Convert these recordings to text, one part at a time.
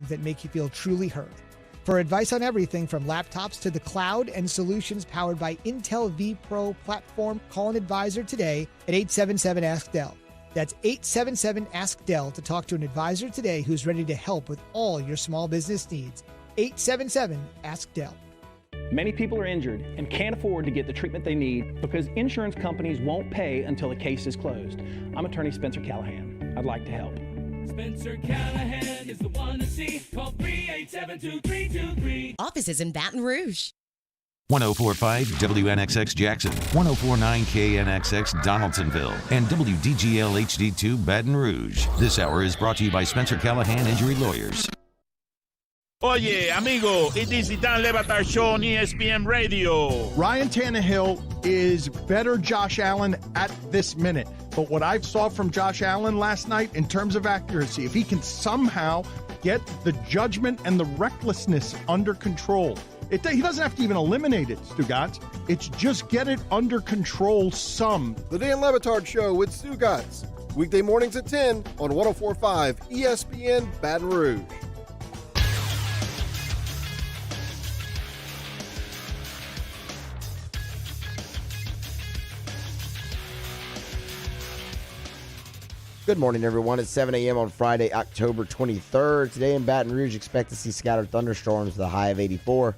that make you feel truly heard. For advice on everything from laptops to the cloud and solutions powered by Intel vPro platform, call an advisor today at 877-ASK-DELL. That's 877-ASK-DELL to talk to an advisor today who's ready to help with all your small business needs. 877-ASK-DELL. Many people are injured and can't afford to get the treatment they need because insurance companies won't pay until the case is closed. I'm attorney Spencer Callahan. I'd like to help. Spencer Callahan is the one to see. Call 387-2323. Offices in Baton Rouge. 104.5 WNXX Jackson, 104.9 KNXX Donaldsonville, and WDGL HD2 Baton Rouge. This hour is brought to you by Spencer Callahan Injury Lawyers. Oye, amigo, it is the Dan Le Batard Show on ESPN Radio. Ryan Tannehill is better Josh Allen at this minute. But what I saw from Josh Allen last night in terms of accuracy, if he can somehow get the judgment and the recklessness under control, he doesn't have to even eliminate it, Stugotz. It's just get it under control some. The Dan Le Batard Show with Stugotz. Weekday mornings at 10 on 104.5 ESPN Baton Rouge. Good morning, everyone. It's 7 a.m. on Friday, October 23rd. Today in Baton Rouge, expect to see scattered thunderstorms with a high of 84.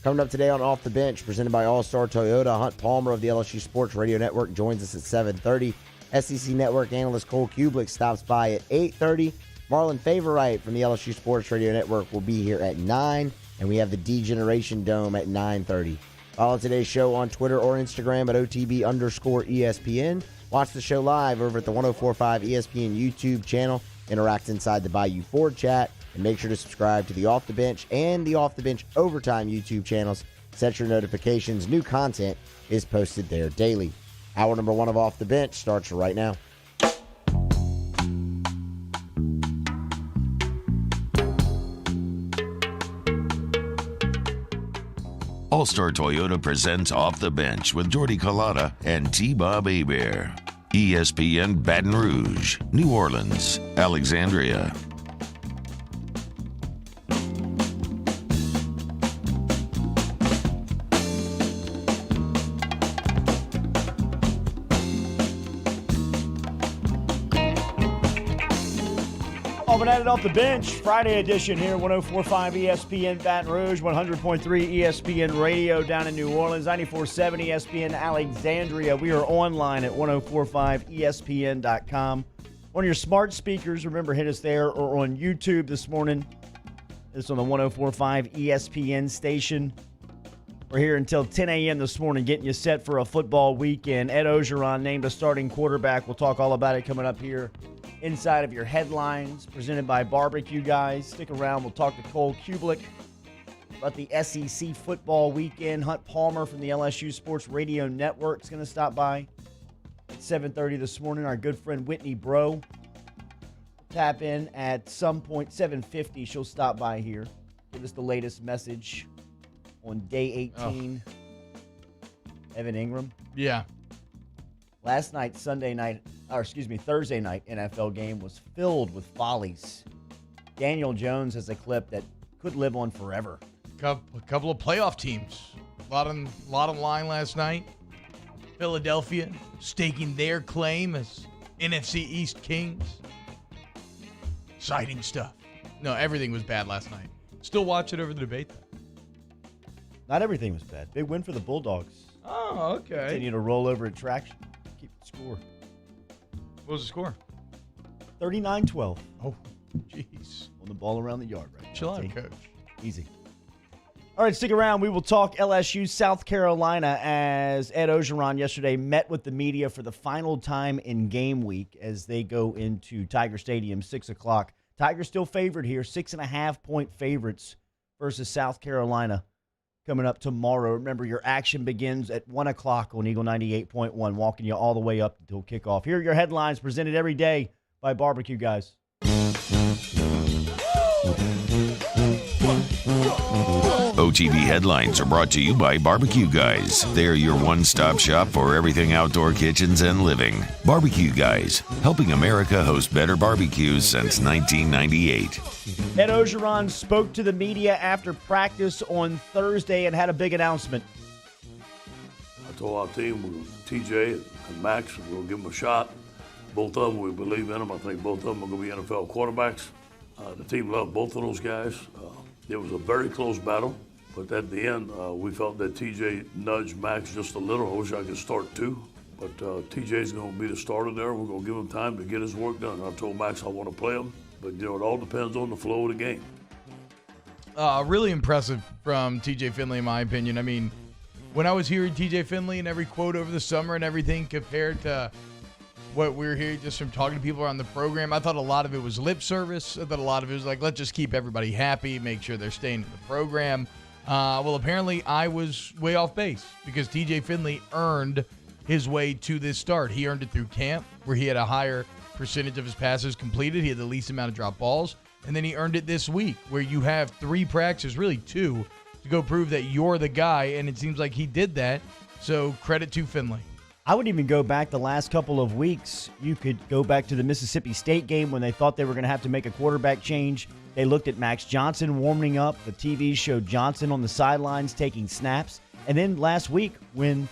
Coming up today on Off the Bench, presented by All-Star Toyota, Hunt Palmer of the LSU Sports Radio Network joins us at 7:30. SEC Network analyst Cole Kublik stops by at 8:30. Marlon Favorite from the LSU Sports Radio Network will be here at 9, and we have the D-Generation Dome at 9:30. Follow today's show on Twitter or Instagram at OTB_ESPN. Watch the show live over at the 104.5 ESPN YouTube channel. Interact inside the Bayou Ford chat. And make sure to subscribe to the Off the Bench and the Off the Bench Overtime YouTube channels. Set your notifications. New content is posted there daily. Hour number 1 of Off the Bench starts right now. All-Star Toyota presents Off the Bench with Jordy Collada and T-Bob Hebert. ESPN Baton Rouge, New Orleans, Alexandria. At it Off the Bench, Friday edition here, 104.5 ESPN Baton Rouge, 100.3 ESPN Radio down in New Orleans, 94.7 ESPN Alexandria. We are online at 104.5ESPN.com. On your smart speakers, remember, hit us there, or on YouTube this morning. It's on the 104.5 ESPN station. We're here until 10 a.m. this morning, getting you set for a football weekend. Ed Ogeron named a starting quarterback. We'll talk all about it coming up here. Inside of your headlines, presented by Barbecue Guys. Stick around. We'll talk to Cole Kublik about the SEC football weekend. Hunt Palmer from the LSU Sports Radio Network is going to stop by at 7:30 this morning. Our good friend Whitney Bro tap in at some point, 7:50. She'll stop by here, give us the latest message on day 18. Oh. Evan Ingram. Yeah. Last night, Thursday night NFL game was filled with follies. Daniel Jones has a clip that could live on forever. A couple of playoff teams. A lot on line last night. Philadelphia staking their claim as NFC East Kings. Exciting stuff. No, everything was bad last night. Still watch it over the debate, though. Not everything was bad. Big win for the Bulldogs. Oh, okay. Continue to roll over at traction. Keep the score. What was the score? 39-12. Oh, jeez. On the ball around the yard right now. Chill out, Coach. Easy. All right, stick around. We will talk LSU, South Carolina, as Ed Ogeron yesterday met with the media for the final time in game week as they go into Tiger Stadium, 6 o'clock. Tigers still favored here, 6.5-point favorites versus South Carolina coming up tomorrow. Remember, your action begins at 1 o'clock on Eagle 98.1, walking you all the way up until kickoff. Here are your headlines presented every day by Barbecue Guys. OTB headlines are brought to you by Barbecue Guys. They're your one-stop shop for everything outdoor kitchens and living. Barbecue Guys, helping America host better barbecues since 1998. Ed Orgeron spoke to the media after practice on Thursday and had a big announcement. I told our team, TJ and Max, we're going to give them a shot. Both of them, we believe in them. I think both of them are going to be NFL quarterbacks. The team loved both of those guys. It was a very close battle, but at the end, we felt that TJ nudged Max just a little. I wish I could start too, but TJ's going to be the starter there. We're going to give him time to get his work done. I told Max I want to play him, but it all depends on the flow of the game. Really impressive from TJ Finley, in my opinion. I mean, when I was hearing TJ Finley and every quote over the summer and everything compared to what we're hearing just from talking to people around the program, I thought a lot of it was lip service. I thought a lot of it was like, let's just keep everybody happy, make sure they're staying in the program. Well, apparently I was way off base because TJ Finley earned his way to this start. He earned it through camp, where he had a higher percentage of his passes completed. He had the least amount of drop balls. And then he earned it this week, where you have 3 practices, really 2, to go prove that you're the guy, and it seems like he did that. So credit to Finley. I would even go back the last couple of weeks. You could go back to the Mississippi State game when they thought they were going to have to make a quarterback change. They looked at Max Johnson warming up. The TV showed Johnson on the sidelines taking snaps. And then last week 2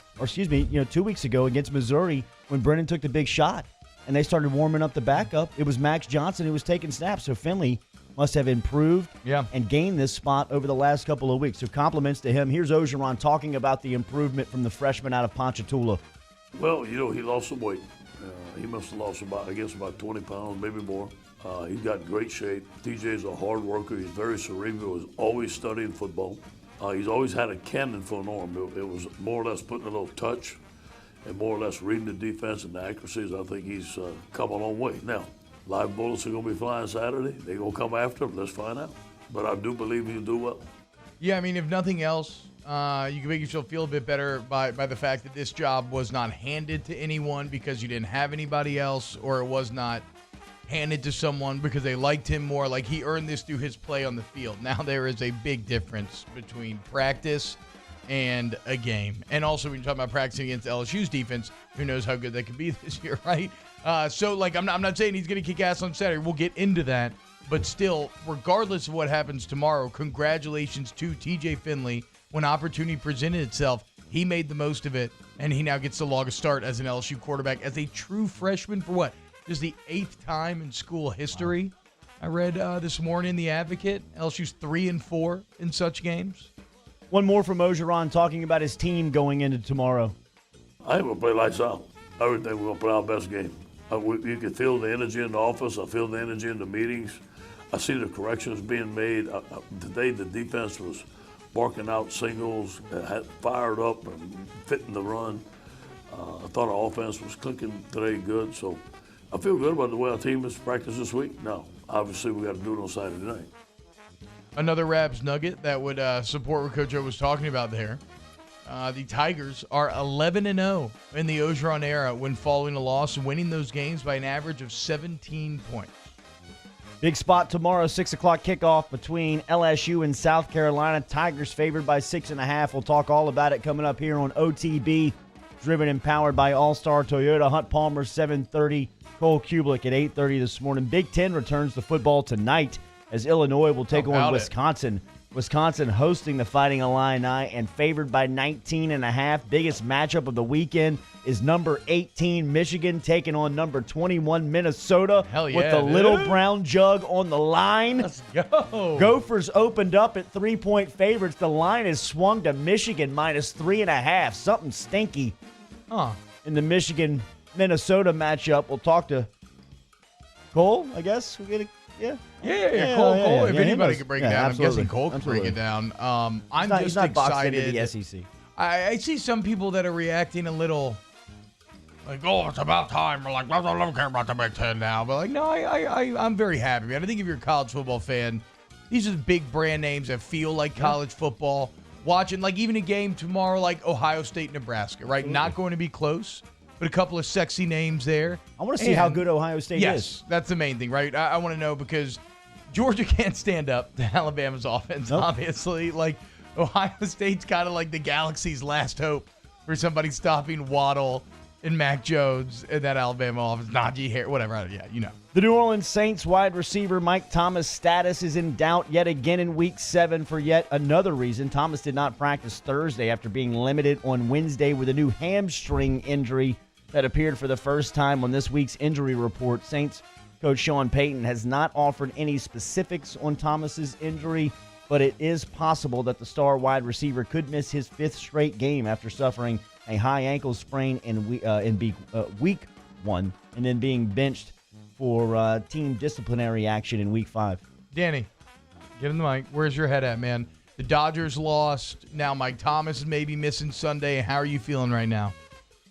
weeks ago against Missouri, when Brennan took the big shot and they started warming up the backup, it was Max Johnson who was taking snaps. So Finley must have improved and gained this spot over the last couple of weeks. So compliments to him. Here's Orgeron talking about the improvement from the freshman out of Ponchatoula. Well, he lost some weight. He must have lost about 20 pounds, maybe more. He's got in great shape. TJ's a hard worker. He's very cerebral. He's always studying football. He's always had a cannon for an arm. It was more or less putting a little touch and more or less reading the defense and the accuracies. I think he's come a long way. Now, live bullets are going to be flying Saturday. They're going to come after him. Let's find out. But I do believe he'll do well. Yeah, I mean, if nothing else, you can make yourself feel a bit better by the fact that this job was not handed to anyone because you didn't have anybody else, or it was not handed to someone because they liked him more. Like, he earned this through his play on the field. Now there is a big difference between practice and a game. And also, when you're talking about practicing against LSU's defense, who knows how good they could be this year, right? So, I'm not saying he's going to kick ass on Saturday. We'll get into that. But still, regardless of what happens tomorrow, congratulations to TJ Finley. When opportunity presented itself, he made the most of it, and he now gets to log a start as an LSU quarterback as a true freshman for what? This is the 8th time in school history. I read this morning in The Advocate, LSU's 3-4 in such games. One more from Orgeron talking about his team going into tomorrow. I think we'll play lights out. I really think we're going to play our best game. You can feel the energy in the office. I feel the energy in the meetings. I see the corrections being made. Today, the defense was barking out singles, had fired up and fitting the run. I thought our offense was clicking today good. So I feel good about the way our team has practiced this week. Now, obviously, we got to do it on Saturday night. Another Rabs nugget that would support what Coach O was talking about there. The Tigers are 11-0 in the Orgeron era when following a loss, winning those games by an average of 17 points. Big spot tomorrow, 6 o'clock kickoff between LSU and South Carolina. Tigers favored by 6.5. We'll talk all about it coming up here on OTB. Driven and powered by All-Star Toyota. Hunt Palmer, 7:30. Cole Kublik at 8:30 this morning. Big Ten returns to football tonight as Illinois will take on Wisconsin. Wisconsin hosting the Fighting Illini and favored by 19.5. Biggest matchup of the weekend is number 18 Michigan taking on number 21 Minnesota. Hell yeah, with the dude. little brown jug on the line. Let's go. Gophers opened up at 3-point favorites. The line has swung to Michigan minus 3.5. Something stinky in the Michigan-Minnesota matchup. We'll talk to Cole, I guess. We're gonna. Yeah, Cole. If anybody could break it down, absolutely. I'm guessing Cole could break it down. I'm he's just not boxed excited. into the SEC. I see some people that are reacting a little like, oh, it's about time. We're like, I don't care about the Big Ten now. But like, no, I'm very happy, man. I think if you're a college football fan, these are the big brand names that feel like college football. Watching, like, even a game tomorrow, like Ohio State, Nebraska, right? Not going to be close, but a couple of sexy names there. I want to see how good Ohio State is. Yes, that's the main thing, right? I want to know because Georgia can't stand up to Alabama's offense, obviously. Like, Ohio State's kind of like the Galaxy's last hope for somebody stopping Waddle and Mac Jones in that Alabama offense. Najee Harris, whatever. Yeah, you know. The New Orleans Saints wide receiver Mike Thomas' status is in doubt yet again in Week 7 for yet another reason. Thomas did not practice Thursday after being limited on Wednesday with a new hamstring injury that appeared for the first time on this week's injury report. Saints coach Sean Payton has not offered any specifics on Thomas's injury, but it is possible that the star wide receiver could miss his 5th straight game after suffering a high ankle sprain in week 1 and then being benched for team disciplinary action in Week 5. Danny, give him the mic. Where's your head at, man? The Dodgers lost. Now Mike Thomas is maybe missing Sunday. How are you feeling right now?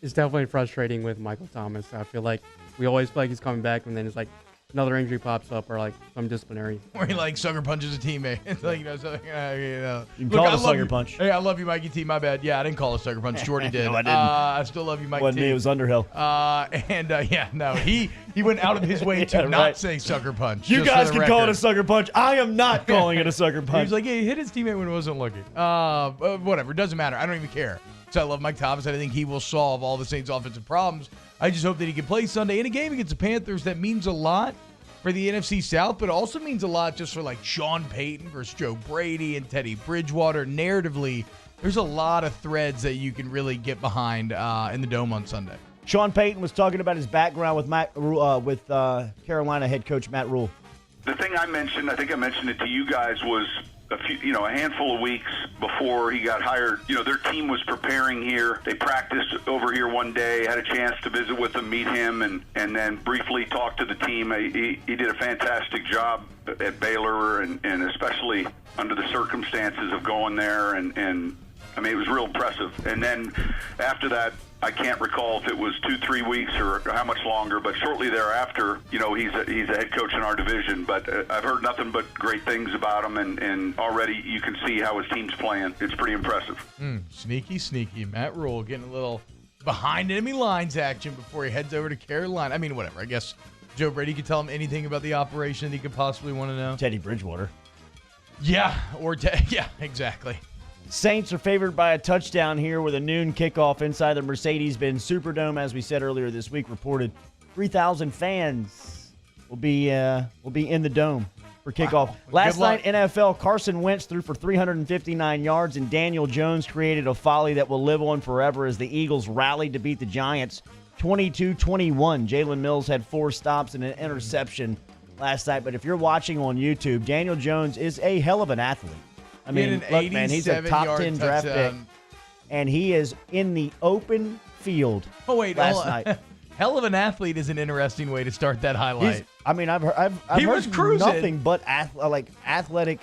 It's definitely frustrating with Michael Thomas. I feel like we always feel like he's coming back, and then it's like another injury pops up or like some disciplinary. Where he like sucker punches a teammate. It's like, You can call it a sucker punch. Hey, I love you, Mikey T. My bad. Yeah, I didn't call it a sucker punch. Jordy did. No, I didn't. I still love you, Mikey Wasn't T. me, it was Underhill. He went out of his way to Yeah, not right. say sucker punch. You just for guys the can call it a record. sucker punch. I am not calling it a sucker He punch. was like, hey, he hit his teammate when he wasn't looking. Whatever. It doesn't matter. I don't even care. So I love Mike Thomas. I think he will solve all the Saints' offensive problems. I just hope that he can play Sunday in a game against the Panthers. That means a lot for the NFC South, but also means a lot just for like Sean Payton versus Joe Brady and Teddy Bridgewater. Narratively, there's a lot of threads that you can really get behind in the Dome on Sunday. Sean Payton was talking about his background with Carolina head coach Matt Rule. The thing I mentioned, I think I mentioned it to you guys, was a handful of weeks before he got hired. Their team was preparing here. They practiced over here one day, had a chance to visit with him, meet him, and then briefly talk to the team. He did a fantastic job at Baylor, and especially under the circumstances of going there, and I mean, it was real impressive. And then after that, I can't recall if it was 2-3 weeks or how much longer, but shortly thereafter, he's a head coach in our division. But I've heard nothing but great things about him, and already you can see how his team's playing. It's pretty impressive. Sneaky. Matt Rule getting a little behind enemy lines action before he heads over to Carolina. I mean, whatever. I guess Joe Brady could tell him anything about the operation that he could possibly want to know. Teddy Bridgewater. Yeah, yeah, exactly. Saints are favored by a touchdown here with a noon kickoff inside the Mercedes-Benz Superdome. As we said earlier this week, reported 3,000 fans will be in the dome for kickoff. Wow. Last night, NFL, Carson Wentz threw for 359 yards, and Daniel Jones created a folly that will live on forever as the Eagles rallied to beat the Giants 22-21. Jalen Mills had 4 stops and an interception last night. But if you're watching on YouTube, Daniel Jones is a hell of an athlete. I mean, look, man, he's a top 10 draft pick, and he is in the open field. Oh wait, last night. Hell of an athlete is an interesting way to start that highlight. I've heard nothing but athletic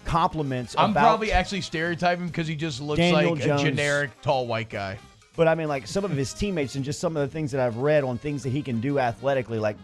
compliments. I'm about probably actually stereotyping because he just looks Daniel like Jones. a generic tall white guy. But I mean, like some of his teammates and just some of the things that I've read on things that he can do athletically, like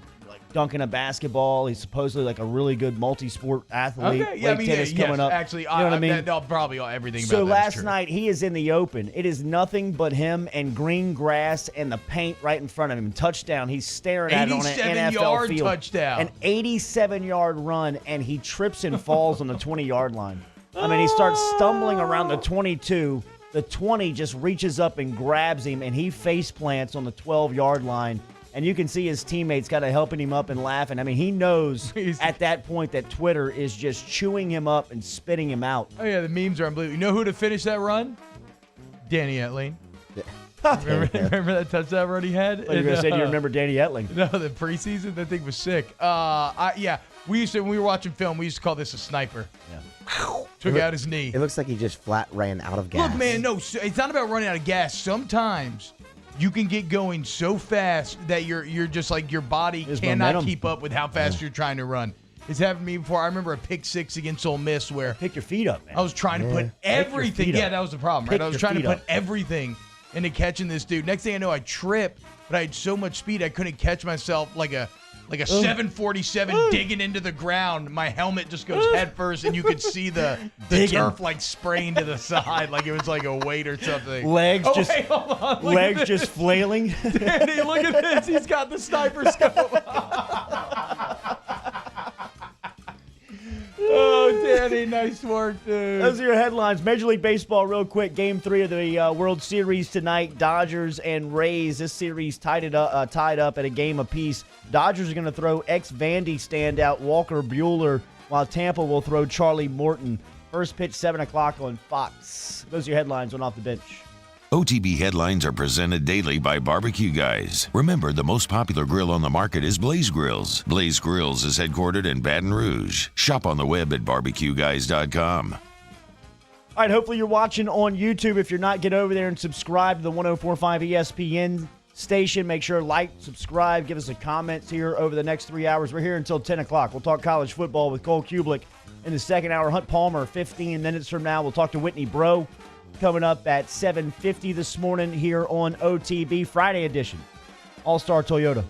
dunking a basketball. He's supposedly like a really good multi-sport athlete. Okay, yeah, tennis coming up. Actually, you know what I mean? Probably everything about So that is last true. night, he is in the open. It is nothing but him and green grass and the paint right in front of him. Touchdown. He's staring at it on an NFL 87-yard field. touchdown. An 87-yard run, and he trips and falls on the 20-yard line. I mean, he starts stumbling around the 22. The 20 just reaches up and grabs him, and he face plants on the 12-yard line. And you can see his teammates kind of helping him up and laughing. I mean, he knows at that point that Twitter is just chewing him up and spitting him out. Oh, yeah, the memes are unbelievable. You know who to finish that run? Danny Etling. Remember that touchdown run he had? You're going to say, do you remember Danny Etling? No, the preseason? That thing was sick. When we were watching film, we used to call this a sniper. Yeah. Took out his knee. It looks like he just flat ran out of gas. Look, man, no, it's not about running out of gas. Sometimes you can get going so fast that you're just like your body cannot momentum. keep up with how fast you're trying to run. It's happened to me before. I remember a pick 6 against Ole Miss where pick your feet up, man. I was trying to put everything. Yeah, that was the problem, right? I was trying to put up. everything into catching this dude. Next thing I know, I tripped, but I had so much speed I couldn't catch myself like a 747 digging into the ground. My helmet just goes head first, and you could see the turf like spraying to the side, like it was like a weight or something. Legs Look just flailing. Danny, look at this. He's got the sniper scope. Oh, Danny, nice work, dude. Those are your headlines. Major League Baseball, real quick. Game 3 of the World Series tonight. Dodgers and Rays. This series tied up at a game apiece. Dodgers are going to throw ex-Vandy standout Walker Buehler, while Tampa will throw Charlie Morton. First pitch, 7 o'clock on Fox. Those are your headlines on Off the Bench. OTB headlines are presented daily by Barbecue Guys. Remember, the most popular grill on the market is Blaze Grills. Blaze Grills is headquartered in Baton Rouge. Shop on the web at barbecueguys.com. All right, hopefully you're watching on YouTube. If you're not, get over there and subscribe to the 104.5 ESPN station. Make sure to like, subscribe, give us a comment here over the next 3 hours. We're here until 10 o'clock. We'll talk college football with Cole Kublik in the second hour. Hunt Palmer, 15 minutes from now. We'll talk to Whitney Bro coming up at 7:50 this morning here on OTB Friday edition. All-Star Toyota.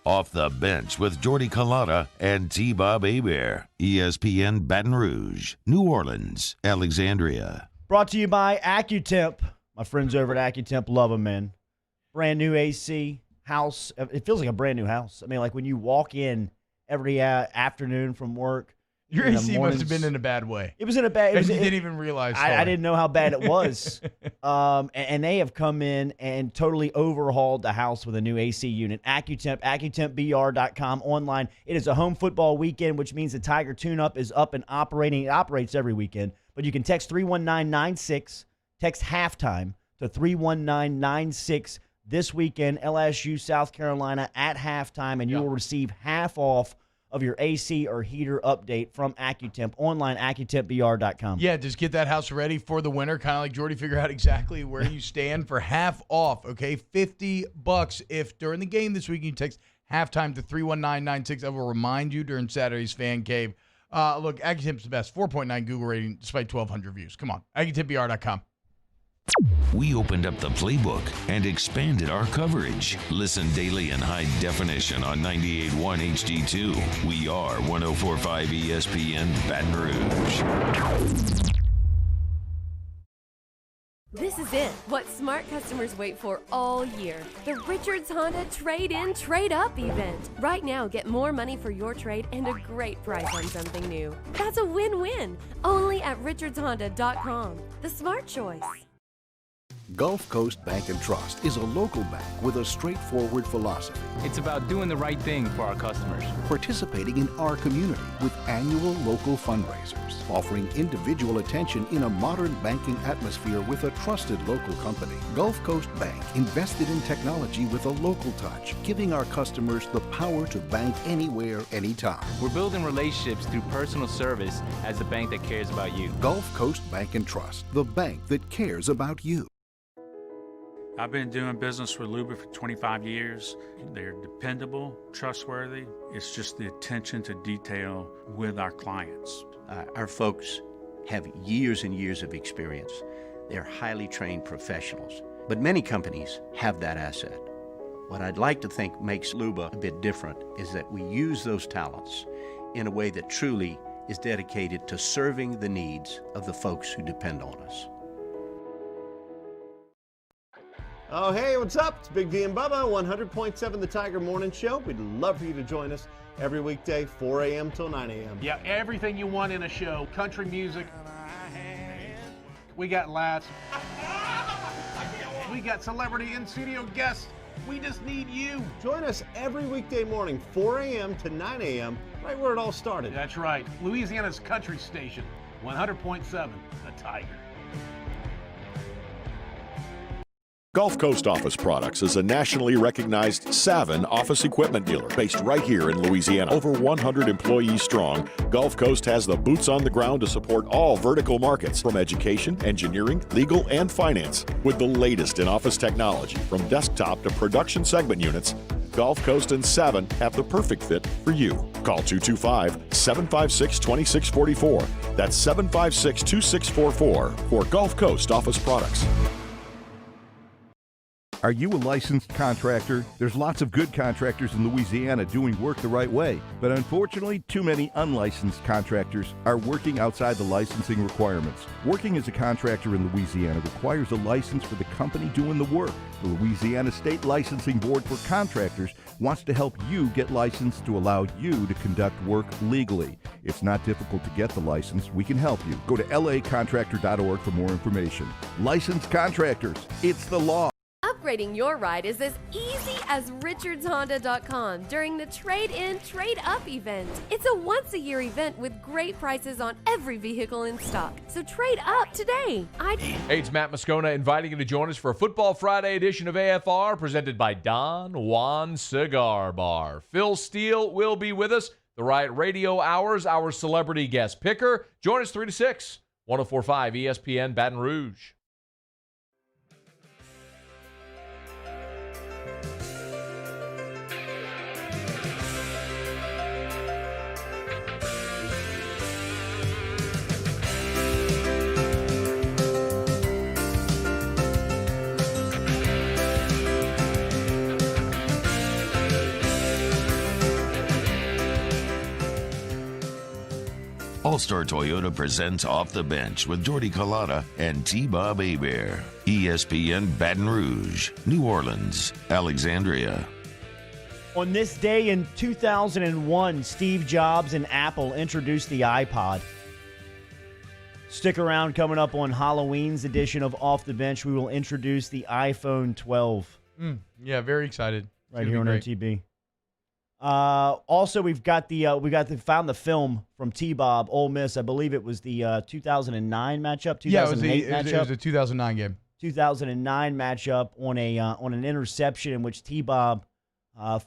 Off the Bench with Jordy Culotta and T-Bob Hebert. ESPN Baton Rouge, New Orleans, Alexandria. Brought to you by AccuTemp. My friends over at AccuTemp love them, man. Brand new AC house. It feels like a brand new house. I mean, like when you walk in every afternoon from work. Your AC must have been in a bad way. It was in a bad way. You didn't even realize. I didn't know how bad it was. And they have come in and totally overhauled the house with a new AC unit. AccuTemp, AccuTempBR.com online. It is a home football weekend, which means the Tiger tune-up is up and operating. It operates every weekend. But you can text 31996, text halftime to 31996 this weekend, LSU, South Carolina at halftime, and you will receive half off of your AC or heater update from AccuTemp. Online, AccuTempBR.com. Yeah, just get that house ready for the winter. Kind of like Jordy, figure out exactly where you stand for half off, okay? $50 if during the game this week you text halftime to 31996. I will remind you during Saturday's Fan Cave. Look, AccuTemp's the best. 4.9 Google rating despite 1,200 views. Come on, AccuTempBR.com. We opened up the playbook and expanded our coverage. Listen daily in high definition on 98.1 HD2. We are 104.5 ESPN Baton Rouge. This is it, what smart customers wait for all year. The Richards Honda Trade-In, Trade-Up event. Right now, get more money for your trade and a great price on something new. That's a win-win. Only at richardshonda.com. The smart choice. Gulf Coast Bank & Trust is a local bank with a straightforward philosophy. It's about doing the right thing for our customers. Participating in our community with annual local fundraisers. Offering individual attention in a modern banking atmosphere with a trusted local company. Gulf Coast Bank invested in technology with a local touch, giving our customers the power to bank anywhere, anytime. We're building relationships through personal service as a bank that cares about you. Gulf Coast Bank & Trust, the bank that cares about you. I've been doing business with Luba for 25 years. They're dependable, trustworthy. It's just the attention to detail with our clients. Our folks have years and years of experience. They're highly trained professionals, but many companies have that asset. What I'd like to think makes Luba a bit different is that we use those talents in a way that truly is dedicated to serving the needs of the folks who depend on us. Oh, hey, what's up? It's Big D and Bubba, 100.7 The Tiger Morning Show. We'd love for you to join us every weekday, 4 a.m. till 9 a.m. Yeah, everything you want in a show. Country music. We got laughs. We got celebrity in-studio guests. We just need you. Join us every weekday morning, 4 a.m. to 9 a.m., right where it all started. That's right. Louisiana's country station, 100.7 The Tiger. Gulf Coast Office Products is a nationally recognized Savin office equipment dealer based right here in Louisiana. Over 100 employees strong, Gulf Coast has the boots on the ground to support all vertical markets from education, engineering, legal, and finance. With the latest in office technology, from desktop to production segment units, Gulf Coast and Savin have the perfect fit for you. Call 225-756-2644. That's 756-2644 for Gulf Coast Office Products. Are you a licensed contractor? There's lots of good contractors in Louisiana doing work the right way, but unfortunately, too many unlicensed contractors are working outside the licensing requirements. Working as a contractor in Louisiana requires a license for the company doing the work. The Louisiana State Licensing Board for Contractors wants to help you get licensed to allow you to conduct work legally. It's not difficult to get the license. We can help you. Go to lacontractor.org for more information. Licensed contractors, it's the law. Upgrading your ride is as easy as richardshonda.com during the Trade-In, Trade-Up event. It's a once-a-year event with great prices on every vehicle in stock. So trade up today. Hey, it's Matt Moscona inviting you to join us for a Football Friday edition of AFR presented by Don Juan Cigar Bar. Phil Steele will be with us. The Riot Radio Hours, our celebrity guest picker. Join us 3 to 6, 104.5 ESPN Baton Rouge. All-Star Toyota presents Off the Bench with Jordy Collada and T-Bob Hebert. ESPN Baton Rouge, New Orleans, Alexandria. On this day in 2001, Steve Jobs and Apple introduced the iPod. Stick around, coming up on Halloween's edition of Off the Bench, we will introduce the iPhone 12. Yeah, very excited. Right here on OTB. Also, we found the film from T-Bob, Ole Miss. I believe it was the 2009 matchup, 2008 matchup. It was the 2009 game. 2009 matchup on an interception in which T-Bob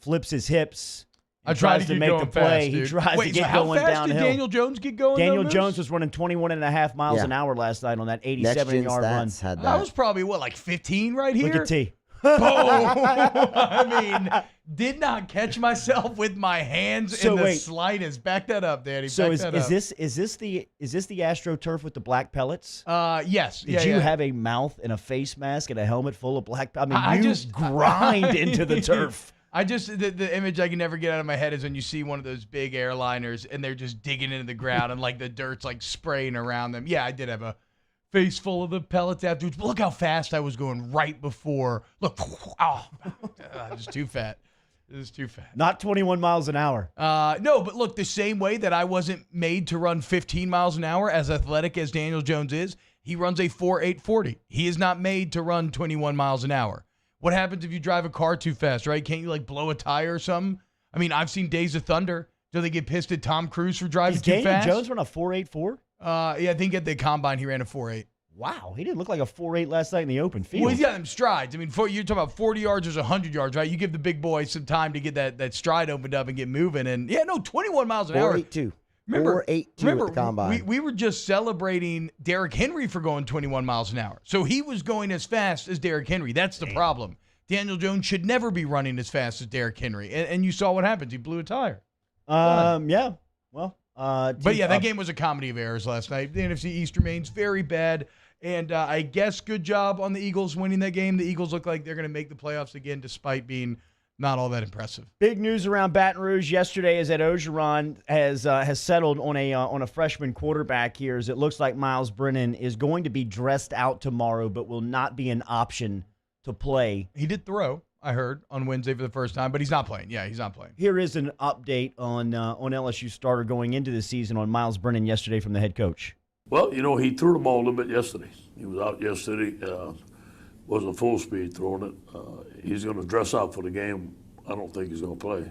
flips his hips. I tried to make the play. He tries to get going downhill. How fast did Daniel Jones get going? Daniel Jones was running 21.5 miles an hour last night on that 87-yard run. I was probably, like 15 right here? Look at T. I mean, did not catch myself with my hands in the slightest. Back that up, Danny. So is this the AstroTurf with the black pellets? Yes. Did you have a mouth and a face mask and a helmet full of black? I mean, you just grind into the turf. The image I can never get out of my head is when you see one of those big airliners and they're just digging into the ground and like the dirt's like spraying around them. Yeah, I did have a face full of the pellets afterwards. But look how fast I was going right before. Look, I was too fat. It was too fat. Not 21 miles an hour. No, but look, the same way that I wasn't made to run 15 miles an hour, as athletic as Daniel Jones is, he runs a 4.840. He is not made to run 21 miles an hour. What happens if you drive a car too fast, right? Can't you like blow a tire or something? I mean, I've seen Days of Thunder. Do they get pissed at Tom Cruise for driving too fast? Daniel Jones run a 4.84? Yeah, I think at the combine he ran a 4.8. Wow, he didn't look like a 4.8 last night in the open field. Well, he's got them strides. I mean, you're talking about 40 yards or 100 yards, right? You give the big boy some time to get that stride opened up and get moving. And, 21 miles an hour. 4.82. Remember, 4.82 at the combine. We were just celebrating Derrick Henry for going 21 miles an hour. So he was going as fast as Derrick Henry. That's the problem. Daniel Jones should never be running as fast as Derrick Henry. And you saw what happens. He blew a tire. Yeah. Well, but yeah, that game was a comedy of errors last night. The NFC East remains very bad. And I guess good job on the Eagles winning that game. The Eagles look like they're going to make the playoffs again despite being not all that impressive. Big news around Baton Rouge yesterday is that Orgeron has settled on a freshman quarterback here, as it looks like Miles Brennan is going to be dressed out tomorrow but will not be an option to play. He did throw, I heard, on Wednesday for the first time, but he's not playing. Yeah, he's not playing. Here is an update on LSU starter going into the season on Miles Brennan yesterday from the head coach. Well, he threw the ball a little bit yesterday. He was out yesterday, wasn't full speed throwing it. He's going to dress out for the game. I don't think he's going to play.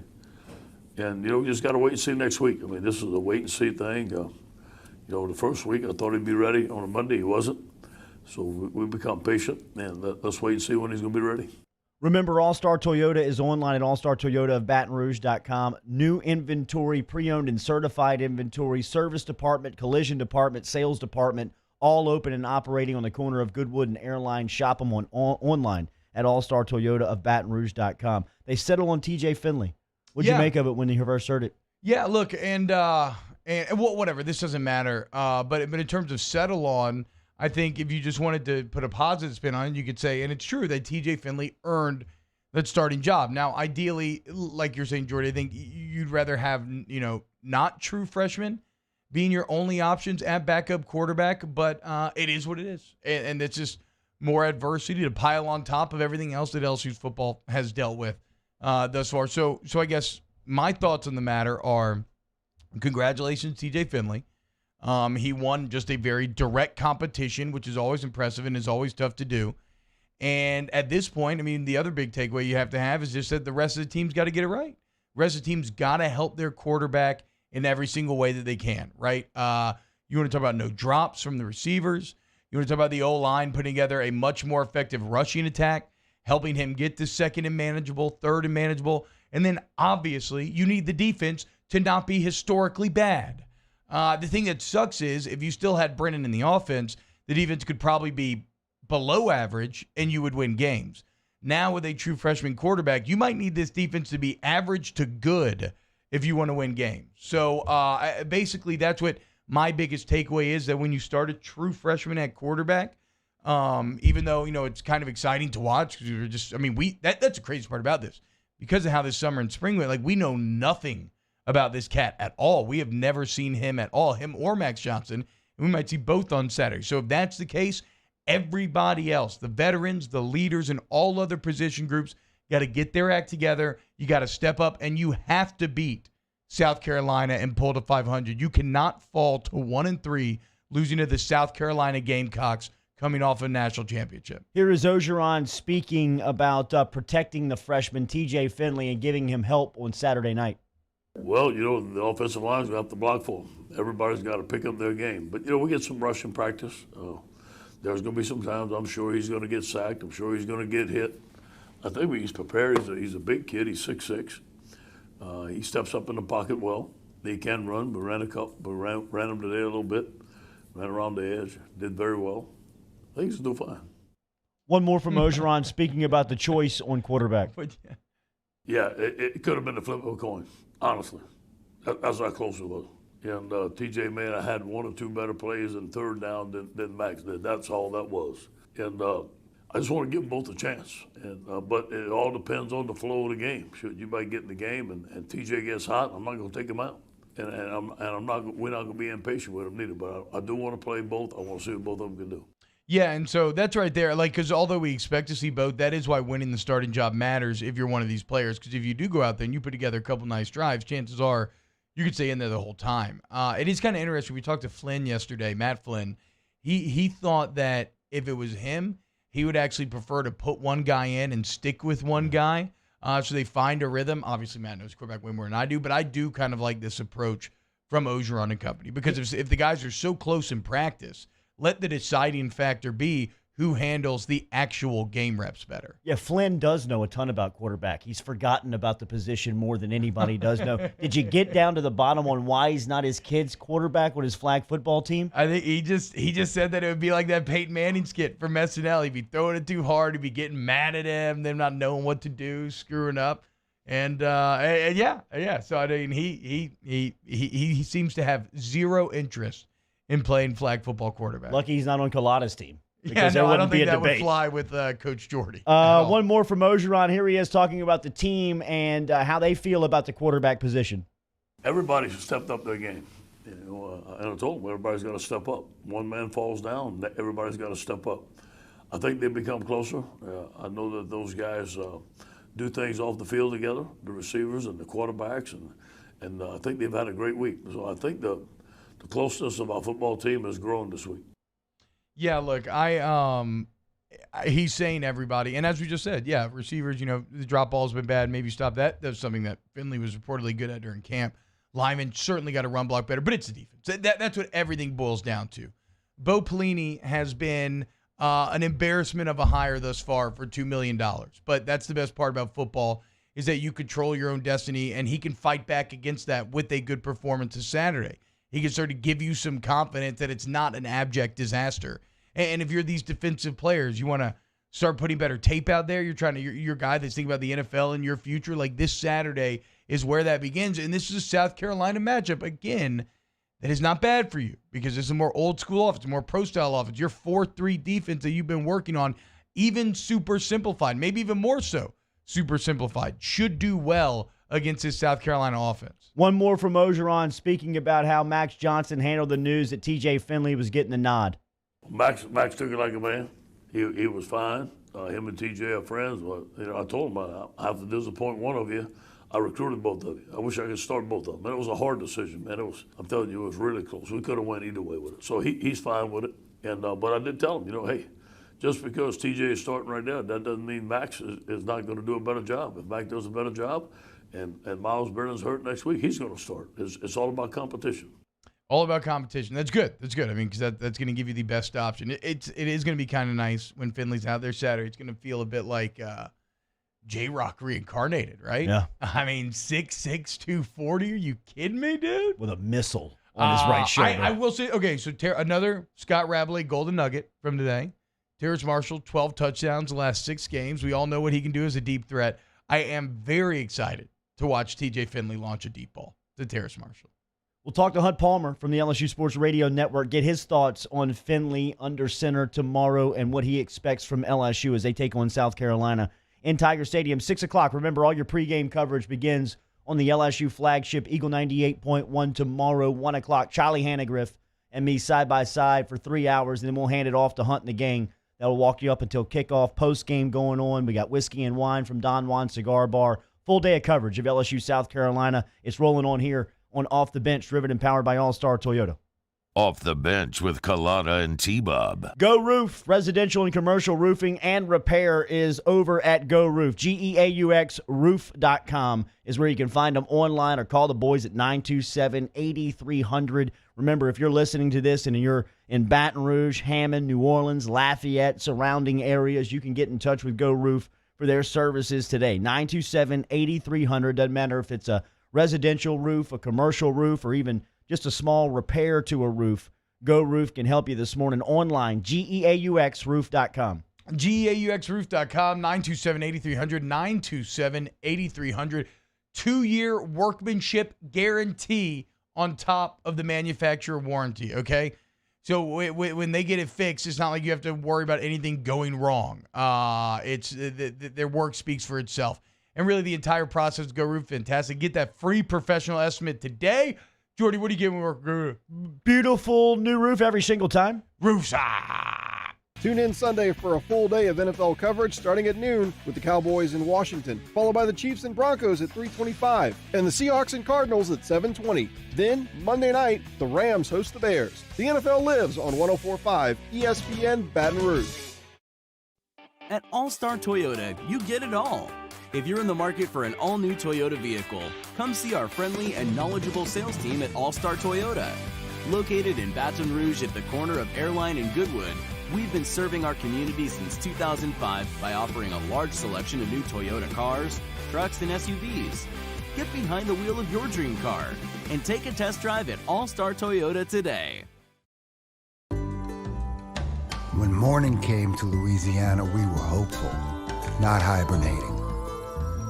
And, we just got to wait and see next week. I mean, this is a wait and see thing. The first week I thought he'd be ready. On a Monday he wasn't. So we become patient, and let's wait and see when he's going to be ready. Remember, All-Star Toyota is online at allstartoyotaofbatonrouge.com. New inventory, pre-owned and certified inventory, service department, collision department, sales department, all open and operating on the corner of Goodwood and Airline. Shop them online at allstartoyotaofbatonrouge.com. They settle on TJ Finley. What'd you make of it when you first heard it? Yeah, look, and well, whatever. This doesn't matter. But in terms of settle on, I think if you just wanted to put a positive spin on it, you could say, and it's true, that TJ Finley earned that starting job. Now, ideally, like you're saying, Jordy, I think you'd rather have, not true freshmen being your only options at backup quarterback, but it is what it is. And it's just more adversity to pile on top of everything else that LSU's football has dealt with thus far. So I guess my thoughts on the matter are, Congratulations, TJ Finley. He won just a very direct competition, which is always impressive and is always tough to do. And at this point, I mean, the other big takeaway you have to have is just that the rest of the team's got to get it right. The rest of the team's got to help their quarterback in every single way that they can, right? You want to talk about no drops from the receivers. You want to talk about the O-line putting together a much more effective rushing attack, helping him get to second and manageable, third and manageable. And then, obviously, you need the defense to not be historically bad. The thing that sucks is if you still had Brennan in the offense, the defense could probably be below average and you would win games. Now with a true freshman quarterback, you might need this defense to be average to good if you want to win games. So basically that's what my biggest takeaway is, that when you start a true freshman at quarterback, even though, it's kind of exciting to watch because we're just, that's the craziest part about this. Because of how this summer and spring went, like we know nothing about this cat at all. We have never seen him at all, him or Max Johnson. And we might see both on Saturday. So if that's the case, everybody else, the veterans, the leaders, and all other position groups got to get their act together. You got to step up, and you have to beat South Carolina and pull to 500. You cannot fall to 1-3, losing to the South Carolina Gamecocks coming off a national championship. Here is Ogeron speaking about protecting the freshman TJ Finley and giving him help on Saturday night. Well, the offensive lines, we have to block for them. Everybody's got to pick up their game. But, we get some rushing practice. There's going to be some times I'm sure he's going to get sacked. I'm sure he's going to get hit. I think he's prepared. He's a big kid. He's 6'6". He steps up in the pocket well. He can run, but ran him today a little bit. Ran around the edge. Did very well. I think he's doing fine. One more from Ogeron speaking about the choice on quarterback. Yeah, it could have been the flip of a coin, honestly. That's how close it was. And TJ may have had one or two better plays in third down than Max did. That's all that was. And I just want to give them both a chance. But it all depends on the flow of the game. Should you might get in the game and TJ gets hot, I'm not going to take him out. And we're not going to be impatient with him neither. But I do want to play both. I want to see what both of them can do. Yeah, and so that's right there. Because although we expect to see both, that is why winning the starting job matters if you're one of these players. Because if you do go out there and you put together a couple nice drives, chances are you could stay in there the whole time. It is kind of interesting. We talked to Flynn yesterday, Matt Flynn. He thought that if it was him, he would actually prefer to put one guy in and stick with one guy so they find a rhythm. Obviously, Matt knows quarterback way more than I do, but I do kind of like this approach from Ogeron and company. Because if the guys are so close in practice, let the deciding factor be who handles the actual game reps better. Yeah, Flynn does know a ton about quarterback. He's forgotten about the position more than anybody does know. Did you get down to the bottom on why he's not his kid's quarterback with his flag football team? I think he just said that it would be like that Peyton Manning skit from SNL. He'd be throwing it too hard. He'd be getting mad at him, them not knowing what to do, screwing up. And yeah. So I mean, he seems to have zero interest in playing flag football quarterback. Lucky he's not on Colada's team. Yeah, no, I don't think that would fly with Coach Jordy. One more from Ogeron. Here he is talking about the team and how they feel about the quarterback position. Everybody's stepped up their game. And I told them everybody's got to step up. One man falls down, everybody's got to step up. I think they've become closer. I know that those guys do things off the field together, the receivers and the quarterbacks, and I think they've had a great week. So I think the closeness of our football team has grown this week. Yeah, look, he's saying everybody, and as we just said, yeah, receivers, the drop ball's been bad, maybe stop that. That's something that Finley was reportedly good at during camp. Lyman certainly got to run block better, but it's the defense. That's what everything boils down to. Bo Pelini has been an embarrassment of a hire thus far for $2 million, but that's the best part about football is that you control your own destiny, and he can fight back against that with a good performance this Saturday. He can sort of give you some confidence that it's not an abject disaster. And if you're these defensive players, you want to start putting better tape out there. You're a guy that's thinking about the NFL in your future. Like this Saturday is where that begins. And this is a South Carolina matchup, again, that is not bad for you because it's a more old school offense, more pro style offense. Your 4-3 defense that you've been working on, even super simplified, maybe even more so super simplified, should do well against this South Carolina offense. One more from Ogeron speaking about how Max Johnson handled the news that TJ Finley was getting the nod. Max took it like a man. He was fine. Him and TJ are friends. But I told him I have to disappoint one of you. I recruited both of you. I wish I could start both of them. And it was a hard decision, man. I'm telling you, it was really close. We could have went either way with it. So he's fine with it. And but I did tell him, hey, just because TJ is starting right now, that doesn't mean Max is not going to do a better job. If Max does a better job and Miles Brennan's hurt next week, he's going to start. It's all about competition. All about competition. That's good. That's good. I mean, because that's going to give you the best option. It is going to be kind of nice when Finley's out there Saturday. It's going to feel a bit like J-Rock reincarnated, right? Yeah. I mean, 6'6", 240. Are you kidding me, dude? With a missile on his right shoulder. I will say, okay, so another Scott Rabley golden nugget from today. Terrace Marshall, 12 touchdowns the last 6 games. We all know what he can do as a deep threat. I am very excited to watch TJ Finley launch a deep ball to Terrace Marshall. We'll talk to Hunt Palmer from the LSU Sports Radio Network, get his thoughts on Finley under center tomorrow and what he expects from LSU as they take on South Carolina in Tiger Stadium. 6 o'clock. Remember, all your pregame coverage begins on the LSU flagship Eagle 98.1 tomorrow, 1 o'clock. Charlie Hannegriff and me side by side for 3 hours, and then we'll hand it off to Hunt and the gang. That'll walk you up until kickoff. Post-game going on. We got whiskey and wine from Don Juan Cigar Bar. Full day of coverage of LSU South Carolina. It's rolling on here on Off the Bench, driven and powered by All-Star Toyota. Off the Bench with Kalana and T-Bob. Go Roof, residential and commercial roofing and repair is over at Go Roof. GEAUX roof.com is where you can find them online or call the boys at 927-8300. Remember, if you're listening to this and you're in Baton Rouge, Hammond, New Orleans, Lafayette, surrounding areas, you can get in touch with Go Roof for their services today. 927-8300. Doesn't matter if it's a residential roof, a commercial roof, or even just a small repair to a roof. Go Roof can help you this morning online. GEAUXroof.com. GEAUXroof.com, 927-8300, 927-8300. 2-year workmanship guarantee on top of the manufacturer warranty, okay? So when they get it fixed, it's not like you have to worry about anything going wrong. It's their work speaks for itself. And really, the entire process of Go Roof, fantastic. Get that free professional estimate today. Jordy, what are you giving work? Beautiful new roof every single time. Roofs. Tune in Sunday for a full day of NFL coverage starting at noon with the Cowboys in Washington, followed by the Chiefs and Broncos at 3:25, and the Seahawks and Cardinals at 7:20. Then, Monday night, the Rams host the Bears. The NFL lives on 104.5 ESPN Baton Rouge. At All-Star Toyota, you get it all. If you're in the market for an all-new Toyota vehicle, come see our friendly and knowledgeable sales team at All-Star Toyota. Located in Baton Rouge at the corner of Airline and Goodwood, we've been serving our community since 2005 by offering a large selection of new Toyota cars, trucks, and SUVs. Get behind the wheel of your dream car and take a test drive at All-Star Toyota today. When morning came to Louisiana, we were hopeful, not hibernating.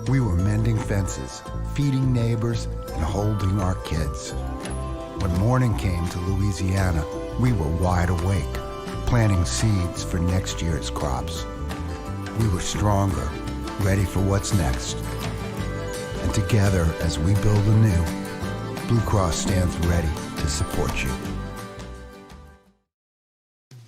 We were mending fences, feeding neighbors, and holding our kids. When morning came to Louisiana, we were wide awake, planting seeds for next year's crops. We were stronger, ready for what's next. And together, as we build anew, Blue Cross stands ready to support you.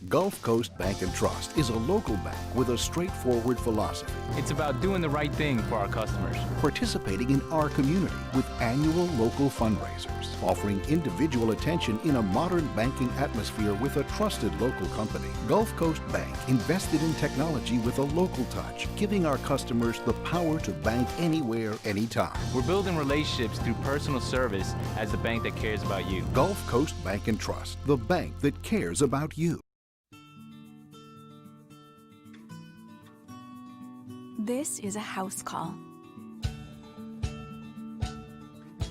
Gulf Coast Bank and Trust is a local bank with a straightforward philosophy. It's about doing the right thing for our customers. Participating in our community with annual local fundraisers, offering individual attention in a modern banking atmosphere with a trusted local company. Gulf Coast Bank invested in technology with a local touch, giving our customers the power to bank anywhere, anytime. We're building relationships through personal service as the bank that cares about you. Gulf Coast Bank and Trust, the bank that cares about you. This is a house call.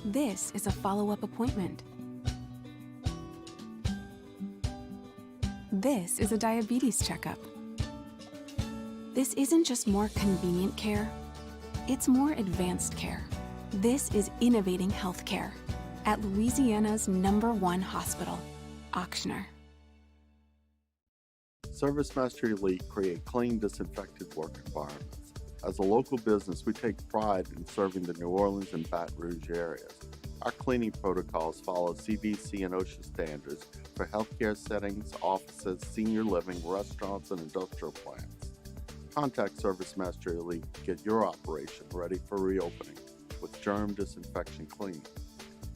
This is a follow-up appointment. This is a diabetes checkup. This isn't just more convenient care, it's more advanced care. This is innovating healthcare at Louisiana's #1 hospital, Ochsner. ServiceMaster Elite create clean, disinfected work environments. As a local business, we take pride in serving the New Orleans and Baton Rouge areas. Our cleaning protocols follow CDC and OSHA standards for healthcare settings, offices, senior living, restaurants, and industrial plants. Contact ServiceMaster Elite to get your operation ready for reopening. with germ disinfection cleaning.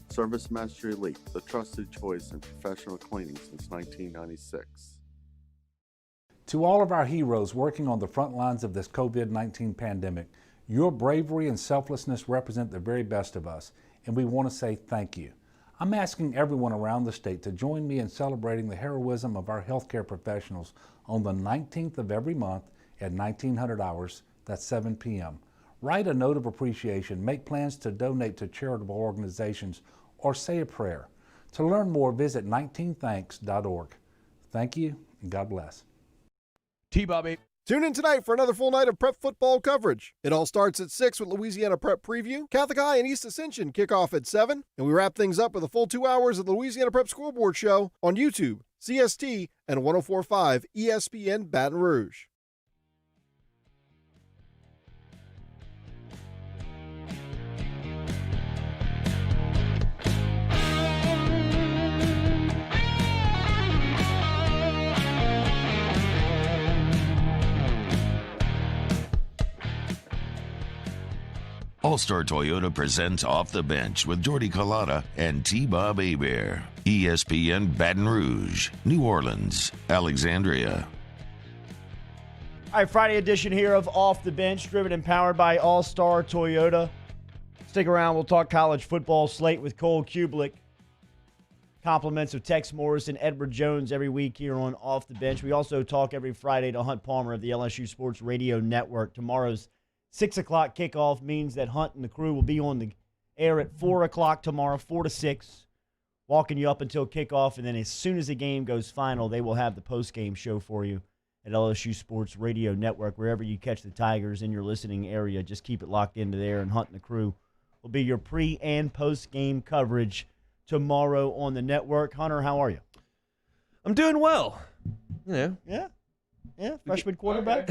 Service Master Elite, the trusted choice in professional cleaning since 1996. To all of our heroes working on the front lines of this COVID-19 pandemic, your bravery and selflessness represent the very best of us, and we want to say thank you. I'm asking everyone around the state to join me in celebrating the heroism of our healthcare professionals on the 19th of every month at 1900 hours, that's 7 p.m. Write a note of appreciation, make plans to donate to charitable organizations, or say a prayer. To learn more, visit 19thanks.org. Thank you, and God bless. T-Bobby. Tune in tonight for another full night of prep football coverage. It all starts at 6 with Louisiana Prep Preview. Catholic High and East Ascension kick off at 7. And we wrap things up with a full 2 hours of the Louisiana Prep Scoreboard Show on YouTube, CST, and 104.5 ESPN Baton Rouge. All-Star Toyota presents Off the Bench with Jordy Collada and T-Bob Hebert. ESPN Baton Rouge, New Orleans, Alexandria. All right, Friday edition here of Off the Bench, driven and powered by All-Star Toyota. Stick around, we'll talk college football slate with Cole Kublik. Compliments of Tex Morris and Edward Jones every week here on Off the Bench. We also talk every Friday to Hunt Palmer of the LSU Sports Radio Network. Tomorrow's 6 o'clock kickoff means that Hunt and the crew will be on the air at 4 o'clock tomorrow, 4 to 6, walking you up until kickoff. And then as soon as the game goes final, they will have the post-game show for you at LSU Sports Radio Network. Wherever you catch the Tigers in your listening area, just keep it locked into there, and Hunt and the crew will be your pre- and post-game coverage tomorrow on the network. Hunter, how are you? I'm doing well. You know. Yeah, freshman quarterback.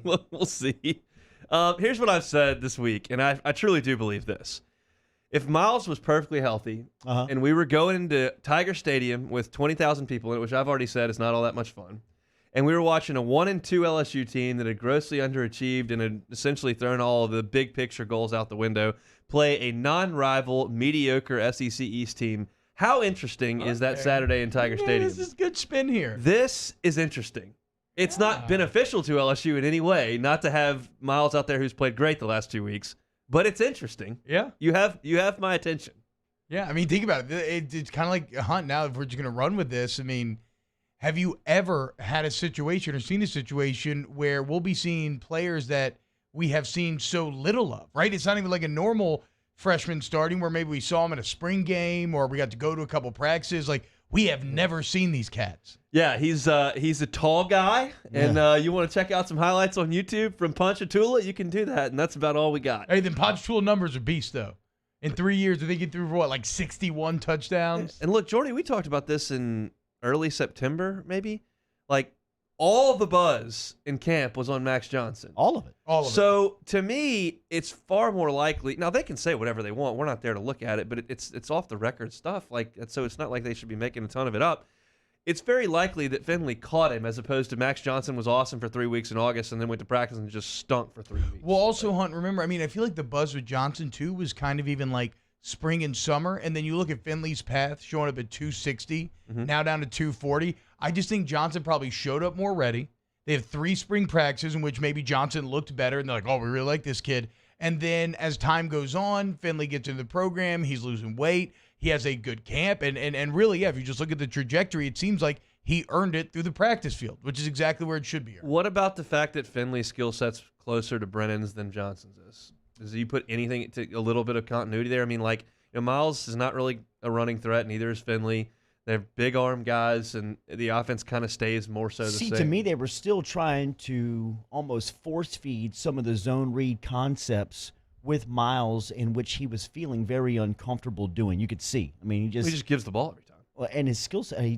We'll see. Here's what I've said this week, and I truly do believe this. If Miles was perfectly healthy and we were going into Tiger Stadium with 20,000 people in it, which I've already said is not all that much fun, and we were watching a 1-2 LSU team that had grossly underachieved and had essentially thrown all of the big picture goals out the window, play a non-rival, mediocre SEC East team, how interesting is that Saturday in Tiger Stadium? This is good spin here. This is interesting. It's not beneficial to LSU in any way, not to have Miles out there who's played great the last 2 weeks, but it's interesting. Yeah. You have my attention. Yeah, I mean, think about it. It's kind of like a Hunt now. If we're just going to run with this, I mean, have you ever had a situation or seen a situation where we'll be seeing players that we have seen so little of, right? It's not even like a normal freshman starting where maybe we saw him at a spring game or we got to go to a couple practices. Like, we have never seen these cats. Yeah, he's a tall guy, and you want to check out some highlights on YouTube from Ponchatoula, you can do that, and that's about all we got. Hey, then Ponchatoula numbers are beast, though. In 3 years, I think he threw for what, like 61 touchdowns? And look, Jordy, we talked about this in early September, maybe. Like, all the buzz in camp was on Max Johnson. All of it. So, to me, it's far more likely. Now, they can say whatever they want. We're not there to look at it, but it's off the record stuff. Like, so it's not like they should be making a ton of it up. It's very likely that Finley caught him as opposed to Max Johnson was awesome for 3 weeks in August and then went to practice and just stunk for 3 weeks. Well, also, Hunt, remember, I mean, I feel like the buzz with Johnson, too, was kind of even like spring and summer. And then you look at Finley's path showing up at 260, now down to 240. I just think Johnson probably showed up more ready. They have 3 spring practices in which maybe Johnson looked better, and they're like, oh, we really like this kid. And then as time goes on, Finley gets into the program. He's losing weight. He has a good camp. And really, yeah, if you just look at the trajectory, it seems like he earned it through the practice field, which is exactly where it should be. What about the fact that Finley's skill set's closer to Brennan's than Johnson's is? Does he put anything to a little bit of continuity there? I mean, like, you know, Miles is not really a running threat, neither is Finley. They're big arm guys, and the offense kind of stays more so the same. See, to me, they were still trying to almost force feed some of the zone read concepts with Miles, in which he was feeling very uncomfortable doing. You could see. I mean, he just gives the ball every time. Well, and his skill set, he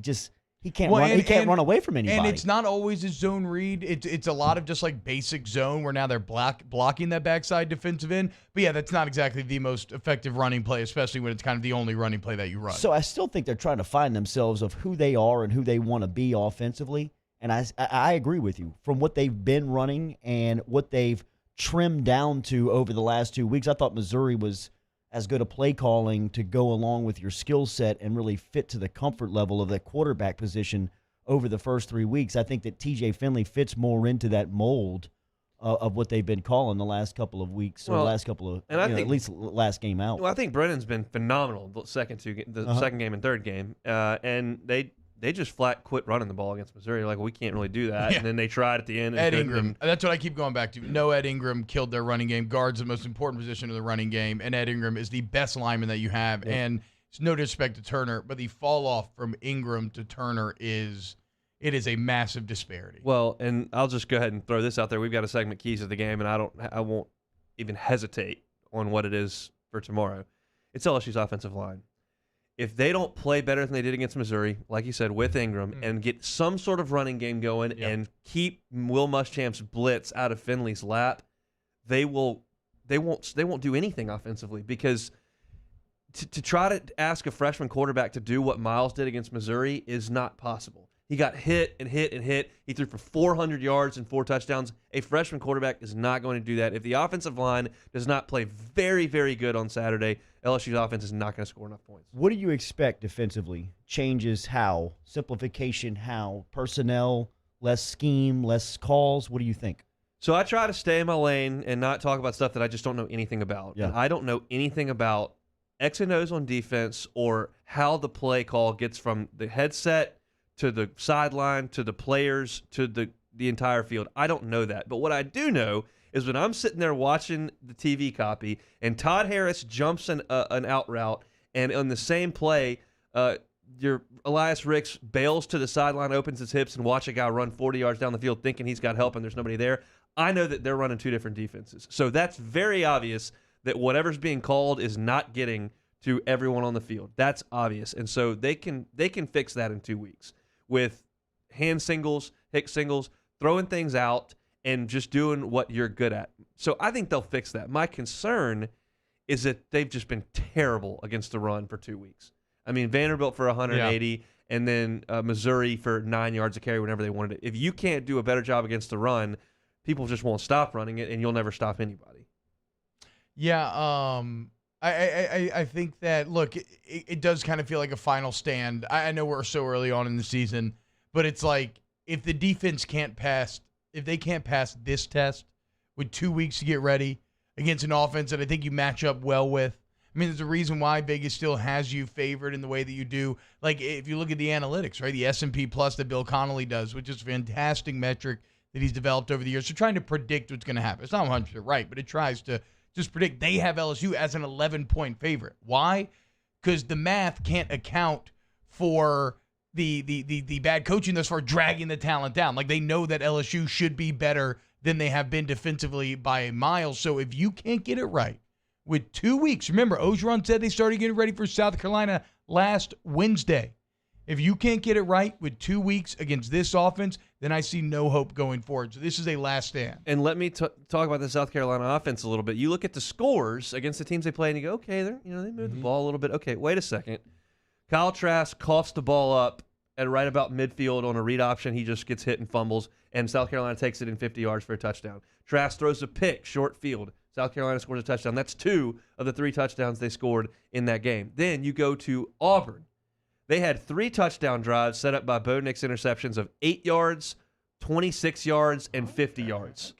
can't run. He can't run away from anybody. And it's not always a zone read. It's a lot of just like basic zone where now they're blocking that backside defensive end. But yeah, that's not exactly the most effective running play, especially when it's kind of the only running play that you run. So I still think they're trying to find themselves of who they are and who they want to be offensively. And I agree with you. From what they've been running and what they've trimmed down to over the last 2 weeks. I thought Missouri was as good a play calling to go along with your skill set and really fit to the comfort level of that quarterback position over the first 3 weeks. I think that TJ Finley fits more into that mold of what they've been calling the last couple of weeks or last couple of, and I think, at least last game out. Well, I think Brennan's been phenomenal the second game and third game, and they just flat quit running the ball against Missouri. Like, we can't really do that. Yeah. And then they tried at the end. Ed Ingram. That's what I keep going back to. No Ed Ingram killed their running game. Guard's the most important position of the running game, and Ed Ingram is the best lineman that you have. Yeah. And it's no disrespect to Turner, but the fall off from Ingram to Turner is a massive disparity. Well, and I'll just go ahead and throw this out there. We've got a segment, Keys of the Game, and I won't even hesitate on what it is for tomorrow. It's LSU's offensive line. If they don't play better than they did against Missouri, like you said, with Ingram, and get some sort of running game going and keep Will Muschamp's blitz out of Finley's lap, they won't do anything offensively, because to try to ask a freshman quarterback to do what Miles did against Missouri is not possible. He got hit and hit and hit. He threw for 400 yards and 4 touchdowns. A freshman quarterback is not going to do that. If the offensive line does not play very, very good on Saturday, LSU's offense is not going to score enough points. What do you expect defensively? Changes how? Simplification how? Personnel? Less scheme? Less calls? What do you think? So I try to stay in my lane and not talk about stuff that I just don't know anything about. Yeah. And I don't know anything about X and O's on defense or how the play call gets from the headset to the sideline, to the players, to the entire field. I don't know that. But what I do know is when I'm sitting there watching the TV copy and Todd Harris jumps an out route, and on the same play, your Elias Ricks bails to the sideline, opens his hips, and watch a guy run 40 yards down the field thinking he's got help and there's nobody there, I know that they're running two different defenses. So that's very obvious that whatever's being called is not getting to everyone on the field. That's obvious. And so they can fix that in 2 weeks with hand singles, hick singles, throwing things out, and just doing what you're good at. So I think they'll fix that. My concern is that they've just been terrible against the run for 2 weeks. I mean, Vanderbilt for 180, and then Missouri for 9 yards a carry whenever they wanted it. If you can't do a better job against the run, people just won't stop running it, and you'll never stop anybody. Yeah, I think that, look, it does kind of feel like a final stand. I know we're so early on in the season, but it's like if the defense can't pass, if they can't pass this test with 2 weeks to get ready against an offense that I think you match up well with. I mean, there's a reason why Vegas still has you favored in the way that you do. Like, if you look at the analytics, right, the S&P Plus that Bill Connolly does, which is a fantastic metric that he's developed over the years. So trying to predict what's going to happen. It's not 100% right, but it tries to just predict. They have LSU as an 11-point favorite. Why? Because the math can't account for the bad coaching thus far dragging the talent down. Like, they know that LSU should be better than they have been defensively by a mile. So if you can't get it right with 2 weeks, remember, Ogeron said they started getting ready for South Carolina last Wednesday. If you can't get it right with 2 weeks against this offense, then I see no hope going forward. So this is a last stand. And let me talk about the South Carolina offense a little bit. You look at the scores against the teams they play, and you go, okay, they moved the ball a little bit. Okay, wait a second. Kyle Trask coughs the ball up at right about midfield on a read option. He just gets hit and fumbles, and South Carolina takes it in 50 yards for a touchdown. Trask throws a pick, short field. South Carolina scores a touchdown. That's 2 of the 3 touchdowns they scored in that game. Then you go to Auburn. They had 3 touchdown drives set up by Bo Nix interceptions of 8 yards, 26 yards, and 50 yards.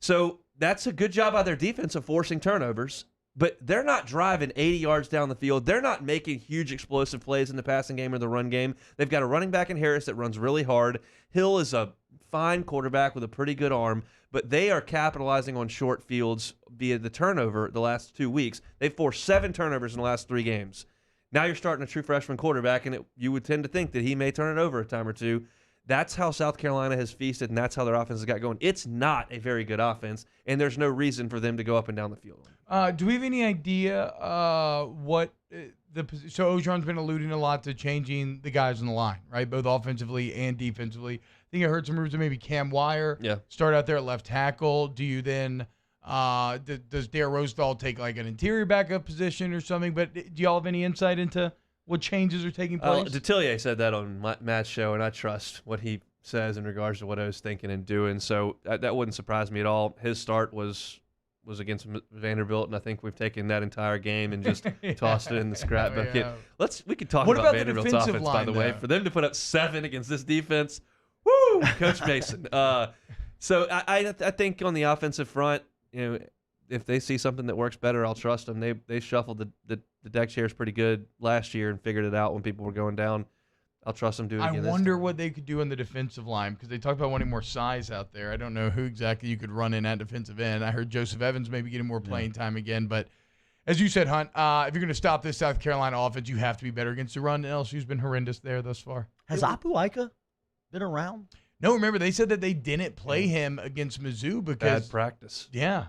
So that's a good job by their defense of forcing turnovers, but they're not driving 80 yards down the field. They're not making huge explosive plays in the passing game or the run game. They've got a running back in Harris that runs really hard. Hill is a fine quarterback with a pretty good arm, but they are capitalizing on short fields via the turnover the last 2 weeks. They've forced 7 turnovers in the last 3 games. Now you're starting a true freshman quarterback, and you would tend to think that he may turn it over a time or two. That's how South Carolina has feasted, and that's how their offense has got going. It's not a very good offense, and there's no reason for them to go up and down the field. Do we have any idea what so Ogeron's been alluding a lot to changing the guys on the line, right, both offensively and defensively. I think I heard some rumors of maybe Cam Wire start out there at left tackle. Do you then does Dare Rosenthal take like an interior backup position or something? But do y'all have any insight into what changes are taking place? Detillier said that on Matt's show, and I trust what he says in regards to what I was thinking and doing. So that wouldn't surprise me at all. His start was against Vanderbilt, and I think we've taken that entire game and just tossed it in the scrap bucket. Yeah. We could talk What about about the Vanderbilt's defensive offense, by line, the way. though? For them to put up 7 against this defense, woo, Coach Mason. So I think on the offensive front, if they see something that works better, I'll trust them. They shuffled the deck chairs pretty good last year and figured it out when people were going down. I'll trust them doing it I again this wonder time. what they could do on the defensive line because they talked about wanting more size out there. I don't know who exactly you could run in at defensive end. I heard Joseph Evans maybe getting more playing time again. But as you said, Hunt, if you're going to stop this South Carolina offense, you have to be better against the run. LSU's been horrendous there thus far. Has Apu Ika been around? No, remember, they said that they didn't play him against Mizzou because Bad practice. Yeah.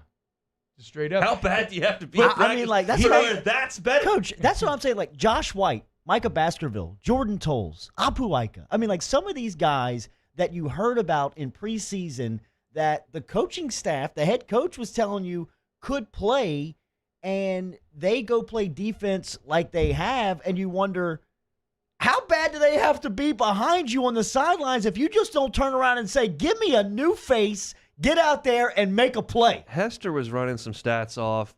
Just straight up. How bad do you have to be? But, I mean, like, that's that's better. Coach, that's what I'm saying. Like, Josh White, Micah Baskerville, Jordan Tolles, Apu Ika. I mean, like, some of these guys that you heard about in preseason that the coaching staff, the head coach was telling you could play, and they go play defense like they have, and you wonder, how bad do they have to be behind you on the sidelines if you just don't turn around and say, give me a new face, get out there and make a play? Hester was running some stats off.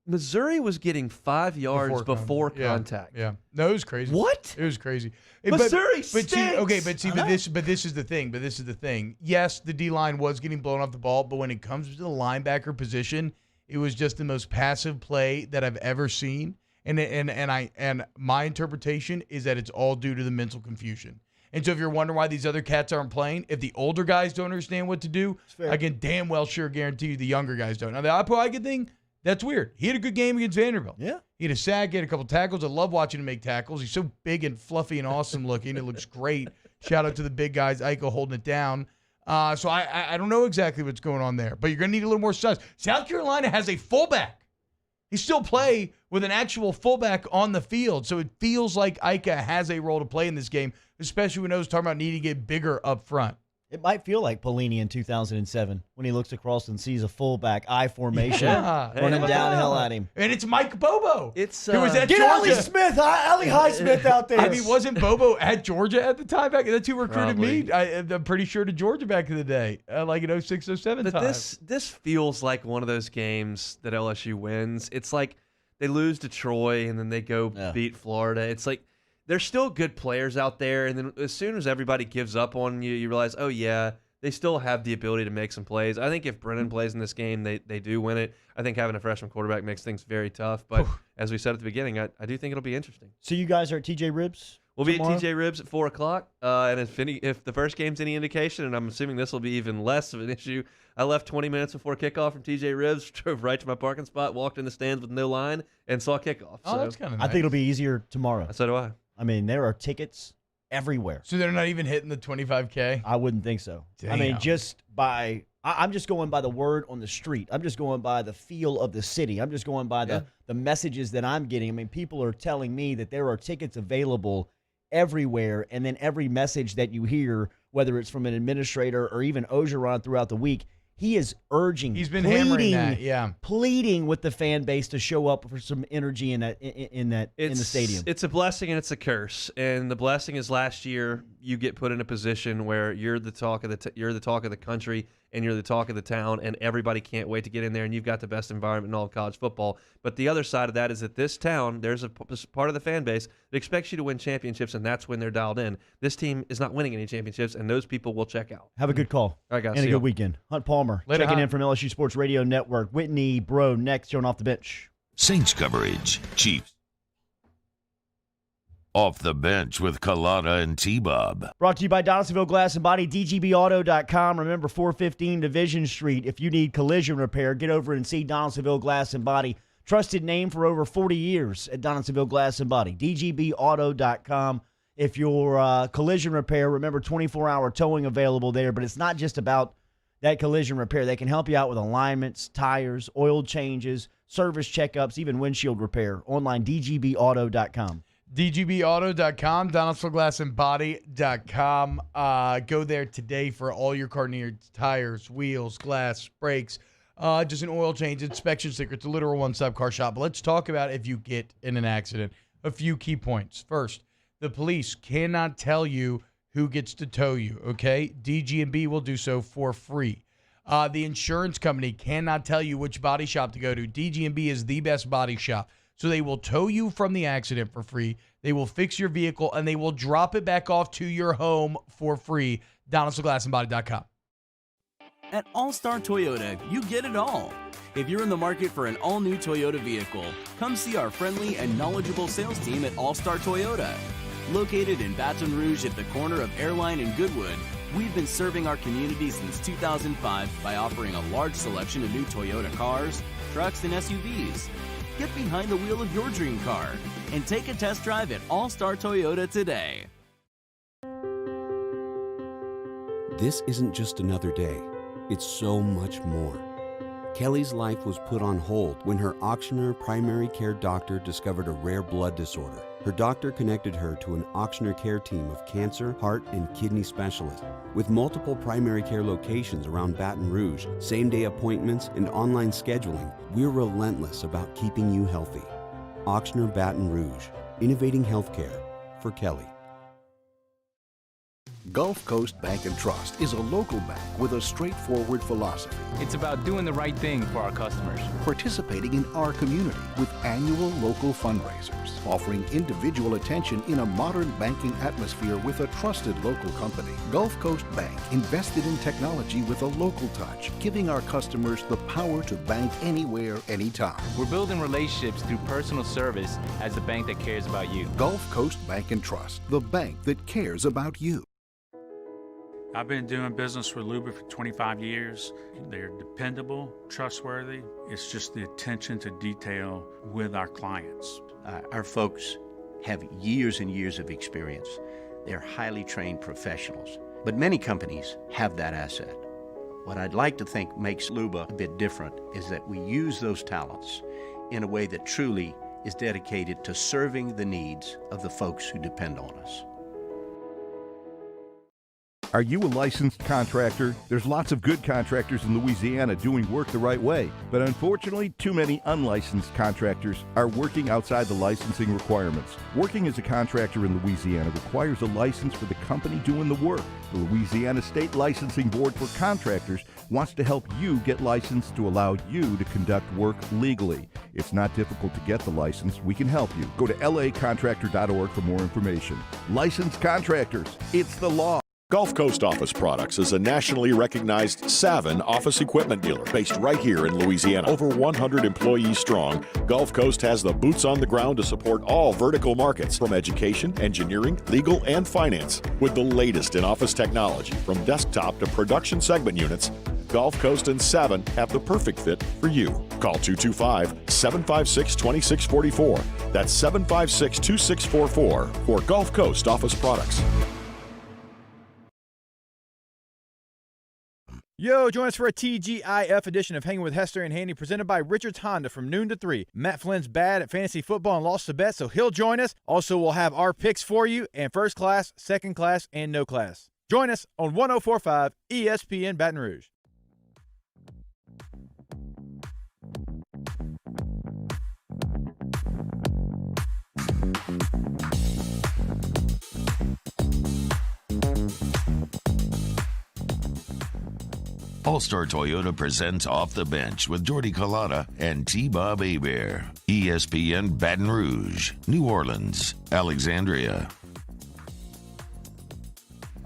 Missouri was getting 5 yards before contact. Yeah. No, it was crazy. What? It was crazy. Missouri but see, stinks. okay, but this is the thing. Yes, the D-line was getting blown off the ball, but when it comes to the linebacker position, it was just the most passive play that I've ever seen. And my interpretation is that it's all due to the mental confusion. And so if you're wondering why these other cats aren't playing, if the older guys don't understand what to do, I can damn well sure guarantee you the younger guys don't. Now, the Apu Ika thing, that's weird. He had a good game against Vanderbilt. Yeah. He had a sack, he had a couple tackles. I love watching him make tackles. He's so big and fluffy and awesome looking. It looks great. Shout out to the big guys, Ika holding it down. So I don't know exactly what's going on there, but you're going to need a little more size. South Carolina has a fullback. He still play with an actual fullback on the field, so it feels like Ika has a role to play in this game, especially when I was talking about needing to get bigger up front. It might feel like Pelini in 2007 when he looks across and sees a fullback I formation running downhill at him. And it's Mike Bobo. It's who was at get Georgia. Ali Highsmith out there. I mean, wasn't Bobo at Georgia at the time? That's who recruited me. I'm pretty sure to Georgia back in the day, like in 06, 07 But time. this feels like one of those games that LSU wins. It's like they lose to Troy and then they go beat Florida. It's like there's still good players out there, and then as soon as everybody gives up on you, you realize, oh yeah, they still have the ability to make some plays. I think if Brennan plays in this game, they do win it. I think having a freshman quarterback makes things very tough, but as we said at the beginning, I do think it'll be interesting. So you guys are at TJ Ribs? We'll be tomorrow? at TJ Ribs at 4 o'clock, and if the first game's any indication, and I'm assuming this will be even less of an issue, I left 20 minutes before kickoff from TJ Ribs, drove right to my parking spot, walked in the stands with no line, and saw kickoff. Oh, that's kind of nice. I think it'll be easier tomorrow. So do I. I mean, there are tickets everywhere. So they're not even hitting the 25K? I wouldn't think so. I mean, I'm just going by the word on the street. I'm just going by the feel of the city. I'm just going by the messages that I'm getting. I mean, people are telling me that there are tickets available everywhere, and then every message that you hear, whether it's from an administrator or even Ogeron throughout the week, he is urging, He's been hammering that, pleading with the fan base to show up for some energy in the stadium. It's a blessing and it's a curse. And the blessing is last year you get put in a position where you're the talk of the country and you're the talk of the town, and everybody can't wait to get in there, and you've got the best environment in all of college football. But the other side of that is that this town, there's a part of the fan base that expects you to win championships, and that's when they're dialed in. This team is not winning any championships, and those people will check out. Have a good call. All right, guys. And See a you. good weekend. Hunt Palmer Later, checking Hunt. in from LSU Sports Radio Network. Whitney Bro next, showing off the bench. Saints coverage. Chiefs. Off the bench with Kalana and T-Bob. Brought to you by Donaldsonville Glass and Body, DGBauto.com. Remember, 415 Division Street. If you need collision repair, get over and see Donaldsonville Glass and Body. Trusted name for over 40 years at Donaldsonville Glass and Body, DGBauto.com. If your collision repair, remember 24-hour towing available there, but it's not just about that collision repair. They can help you out with alignments, tires, oil changes, service checkups, even windshield repair. Online, DGBauto.com. DGBauto.com, DonaldsonvilleGlassandBody.com. Go there today for all your car needs: tires, wheels, glass, brakes, just an oil change, inspection sticker. It's a literal one-stop car shop. But let's talk about if you get in an accident. A few key points. First, the police cannot tell you who gets to tow you, okay? DG&B will do so for free. The insurance company cannot tell you which body shop to go to. DG&B is the best body shop. So they will tow you from the accident for free. They will fix your vehicle, and they will drop it back off to your home for free. DonaldsonGlassandBody.com. At All Star Toyota, you get it all. If you're in the market for an all-new Toyota vehicle, come see our friendly and knowledgeable sales team at All Star Toyota. Located in Baton Rouge at the corner of Airline and Goodwood, we've been serving our community since 2005 by offering a large selection of new Toyota cars, trucks, and SUVs. Get behind the wheel of your dream car and take a test drive at All Star Toyota today. This isn't just another day. It's so much more. Kelly's life was put on hold when her auctioneer primary care doctor discovered a rare blood disorder. Her doctor connected her to an auctioneer care team of cancer, heart, and kidney specialists. With multiple primary care locations around Baton Rouge, same-day appointments, and online scheduling, we're relentless about keeping you healthy. Auctioneer Baton Rouge, innovating healthcare for Kelly. Gulf Coast Bank & Trust is a local bank with a straightforward philosophy. It's about doing the right thing for our customers. Participating in our community with annual local fundraisers, offering individual attention in a modern banking atmosphere with a trusted local company. Gulf Coast Bank invested in technology with a local touch, giving our customers the power to bank anywhere, anytime. We're building relationships through personal service as the bank that cares about you. Gulf Coast Bank & Trust, the bank that cares about you. I've been doing business with Luba for 25 years. They're dependable, trustworthy. It's just the attention to detail with our clients. Our folks have years and years of experience. They're highly trained professionals. But many companies have that asset. What I'd like to think makes Luba a bit different is that we use those talents in a way that truly is dedicated to serving the needs of the folks who depend on us. Are you a licensed contractor? There's lots of good contractors in Louisiana doing work the right way, but unfortunately, too many unlicensed contractors are working outside the licensing requirements. Working as a contractor in Louisiana requires a license for the company doing the work. The Louisiana State Licensing Board for Contractors wants to help you get licensed to allow you to conduct work legally. It's not difficult to get the license. We can help you. Go to lacontractor.org for more information. Licensed contractors, it's the law. Gulf Coast Office Products is a nationally recognized Savin office equipment dealer based right here in Louisiana. Over 100 employees strong, Gulf Coast has the boots on the ground to support all vertical markets from education, engineering, legal, and finance. With the latest in office technology from desktop to production segment units, Gulf Coast and Savin have the perfect fit for you. Call 225-756-2644. That's 756-2644 for Gulf Coast Office Products. Yo, join us for a TGIF edition of Hanging with Hester and Handy presented by Richards Honda from noon to 3. Matt Flynn's bad at fantasy football and lost the bet, so he'll join us. Also, we'll have our picks for you and first class, second class, and no class. Join us on 104.5 ESPN Baton Rouge. All-Star Toyota presents Off the Bench with Jordy Collada and T-Bob Hebert. ESPN Baton Rouge, New Orleans, Alexandria.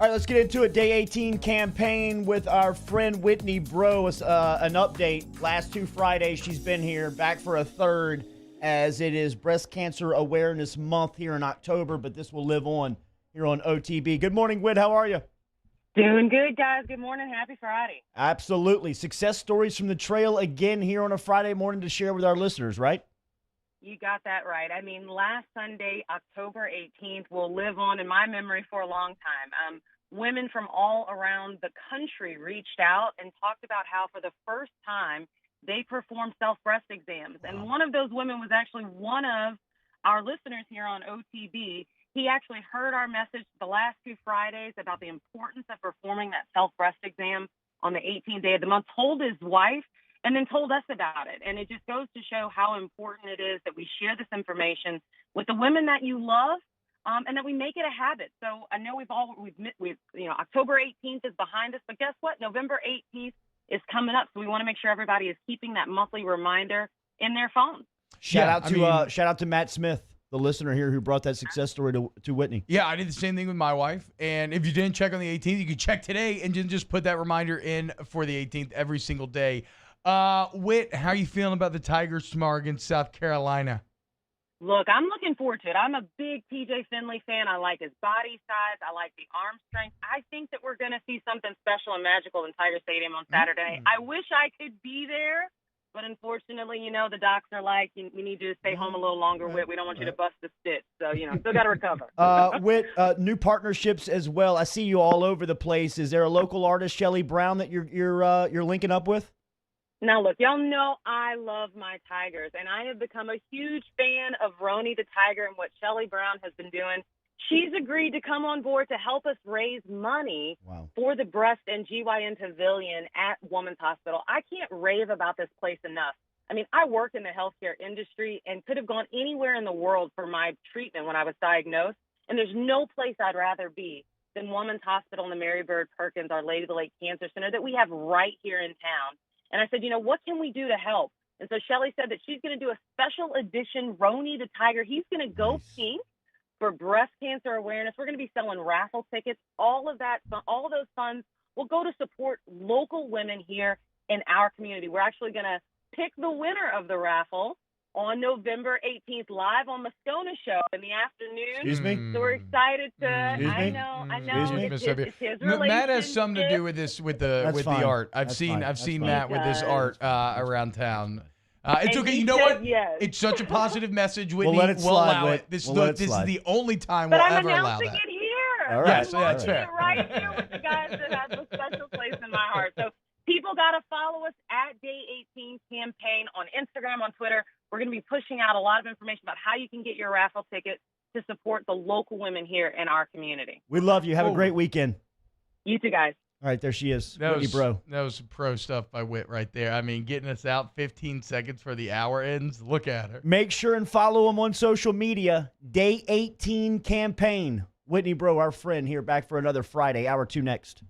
All right, let's get into it. Day 18 campaign with our friend Whitney Bro. An update. Last 2 Fridays she's been here, back for a third, as it is Breast Cancer Awareness Month here in October, but this will live on here on OTB. Good morning, Whit. How are you? Doing good, guys. Good morning. Happy Friday. Absolutely. Success stories from the trail again here on a Friday morning to share with our listeners, right? You got that right. I mean, last Sunday, October 18th, will live on in my memory for a long time. Women from all around the country reached out and talked about how for the first time they performed self-breast exams. And one of those women was actually one of our listeners here on OTB. He actually heard our message the last 2 Fridays about the importance of performing that self-breast exam on the 18th day of the month, told his wife, and then told us about it. And it just goes to show how important it is that we share this information with the women that you love, and that we make it a habit. So I know October 18th is behind us, but guess what? November 18th is coming up. So we want to make sure everybody is keeping that monthly reminder in their phone. Shout out to Matt Smith, the listener here who brought that success story to Whitney. Yeah, I did the same thing with my wife. And if you didn't check on the 18th, you could check today and just put that reminder in for the 18th every single day. Whit, how are you feeling about the Tigers tomorrow against South Carolina? Look, I'm looking forward to it. I'm a big TJ Finley fan. I like his body size. I like the arm strength. I think that we're going to see something special and magical in Tiger Stadium on Saturday. I wish I could be there, but unfortunately, the docs are like, we need you to stay home a little longer, Whit. We don't want you to bust the stitch. So, still got to recover. Whit, new partnerships as well. I see you all over the place. Is there a local artist, Shelly Brown, that you're linking up with? Now, look, y'all know I love my Tigers, and I have become a huge fan of Roni the Tiger and what Shelly Brown has been doing. She's agreed to come on board to help us raise money for the Breast and GYN Pavilion at Women's Hospital. I can't rave about this place enough. I mean, I work in the healthcare industry and could have gone anywhere in the world for my treatment when I was diagnosed, and there's no place I'd rather be than Women's Hospital and the Mary Bird Perkins, Our Lady of the Lake Cancer Center that we have right here in town. And I said, what can we do to help? And so Shelly said that she's going to do a special edition Roni the Tiger. He's going to go pink for breast cancer awareness. We're going to be selling raffle tickets. All of those funds will go to support local women here in our community. We're actually going to pick the winner of the raffle on November 18th, live on Moscona Show in the afternoon. Excuse me? So we're excited to. I know. It's his relationship. Matt has something to do with this, with the art. I've seen Matt with this art around town. It's okay. You know what? Yes. It's such a positive message, Whitney. We'll let it slide, allow Whit. it. This We'll let it is slide. the only time But we'll I'm ever allow announcing that. it here. All right. Yes, that's fair. Right here with the guys that have a special place in my heart. So people got to follow us at Day 18 Campaign on Instagram, on Twitter. We're going to be pushing out a lot of information about how you can get your raffle ticket to support the local women here in our community. We love you. Have a great weekend. You too, guys. All right, there she is, That Whitney Bro. was some pro stuff by Whit right there. I mean, getting us out 15 seconds for the hour ends. Look at her. Make sure and follow him on social media. Day 18 Campaign. Whitney Bro, our friend here, back for another Friday. Hour 2 next.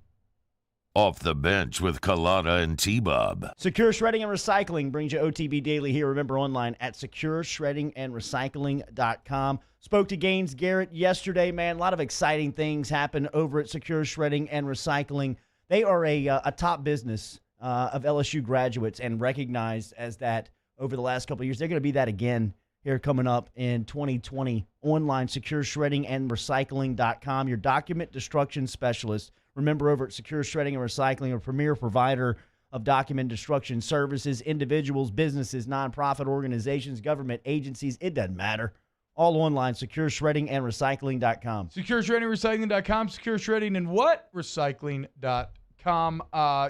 Off the bench with Kalata and T-Bob. Secure Shredding and Recycling brings you OTB Daily here. Remember, online at secureshreddingandrecycling.com. Spoke to Gaines Garrett yesterday, man. A lot of exciting things happen over at Secure Shredding and Recycling. They are a top business of LSU graduates and recognized as that over the last couple of years. They're going to be that again here coming up in 2020. Online, secureshreddingandrecycling.com. Your document destruction specialist. Remember, over at Secure Shredding and Recycling, a premier provider of document destruction services, individuals, businesses, nonprofit organizations, government agencies, it doesn't matter. All online, secureshreddingandrecycling.com. Secureshreddingandrecycling.com, secure shredding and what? Recycling.com.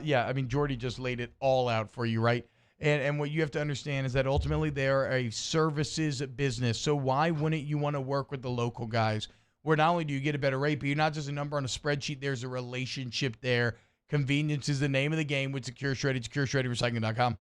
Yeah, I mean, Jordy just laid it all out for you, right? And what you have to understand is that ultimately they are a services business. So why wouldn't you want to work with the local guys? Where not only do you get a better rate, but you're not just a number on a spreadsheet. There's a relationship there. Convenience is the name of the game with Secure Shredding, secureshreddingrecycling.com.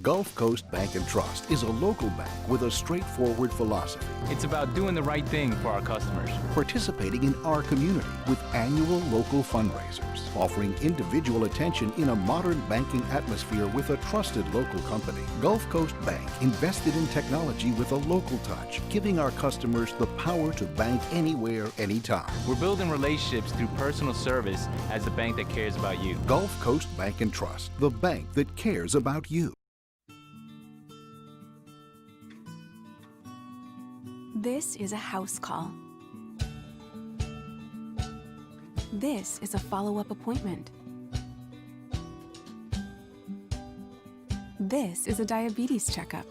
Gulf Coast Bank and Trust is a local bank with a straightforward philosophy. It's about doing the right thing for our customers. Participating in our community with annual local fundraisers, offering individual attention in a modern banking atmosphere with a trusted local company. Gulf Coast Bank invested in technology with a local touch, giving our customers the power to bank anywhere, anytime. We're building relationships through personal service as the bank that cares about you. Gulf Coast Bank and Trust, the bank that cares about you. This is a house call. This is a follow-up appointment. This is a diabetes checkup.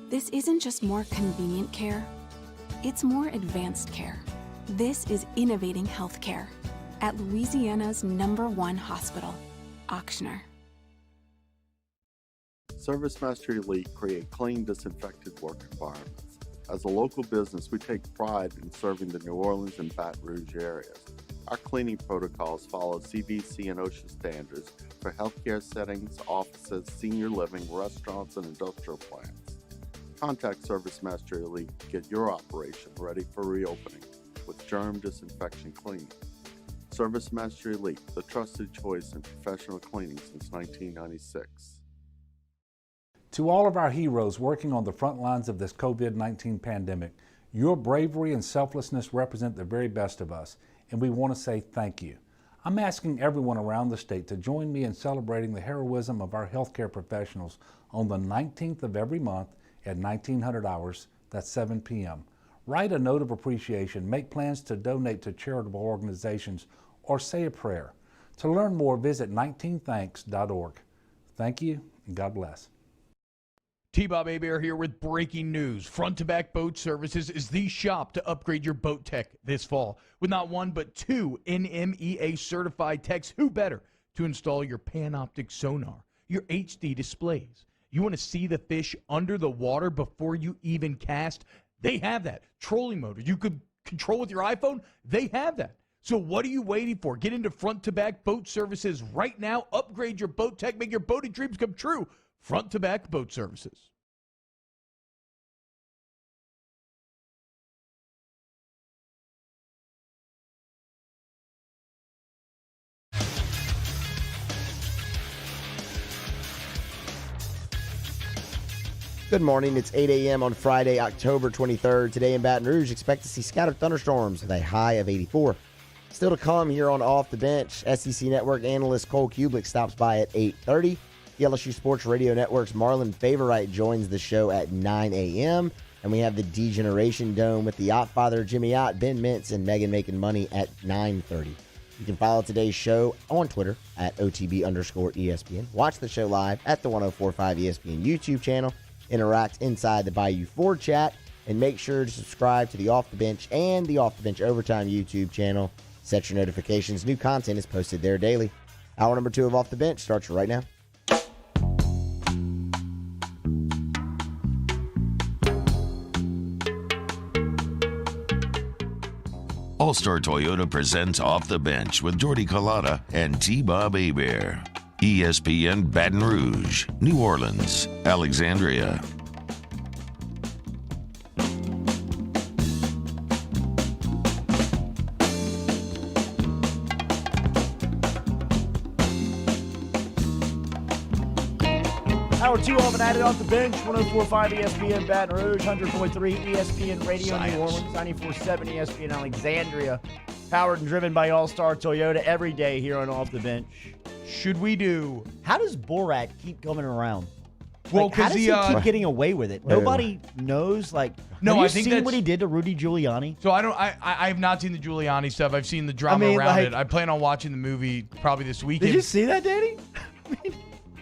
This isn't just more convenient care. It's more advanced care. This is innovating healthcare at Louisiana's #1 hospital, Ochsner. ServiceMaster Elite create clean, disinfected work environments. As a local business, we take pride in serving the New Orleans and Baton Rouge areas. Our cleaning protocols follow CDC and OSHA standards for healthcare settings, offices, senior living, restaurants, and industrial plants. Contact ServiceMaster Elite to get your operation ready for reopening with germ disinfection cleaning. ServiceMaster Elite, the trusted choice in professional cleaning since 1996. To all of our heroes working on the front lines of this COVID-19 pandemic, your bravery and selflessness represent the very best of us, and we want to say thank you. I'm asking everyone around the state to join me in celebrating the heroism of our healthcare professionals on the 19th of every month at 1900 hours, that's 7 p.m. Write a note of appreciation, make plans to donate to charitable organizations, or say a prayer. To learn more, visit 19thanks.org. Thank you, and God bless. T-Bob Hebert here with breaking news. Front to Back Boat Services is the shop to upgrade your boat tech this fall. With not one but two NMEA certified techs, who better to install your Panoptic sonar, your HD displays. You want to see the fish under the water before you even cast? They have that. Trolling motor you could control with your iPhone? They have that. So what are you waiting for? Get into Front to Back Boat Services right now. Upgrade your boat tech. Make your boating dreams come true. Front to Back Boat Services. Good morning. It's 8 a.m. on Friday, October 23rd. Today in Baton Rouge, expect to see scattered thunderstorms with a high of 84. Still to come here on Off the Bench, SEC Network analyst Cole Kublik stops by at 8:30. The LSU Sports Radio Network's Marlon Favorite joins the show at 9 a.m. And we have the D-Generation Dome with the Ott Father, Jimmy Ott, Ben Mintz, and Megan Making Money at 9:30. You can follow today's show on Twitter at OTB_ESPN. Watch the show live at the 1045 ESPN YouTube channel. Interact inside the Bayou Ford chat. And make sure to subscribe to the Off the Bench and the Off the Bench Overtime YouTube channel. Set your notifications. New content is posted there daily. Hour number 2 of Off the Bench starts right now. All-Star Toyota presents Off the Bench with Jordy Collada and T-Bob Hebert. ESPN Baton Rouge, New Orleans, Alexandria. Hour 2 of an added Off the Bench, 104.5 ESPN Baton Rouge, 100.3 ESPN Radio New Orleans, 94.7 ESPN Alexandria. Powered and driven by All-Star Toyota every day here on Off the Bench. Should we do? How does Borat keep coming around? Well, how does he keep getting away with it? Nobody knows. No, have you I think seen that's what he did to Rudy Giuliani? So I have not seen the Giuliani stuff. I've seen the drama around it. I plan on watching the movie probably this weekend. Did you see that, Danny?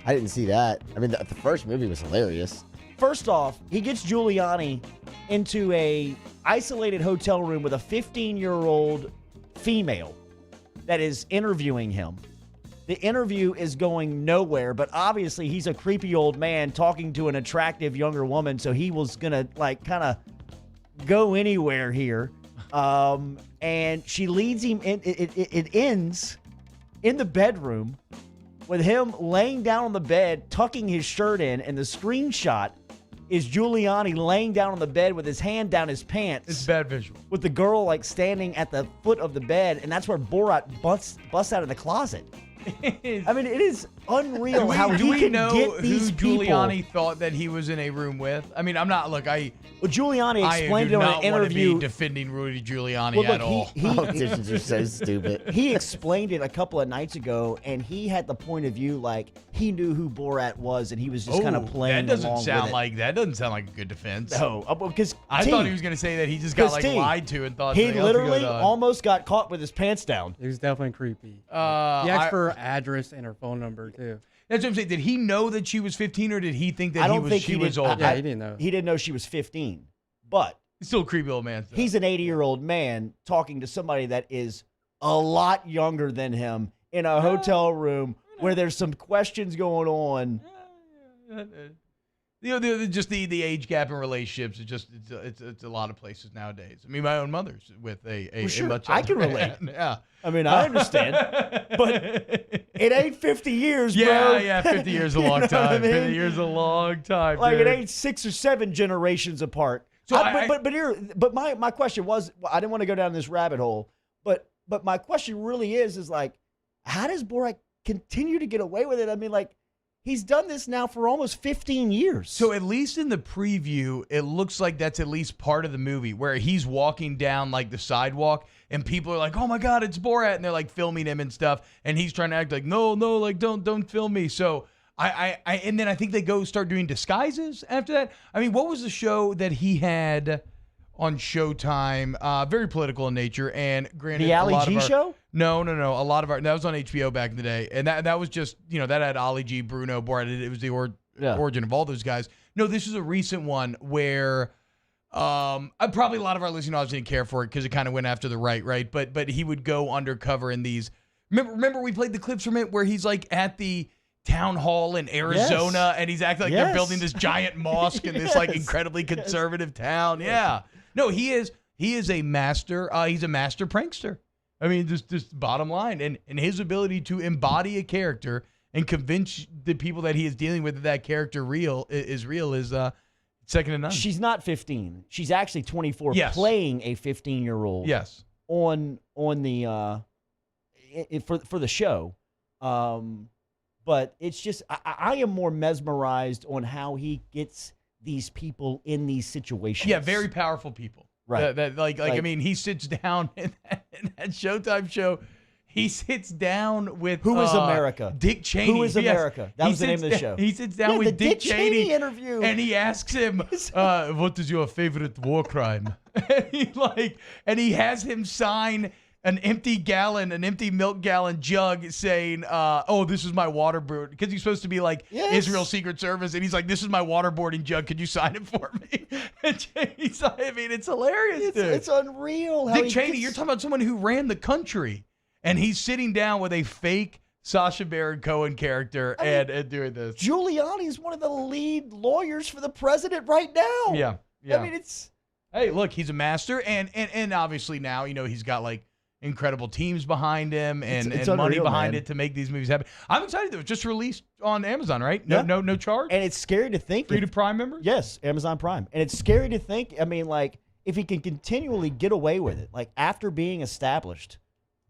I didn't see that. I mean, the first movie was hilarious. First off, he gets Giuliani into a isolated hotel room with a 15-year-old female that is interviewing him. The interview is going nowhere, but obviously he's a creepy old man talking to an attractive younger woman, so he was going to, kind of go anywhere here. And she leads him in. It ends in the bedroom with him laying down on the bed, tucking his shirt in, and the screenshot is Giuliani laying down on the bed with his hand down his pants. It's bad visual. With the girl, standing at the foot of the bed, and that's where Borat busts out of the closet. I mean, it is unreal how he can get these people. Giuliani thought that he was in a room with? I mean, I'm not. Giuliani explained it on an interview. I do not want to be defending Rudy Giuliani at all. Politicians are so stupid. He explained it a couple of nights ago, and he had the point of view he knew who Borat was, and he was just kind of playing that doesn't along sound with it. like that doesn't sound like a good defense. No, because I thought he was going to say that he just got lied to and thought he literally almost got caught with his pants down. It was definitely creepy. He asked for her address and her phone number too. That's what I'm saying. Did he know that she was 15, or did he think that she was older? Yeah, he didn't know. He didn't know she was 15. But He's still a creepy old man. He's an 80-year-old man talking to somebody that is a lot younger than him in a hotel room where there's some questions going on. Just the age gap in relationships. It's a lot of places nowadays. I mean, my own mother's with a Sure, much I can older relate. man. Yeah, I mean, I understand, but it ain't 50 years, bro. Yeah, 50 years is a long You know what I time. mean? 50 years is a long time. Like dude. it ain't 6 or 7 generations apart. So But my question was, I didn't want to go down this rabbit hole, but my question really is like, how does Borat continue to get away with it? I mean, like, he's done this now for almost 15 years. So at least in the preview, it looks like that's at least part of the movie where he's walking down like the sidewalk and people are like, "Oh my God, it's Borat," and they're like filming him and stuff, and he's trying to act like, "No, like don't film me." So I and then I think they start doing disguises after that. I mean, what was the show that he had on Showtime? Very political in nature, and granted, The Ali G show? No. A lot of that was on HBO back in the day, and that was just that had Ali G, Bruno, Borat. It was the origin of all those guys. No, this is a recent one where probably a lot of our listening audience didn't care for it because it kind of went after the right? But he would go undercover in these. Remember we played the clips from it where he's like at the town hall in Arizona and he's acting like they're building this giant mosque in this like incredibly conservative town. Yeah. No, he is a master. He's a master prankster. I mean, just bottom line, and his ability to embody a character and convince the people that he is dealing with that character is second to none. She's not 15. She's actually 24, playing a 15-year-old. Yes. On the for the show, but it's just I am more mesmerized on how he gets these people in these situations. Yeah, very powerful people. Right. Like I mean, he sits down in that Showtime show. He sits down with Who is America? Dick Cheney. Who is America? That was the name of the show. He sits down with the Dick Cheney interview, and he asks him, "What is your favorite war crime?" and he has him sign an empty milk gallon jug saying, "Oh, this is my waterboard," because he's supposed to be like Israel Secret Service, and he's like, "This is my waterboarding jug. Could you sign it for me?" And Cheney's, I mean, it's hilarious, dude. It's unreal. Dick Cheney, you're talking about someone who ran the country, and he's sitting down with a fake Sacha Baron Cohen character and doing this. Giuliani's one of the lead lawyers for the president right now. Yeah. I mean, it's. Hey, look, he's a master, and obviously now he's got like incredible teams behind him and money behind it to make these movies happen. I'm excited that it was just released on Amazon, right? No charge. And it's scary to think. Free to Prime members? Yes, Amazon Prime. And it's scary to think. I mean, like, if he can continually get away with it, like after being established,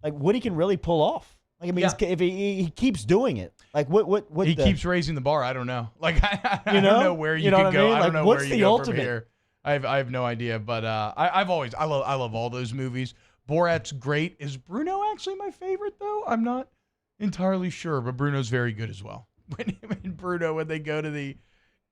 like what he can really pull off. Like, I mean, if he keeps doing it, like what he keeps raising the bar. I don't know. Like I don't know where you can go. I don't know where you go from here. I have no idea. But I love all those movies. Borat's great. Is Bruno actually my favorite though? I'm not entirely sure, but Bruno's very good as well. When they go to the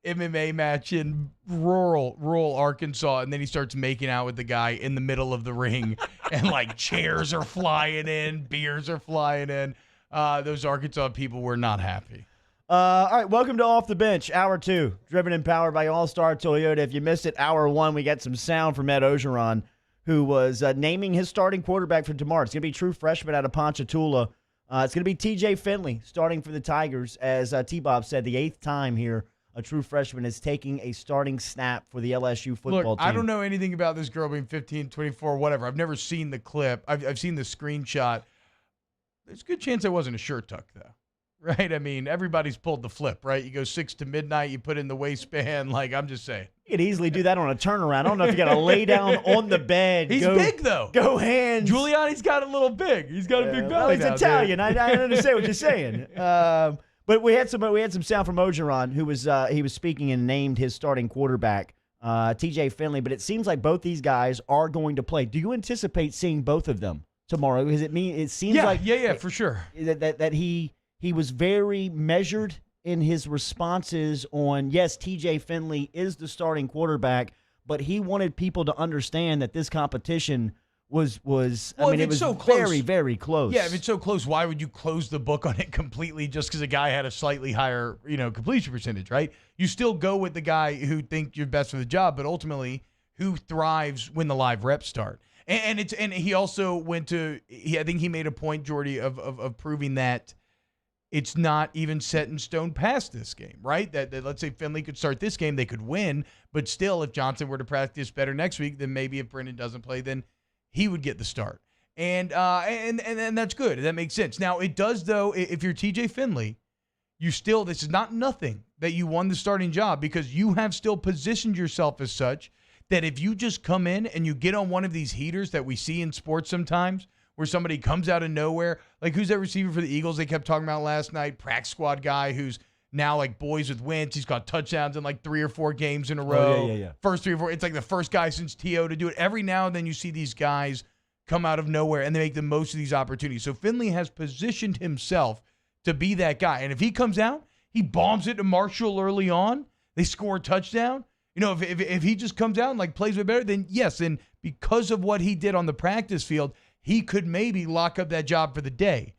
MMA match in rural Arkansas, and then he starts making out with the guy in the middle of the ring, and like chairs are flying in, beers are flying in. Those Arkansas people were not happy. All right, welcome to Off the Bench, Hour 2, driven and powered by All-Star Toyota. If you missed it, Hour 1, we got some sound from Ed Ogeron, who was naming his starting quarterback for tomorrow. It's going to be true freshman out of Ponchatoula. It's going to be TJ Finley starting for the Tigers. As T-Bob said, the 8th time here a true freshman is taking a starting snap for the LSU football team. I don't know anything about this girl being 15, 24, whatever. I've never seen the clip. I've seen the screenshot. There's a good chance it wasn't a shirt tuck, though. Right? I mean, everybody's pulled the flip, right? You go 6 to midnight, you put in the waistband. Like, I'm just saying. You could easily do that on a turnaround. I don't know if you got to lay down on the bed. He's big, though. Go hands. Giuliani's got a little big. He's got a big belly. Well, he's Italian. I understand what you're saying. But we had some sound from Ogeron, who was he was speaking and named his starting quarterback, TJ Finley. But it seems like both these guys are going to play. Do you anticipate seeing both of them tomorrow? Because it seems like for sure that he was very measured in his responses on, yes, TJ Finley is the starting quarterback, but he wanted people to understand that this competition was it was so close, very, very close. Yeah, if it's so close, why would you close the book on it completely just because a guy had a slightly higher, completion percentage, right? You still go with the guy who think you're best for the job, but ultimately who thrives when the live reps start. And he also went to I think he made a point, Jordy, of proving that it's not even set in stone past this game, right? That let's say Finley could start this game, they could win, but still, if Johnson were to practice better next week, then maybe if Brendan doesn't play, then he would get the start. And that's good. That makes sense. Now, it does, though, if you're TJ Finley, this is not nothing that you won the starting job, because you have still positioned yourself as such that if you just come in and you get on one of these heaters that we see in sports sometimes, where somebody comes out of nowhere, like who's that receiver for the Eagles they kept talking about last night? Prac squad guy who's now like boys with Wentz. He's got touchdowns in like 3 or 4 games in a row. Yeah. First 3 or 4. It's like the first guy since T.O. to do it. Every now and then you see these guys come out of nowhere and they make the most of these opportunities. So Finley has positioned himself to be that guy. And if he comes out, he bombs it to Marshall early on, they score a touchdown. You know, if he just comes out and like plays way better, then yes. And because of what he did on the practice field, he could maybe lock up that job for the day.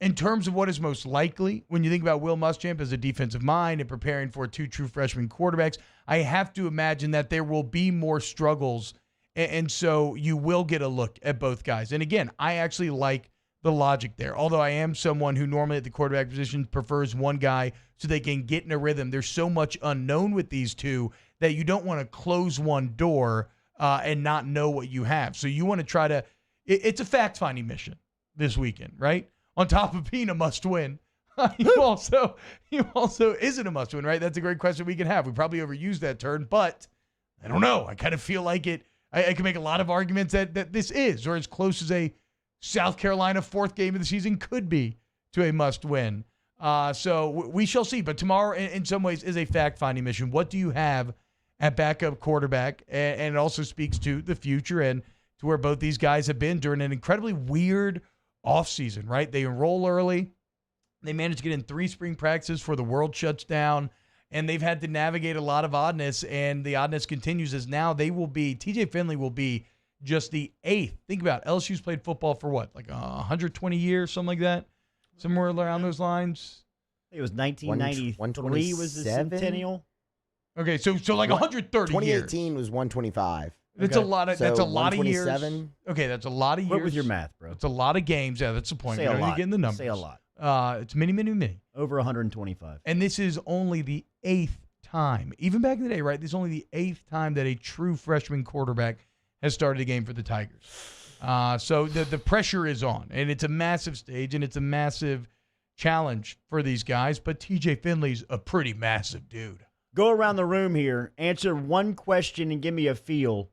In terms of what is most likely, when you think about Will Muschamp as a defensive mind and preparing for 2 true freshman quarterbacks, I have to imagine that there will be more struggles. And so you will get a look at both guys. And again, I actually like the logic there. Although I am someone who normally at the quarterback position prefers one guy so they can get in a rhythm. There's so much unknown with these two that you don't want to close one door and not know what you have. So you want to try to it's a fact-finding mission this weekend, right? On top of being a must-win, you also isn't a must-win, right? That's a great question we can have. We probably overuse that term, but I don't know. I kind of feel like it. I can make a lot of arguments that this is, or as close as a South Carolina 4th game of the season could be to a must-win. So we shall see. But tomorrow, in some ways, is a fact-finding mission. What do you have at backup quarterback? And it also speaks to the future and to where both these guys have been during an incredibly weird offseason, right? They enroll early. They managed to get in 3 spring practices before the world shuts down, and they've had to navigate a lot of oddness, and the oddness continues as now TJ Finley will be just the 8th. Think about it. LSU's played football for what, like 120 years, something like that? Somewhere around those lines? It was 1993 was the centennial. Okay, so like 130 years. 2018 was 125. That's a lot of so that's a lot of years. 127. Okay, that's a lot of years. What was your math, bro? It's a lot of games. Yeah, that's the point. Say a lot. Getting the numbers. Say a lot. It's many. Over 125. And this is only the 8th time. Even back in the day, right? This is only the 8th time that a true freshman quarterback has started a game for the Tigers. So the pressure is on, and it's a massive stage, and it's a massive challenge for these guys. But TJ Finley's a pretty massive dude. Go around the room here, answer one question, and give me a feel.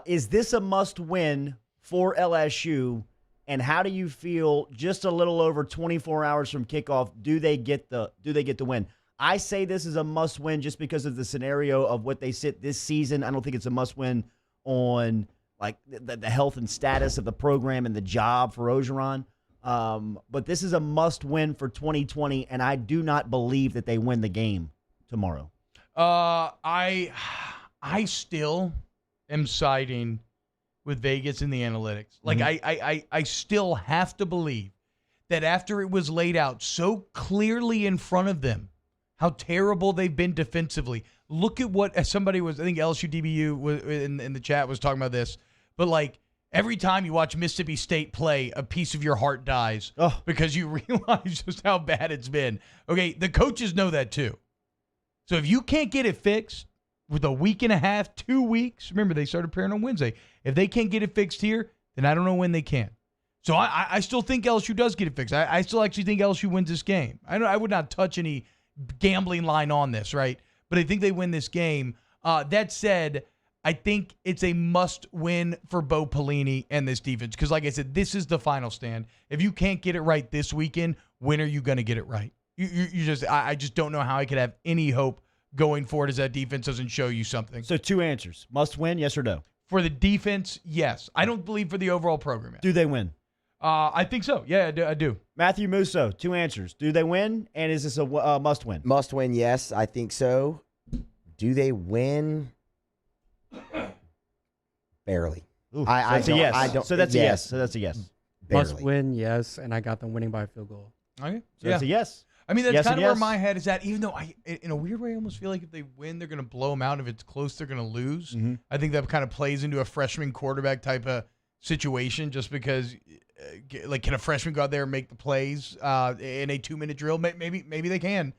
Is this a must-win for LSU? And how do you feel just a little over 24 hours from kickoff? Do they get the win? I say this is a must-win just because of the scenario of what they sit this season. I don't think it's a must-win on like the health and status of the program and the job for Orgeron. But this is a must-win for 2020, and I do not believe that they win the game tomorrow. I still am siding with Vegas in the analytics. Like I still have to believe that after it was laid out so clearly in front of them how terrible they've been defensively. Look at what somebody was, I think LSU DBU was in the chat was talking about this, but like every time you watch Mississippi State play, a piece of your heart dies because you realize just how bad it's been. Okay, the coaches know that too. So if you can't get it fixed with a week and a half, 2 weeks, remember they started preparing on Wednesday. If they can't get it fixed here, then I don't know when they can. So I still think LSU does get it fixed. I still actually think LSU wins this game. I would not touch any gambling line on this, right? But I think they win this game. That said, I think it's a must-win for Bo Pelini and this defense because, like I said, this is the final stand. If you can't get it right this weekend, when are you going to get it right? I just don't know how I could have any hope going forward as that defense doesn't show you something. So 2 answers. Must win, yes or no? For the defense, yes. I don't believe for the overall program yet. Do they win? I think so. Yeah, I do. Matthew Musso, 2 answers. Do they win, and is this a must win? Must win, yes. I think so. Do they win? Barely. So that's a yes. So that's a yes. Must win, yes, and I got them winning by a field goal. Okay. So that's a yes. I mean, that's Yes kind and of where yes. my head is at, even though in a weird way, I almost feel like if they win, they're going to blow them out. If it's close, they're going to lose. Mm-hmm. I think that kind of plays into a freshman quarterback type of situation just because, can a freshman go out there and make the plays in a 2-minute drill? Maybe they can.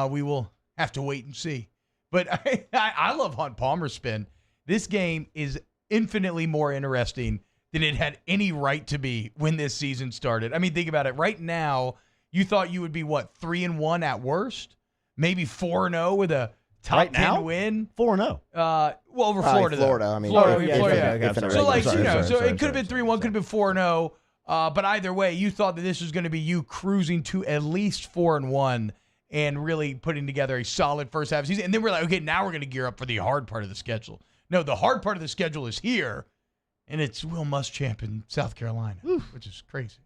We will have to wait and see. But I love Hunt Palmer's spin. This game is infinitely more interesting than it had any right to be when this season started. I mean, think about it. Right now, you thought you would be, 3-1 at worst? Maybe 4-0 with a top Right 10 now? win? 4-0. Over Probably Florida, though. Florida, I mean, Florida, yeah, Florida, yeah, yeah. yeah. So, like, Sorry, so sorry, it could have been 3-1, could have been 4-0. But either way, you thought that this was going to be you cruising to at least 4-1 and really putting together a solid first half of the season. And then we're like, okay, now we're going to gear up for the hard part of the schedule. No, the hard part of the schedule is here, and it's Will Muschamp in South Carolina, which is crazy.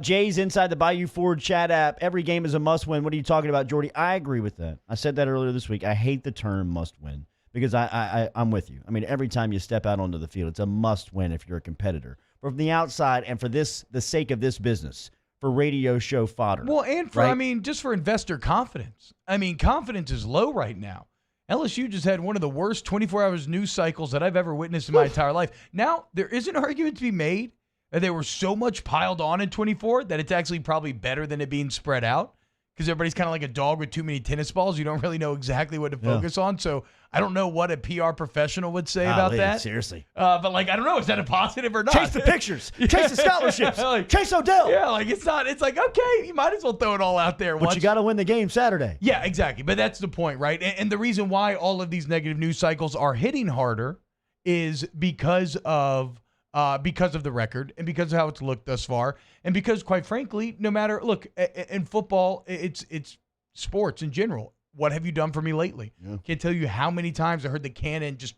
Jay's inside the Bayou Ford chat app. Every game is a must-win. What are you talking about, Jordy? I agree with that. I said that earlier this week. I hate the term must-win because I'm with you. I mean, every time you step out onto the field, it's a must-win if you're a competitor. But from the outside and for the sake of this business, for radio show fodder. Well, and for, right? just for investor confidence. I mean, confidence is low right now. LSU just had one of the worst 24-hour news cycles that I've ever witnessed in my entire life. Now, there is an argument to be made that they were so much piled on in 24 that it's actually probably better than it being spread out because everybody's kind of like a dog with too many tennis balls. You don't really know exactly what to focus on. So I don't know what a PR professional would say about that. Seriously. But, I don't know. Is that a positive or not? Chase the pictures. Chase the scholarships. Chase Odell. Yeah, it's not. It's like, okay, you might as well throw it all out there. But you got to win the game Saturday. Yeah, exactly. But that's the point, right? And the reason why all of these negative news cycles are hitting harder is because of the record and because of how it's looked thus far. And because, quite frankly, no matter, look, in football, it's sports in general. What have you done for me lately? Yeah. Can't tell you how many times I heard the cannon just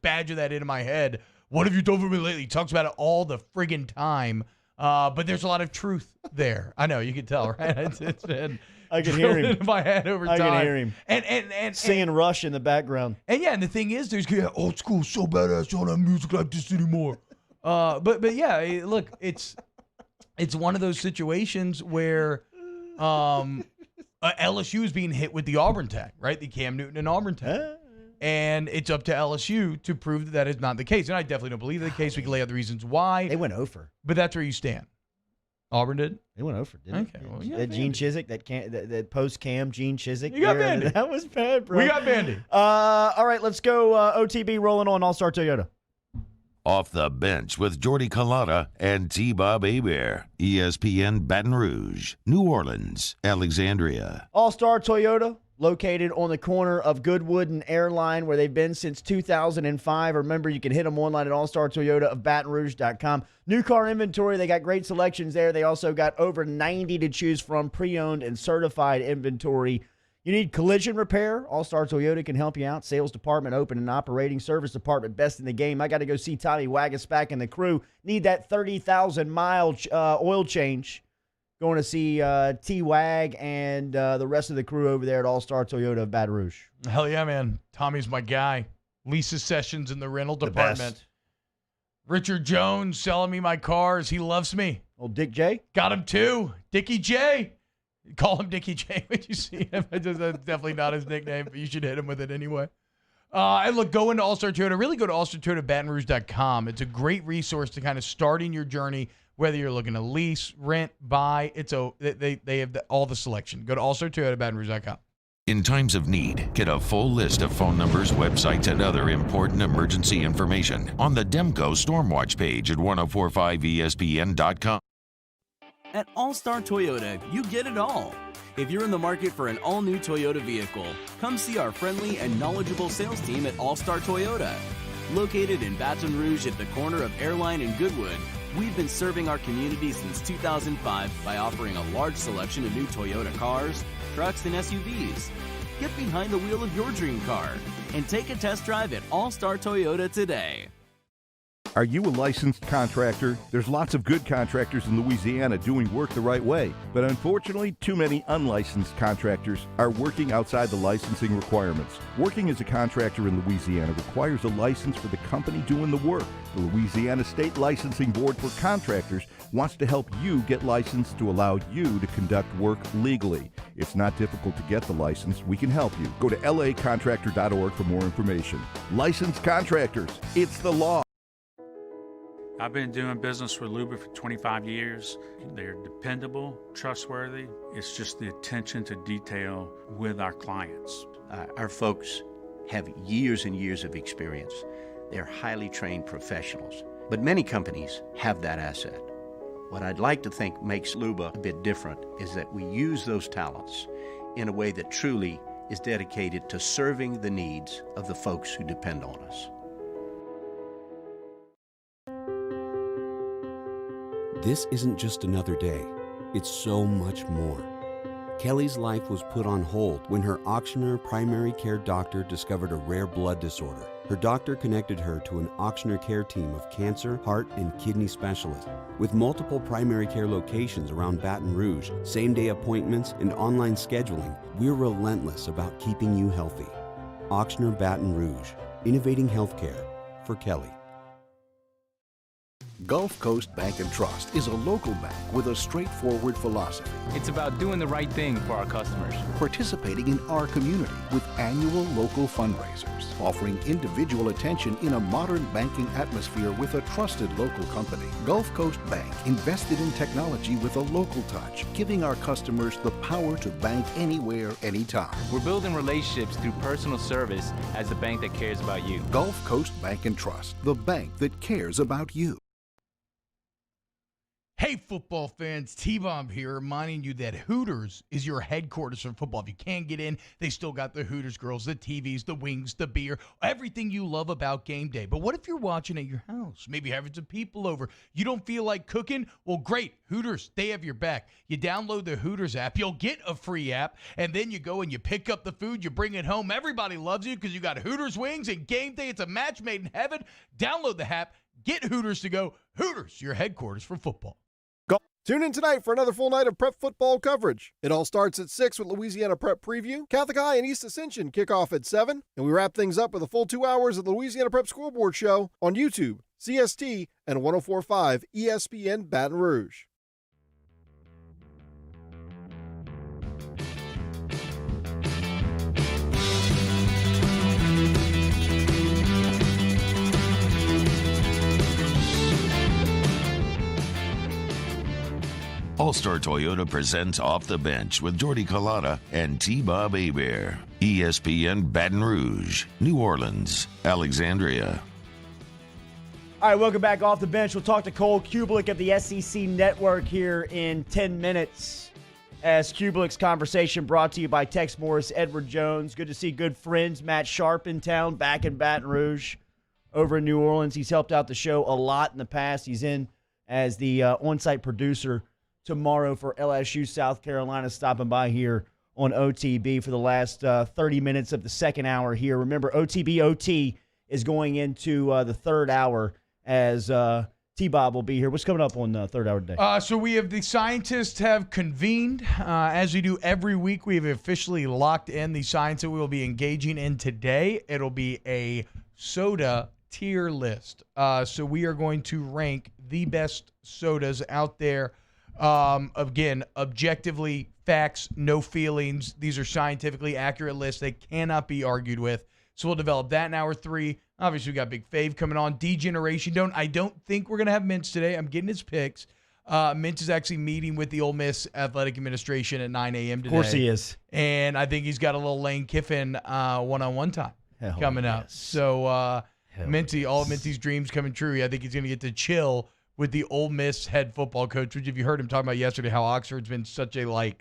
badger that into my head. What have you done for me lately? He talks about it all the friggin' time. But there's a lot of truth there. I know, you can tell, right? It's been I can hear him in my head over time. I can hear him. And singing Rush in the background. And yeah, and the thing is, there's old school so badass. I don't have music like this anymore. But yeah, look, it's one of those situations where LSU is being hit with the Auburn tag, right? The Cam Newton and Auburn tag. And it's up to LSU to prove that that is not the case. And I definitely don't believe the case. We can lay out the reasons why. They went over. But that's where you stand. Auburn did? They went over, didn't they? Okay. Well, yeah, that Gene Chizik, that post-Cam Gene Chizik. You got Vandy. That was bad, bro. We got Vandy. All right, let's go OTB rolling on All-Star Toyota. Off the Bench with Jordy Culotta and T-Bob Hebert. ESPN Baton Rouge, New Orleans, Alexandria. All-Star Toyota, located on the corner of Goodwood and Airline, where they've been since 2005. Remember, you can hit them online at allstartoyota of BatonRouge.com. New car inventory, they got great selections there. They also got over 90 to choose from, pre-owned and certified inventory. You need collision repair? All-Star Toyota can help you out. Sales department open and operating. Service department best in the game. I got to go see Tommy Wagaspack and the crew. Need that 30,000-mile oil change. Going to see T-Wag and the rest of the crew over there at All-Star Toyota of Baton Rouge. Hell yeah, man. Tommy's my guy. Lisa Sessions in the rental department. Best. Richard Jones selling me my cars. He loves me. Old Dick J? Got him too. Dickie J. Call him Dickie J when you see him. That's definitely not his nickname, but you should hit him with it anyway. And look, go into All-Star Toyota. Really go to allstartoyotabatonrouge.com. It's a great resource to kind of starting your journey, whether you're looking to lease, rent, buy. They have all the selection. Go to allstartoyotabatonrouge.com. In times of need, get a full list of phone numbers, websites, and other important emergency information on the Demco Stormwatch page at 1045ESPN.com. At All-Star Toyota, you get it all. If you're in the market for an all-new Toyota vehicle, come see our friendly and knowledgeable sales team at All-Star Toyota. Located in Baton Rouge at the corner of Airline and Goodwood, we've been serving our community since 2005 by offering a large selection of new Toyota cars, trucks, and SUVs. Get behind the wheel of your dream car and take a test drive at All-Star Toyota today. Are you a licensed contractor? There's lots of good contractors in Louisiana doing work the right way, but unfortunately, too many unlicensed contractors are working outside the licensing requirements. Working as a contractor in Louisiana requires a license for the company doing the work. The Louisiana State Licensing Board for Contractors wants to help you get licensed to allow you to conduct work legally. It's not difficult to get the license. We can help you. Go to lacontractor.org for more information. Licensed contractors, it's the law. I've been doing business with Luba for 25 years. They're dependable, trustworthy. It's just the attention to detail with our clients. Our folks have years and years of experience. They're highly trained professionals, but many companies have that asset. What I'd like to think makes Luba a bit different is that we use those talents in a way that truly is dedicated to serving the needs of the folks who depend on us. This isn't just another day. It's so much more. Kelly's life was put on hold when her auctioneer primary care doctor discovered a rare blood disorder. Her doctor connected her to an auctioneer care team of cancer, heart, and kidney specialists. With multiple primary care locations around Baton Rouge, same-day appointments, and online scheduling, we're relentless about keeping you healthy. Auctioneer Baton Rouge, innovating healthcare for Kelly. Gulf Coast Bank and Trust is a local bank with a straightforward philosophy. It's about doing the right thing for our customers. Participating in our community with annual local fundraisers, offering individual attention in a modern banking atmosphere with a trusted local company. Gulf Coast Bank invested in technology with a local touch, giving our customers the power to bank anywhere, anytime. We're building relationships through personal service as the bank that cares about you. Gulf Coast Bank and Trust, the bank that cares about you. Hey, football fans, T-Bomb here, reminding you that Hooters is your headquarters for football. If you can't get in, they still got the Hooters girls, the TVs, the wings, the beer, everything you love about game day. But what if you're watching at your house, maybe having some people over? You don't feel like cooking? Well, great. Hooters, they have your back. You download the Hooters app, you'll get a free app, and then you go and you pick up the food, you bring it home. Everybody loves you because you got Hooters wings and game day. It's a match made in heaven. Download the app, get Hooters to go. Hooters, your headquarters for football. Tune in tonight for another full night of prep football coverage. It all starts at 6 with Louisiana Prep Preview. Catholic High and East Ascension kick off at 7, and we wrap things up with a full 2 hours of the Louisiana Prep Scoreboard Show on YouTube, CST, and 104.5 ESPN Baton Rouge. All-Star Toyota presents Off the Bench with Jordy Collada and T-Bob Hebert. ESPN Baton Rouge, New Orleans, Alexandria. All right, welcome back Off the Bench. We'll talk to Cole Cubelic of the SEC Network here in 10 minutes. As Cubelic's conversation brought to you by Tex Morris, Edward Jones. Good to see good friends, Matt Sharp in town, back in Baton Rouge, over in New Orleans. He's helped out the show a lot in the past. He's in as the on-site producer tomorrow for LSU South Carolina, stopping by here on OTB for the last 30 minutes of the second hour here. Remember, OTB OT is going into the third hour as T-Bob will be here. What's coming up on the third hour today? So we have the scientists have convened. As we do every week, we have officially locked in the science that we will be engaging in today. It'll be a soda tier list. So we are going to rank the best sodas out there. Again, objectively, facts, no feelings. These are scientifically accurate lists. They cannot be argued with. So we'll develop that in hour 3. Obviously, we got Big Fave coming on. D-Generation. I don't think we're going to have Mintz today. I'm getting his picks. Mintz is actually meeting with the Ole Miss Athletic Administration at 9 a.m. today. Of course he is. And I think he's got a little Lane Kiffin one-on-one time coming up. So Minty, all of Minty's dreams coming true. I think he's going to get to chill with the Ole Miss head football coach, which if you heard him talking about yesterday, how Oxford's been such a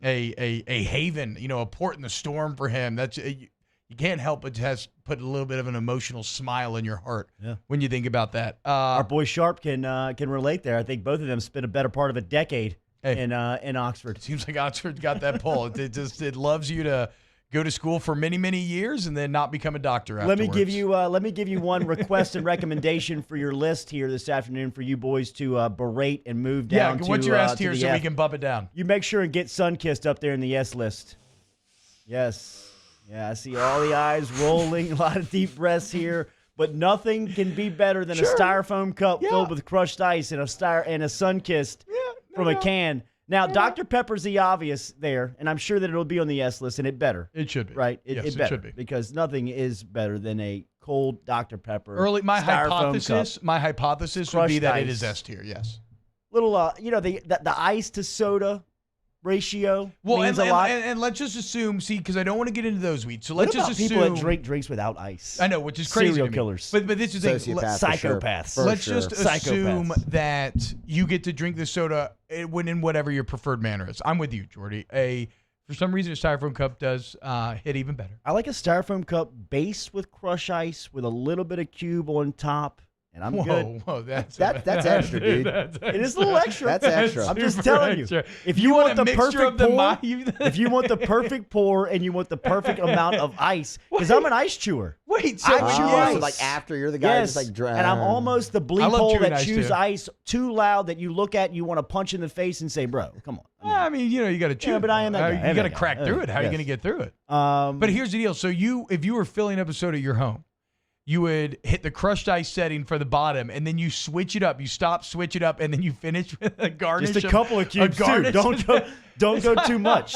haven, a port in the storm for him. That's you can't help but just put a little bit of an emotional smile in your heart when you think about that. Our boy Sharp can relate there. I think both of them spent a better part of a decade in Oxford. Seems like Oxford got that pull. It loves you to go to school for many, many years and then not become a doctor Let afterwards. me give you one request and recommendation for your list here this afternoon for you boys to berate and move down to what's your S tier to the so F. we can bump it down? You make sure and get Sunkissed up there in the S list. Yes. Yeah, I see all the eyes rolling, a lot of deep breaths here. But nothing can be better than a styrofoam cup filled with crushed ice and a Sunkissed from a can. Now, Dr. Pepper's the obvious there, and I'm sure that it'll be on the S list, and it better. It should be. Right? Yes, it it better, should be. because nothing is better than a cold Dr. Pepper. My styrofoam hypothesis cup, would be that crushed it is ice. S tier, yes. Little, the ice to soda ratio means a lot. And let's just assume, because I don't want to get into those weeds. So What let's just about assume people that drink drinks without ice? I know, which is crazy. Serial to me. killers. But this is the thing. Psychopaths. Let's just assume Psychopaths. that you get to drink the soda in whatever your preferred manner is. I'm with you, Jordy. For some reason, a styrofoam cup does hit even better. I like a styrofoam cup base with crush ice with a little bit of cube on top, and I'm good. Whoa, that's extra, dude. It is a little extra. That's extra. I'm just super telling you. extra. If you want the mixture perfect of the pour, if you want the perfect pour and you want the perfect amount of ice, because I'm an ice chewer. Wait, so I chew ice. So like after you're the guy Yes, just like dry. and I'm almost the I bleep love hole chewing that ice, chews too. ice too loud that you look at and you want to punch in the face and say, "Bro, come on." I mean, you got to chew. Yeah, but I am that guy. I am You got to that guy. crack through it. How are you Yes. going to get through it? But But here's the deal. So if you were filling up a soda at your home, you would hit the crushed ice setting for the bottom, and then you switch it up. You stop, switch it up, and then you finish with a garnish. just a couple of cubes too. garnish. Don't go too much.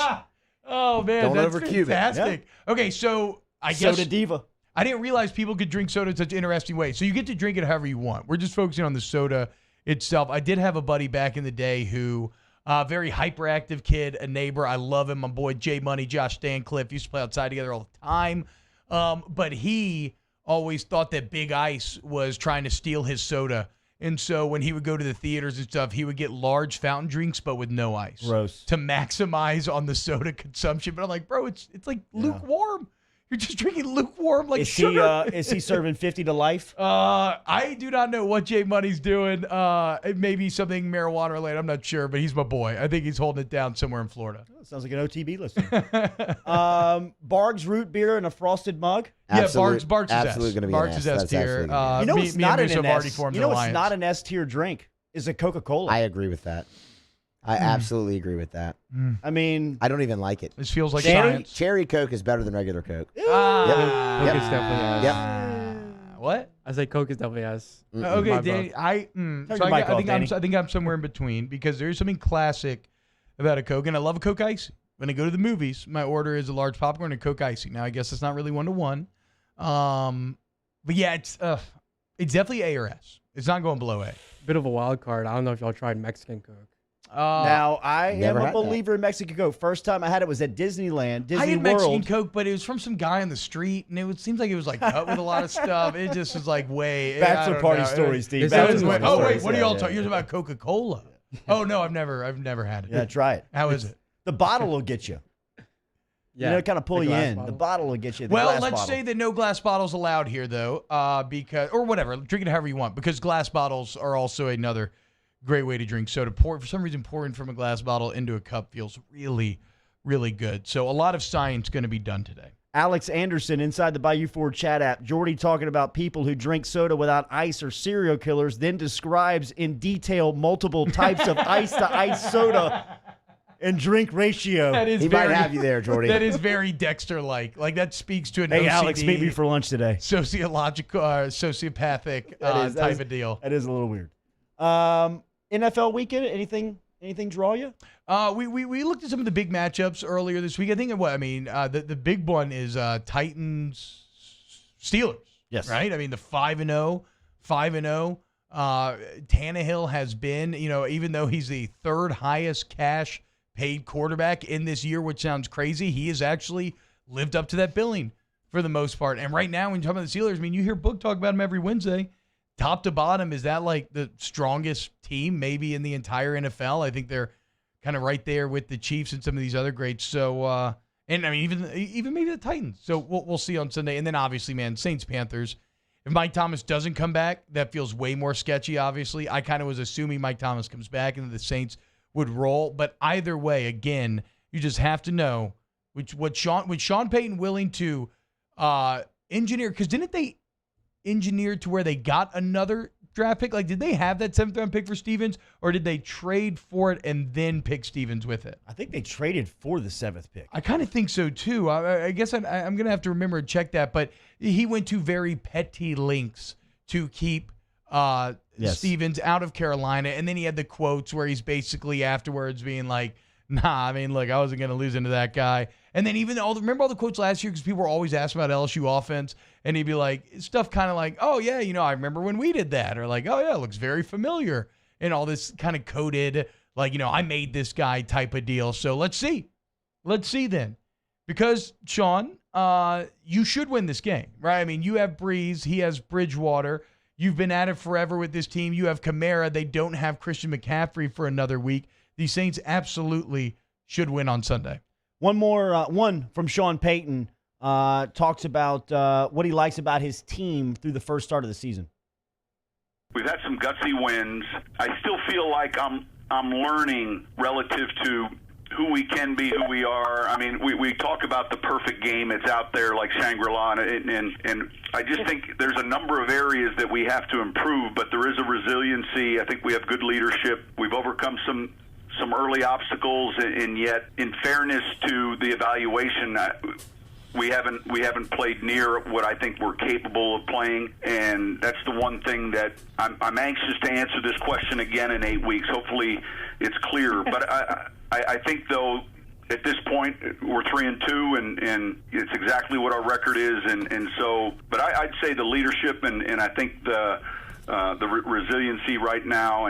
Oh man, Don't that's overcube it. fantastic. Okay, so I guess Soda diva. I didn't realize people could drink soda in such an interesting way. So you get to drink it however you want. We're just focusing on the soda itself. I did have a buddy back in the day who, very hyperactive kid, a neighbor. I love him. My boy Jay Money, Josh Stancliffe, used to play outside together all the time. But he always thought that Big Ice was trying to steal his soda. And so when he would go to the theaters and stuff, he would get large fountain drinks, but with no ice. Gross. To maximize on the soda consumption. But I'm like, bro, it's like lukewarm. You're just drinking lukewarm like sugar. Is he serving 50 to life? I do not know what Jay Money's doing. It may be something marijuana related. I'm not sure, but he's my boy. I think he's holding it down somewhere in Florida. Sounds like an OTB listener. Barg's root beer in a frosted mug. Absolute- Yeah, Barg's is S. absolutely gonna be Barg's an is S. S That's tier. absolutely gonna You know me what's and not Moose an have already S. formed You an know what's alliance. not an S tier drink is a Coca-Cola. I agree with that. I absolutely agree with that. I mean, I don't even like it. This feels like Cherry, science. cherry Coke is better than regular Coke. Coke Yep. is definitely S. What? I say Coke is definitely S. Okay, My Danny. book. I Turn so your I mic off, think Danny. I think I'm somewhere in between because there's something classic about a Coke, and I love a Coke Icy. When I go to the movies, my order is a large popcorn and Coke Icy. Now I guess it's not really 1-to-1, but yeah, it's definitely A or S. It's not going below A. Bit of a wild card. I don't know if y'all tried Mexican Coke. now I am never a had that. believer in Mexican Coke. First time I had it was at Disneyland, Disney I had World. Mexican Coke, but it was from some guy on the street, and it seems like it was like cut with a lot of stuff. It just was like way Bachelor I don't party know. stories, Steve. It Bachelor sounds party Oh wait, stories. what are Yeah, y'all yeah, talking? You're yeah. talking about Coca-Cola? Oh no, I've never had it. Yeah, try it. How is it? The bottle will get you. Yeah, You know, kind of pull the you glass in. bottle. The bottle will get you. The Well, glass let's bottle. say that no glass bottles allowed here, though, because or whatever, drink it however you want, because glass bottles are also another great way to drink soda. For some reason, pouring from a glass bottle into a cup feels really, really good. So a lot of science going to be done today. Alex Anderson inside the Bayou Ford chat app. Jordy talking about people who drink soda without ice or serial killers, then describes in detail multiple types of ice to ice soda and drink ratio. That is He might have you there, Jordy. That is very Dexter-like. Like that speaks to an Hey, OCD, Alex, meet me for lunch today. sociological, sociopathic type of deal. That is a little weird. NFL weekend, anything draw you? We looked at some of the big matchups earlier this week. I think the big one is Titans Steelers. Yes. Right? I mean the 5-0. Tannehill has been, even though he's the third highest cash paid quarterback in this year, which sounds crazy, he has actually lived up to that billing for the most part. And right now, when you're talking about the Steelers, I mean, you hear Book talk about them every Wednesday. Top to bottom, is that like the strongest team maybe in the entire NFL? I think they're kind of right there with the Chiefs and some of these other greats. So, and I mean, even maybe the Titans. So we'll see on Sunday. And then obviously, man, Saints-Panthers. If Mike Thomas doesn't come back, that feels way more sketchy, obviously. I kind of was assuming Mike Thomas comes back and the Saints would roll. But either way, again, you just have to know With Sean Payton willing to engineer, because didn't they engineer to where they got another draft pick? Like, did they have that 7th round pick for Stevens, or did they trade for it and then pick Stevens with it? I think they traded for the 7th pick. I kind of think so too. I guess I'm going to have to remember to check that, but he went to very petty lengths to keep Stevens out of Carolina, and then he had the quotes where he's basically afterwards being like, nah, I mean, look, I wasn't going to lose into that guy. And then remember all the quotes last year, because people were always asking about LSU offense, and he'd be like, stuff kind of like, oh, yeah, I remember when we did that, or like, oh, yeah, it looks very familiar, and all this kind of coded, like, I made this guy type of deal. So let's see. Let's see then. Because, Sean, you should win this game, right? I mean, you have Breeze, he has Bridgewater. You've been at it forever with this team. You have Kamara. They don't have Christian McCaffrey for another week. The Saints absolutely should win on Sunday. One from Sean Payton talks about what he likes about his team through the first start of the season. We've had some gutsy wins. I still feel like I'm learning relative to who we can be, who we are. I mean, we talk about the perfect game. It's out there like Shangri-La, and I just think there's a number of areas that we have to improve, but there is a resiliency. I think we have good leadership. We've overcome some early obstacles, and yet, in fairness to the evaluation, we haven't played near what I think we're capable of playing, and that's the one thing that I'm anxious to answer this question again in 8 weeks. Hopefully, it's clear. But I think, though, at this point, we're 3-2, and it's exactly what our record is, and so. But I'd say the leadership, and I think the resiliency right now,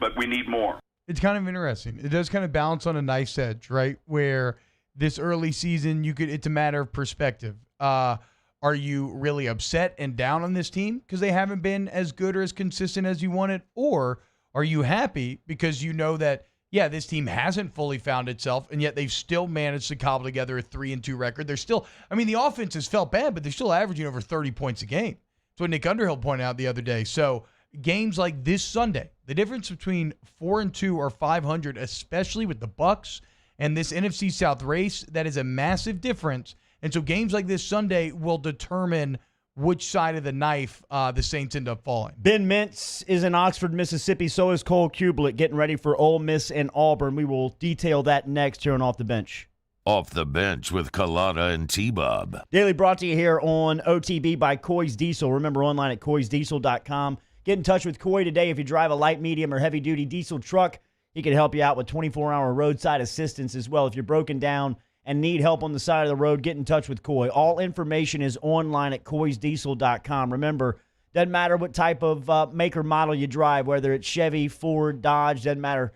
but we need more. It's kind of interesting. It does kind of balance on a nice edge, right? Where this early season, it's a matter of perspective. Are you really upset and down on this team because they haven't been as good or as consistent as you wanted? Or are you happy because you know that, yeah, this team hasn't fully found itself, and yet they've still managed to cobble together a 3-2 record? They're still, the offense has felt bad, but they're still averaging over 30 points a game. That's what Nick Underhill pointed out the other day. So games like this Sunday, the difference between 4-2 or 500, especially with the Bucs and this NFC South race, that is a massive difference. And so games like this Sunday will determine which side of the knife the Saints end up falling. Ben Mintz is in Oxford, Mississippi. So is Cole Kublik, getting ready for Ole Miss and Auburn. We will detail that next here on Off the Bench. Off the Bench with Kalana and T-Bob. Daily brought to you here on OTB by Coy's Diesel. Remember, online at coysdiesel.com. Get in touch with Coy today if you drive a light, medium, or heavy-duty diesel truck. He can help you out with 24-hour roadside assistance as well. If you're broken down and need help on the side of the road, get in touch with Coy. All information is online at coysdiesel.com. Remember, doesn't matter what type of make or model you drive, whether it's Chevy, Ford, Dodge, doesn't matter.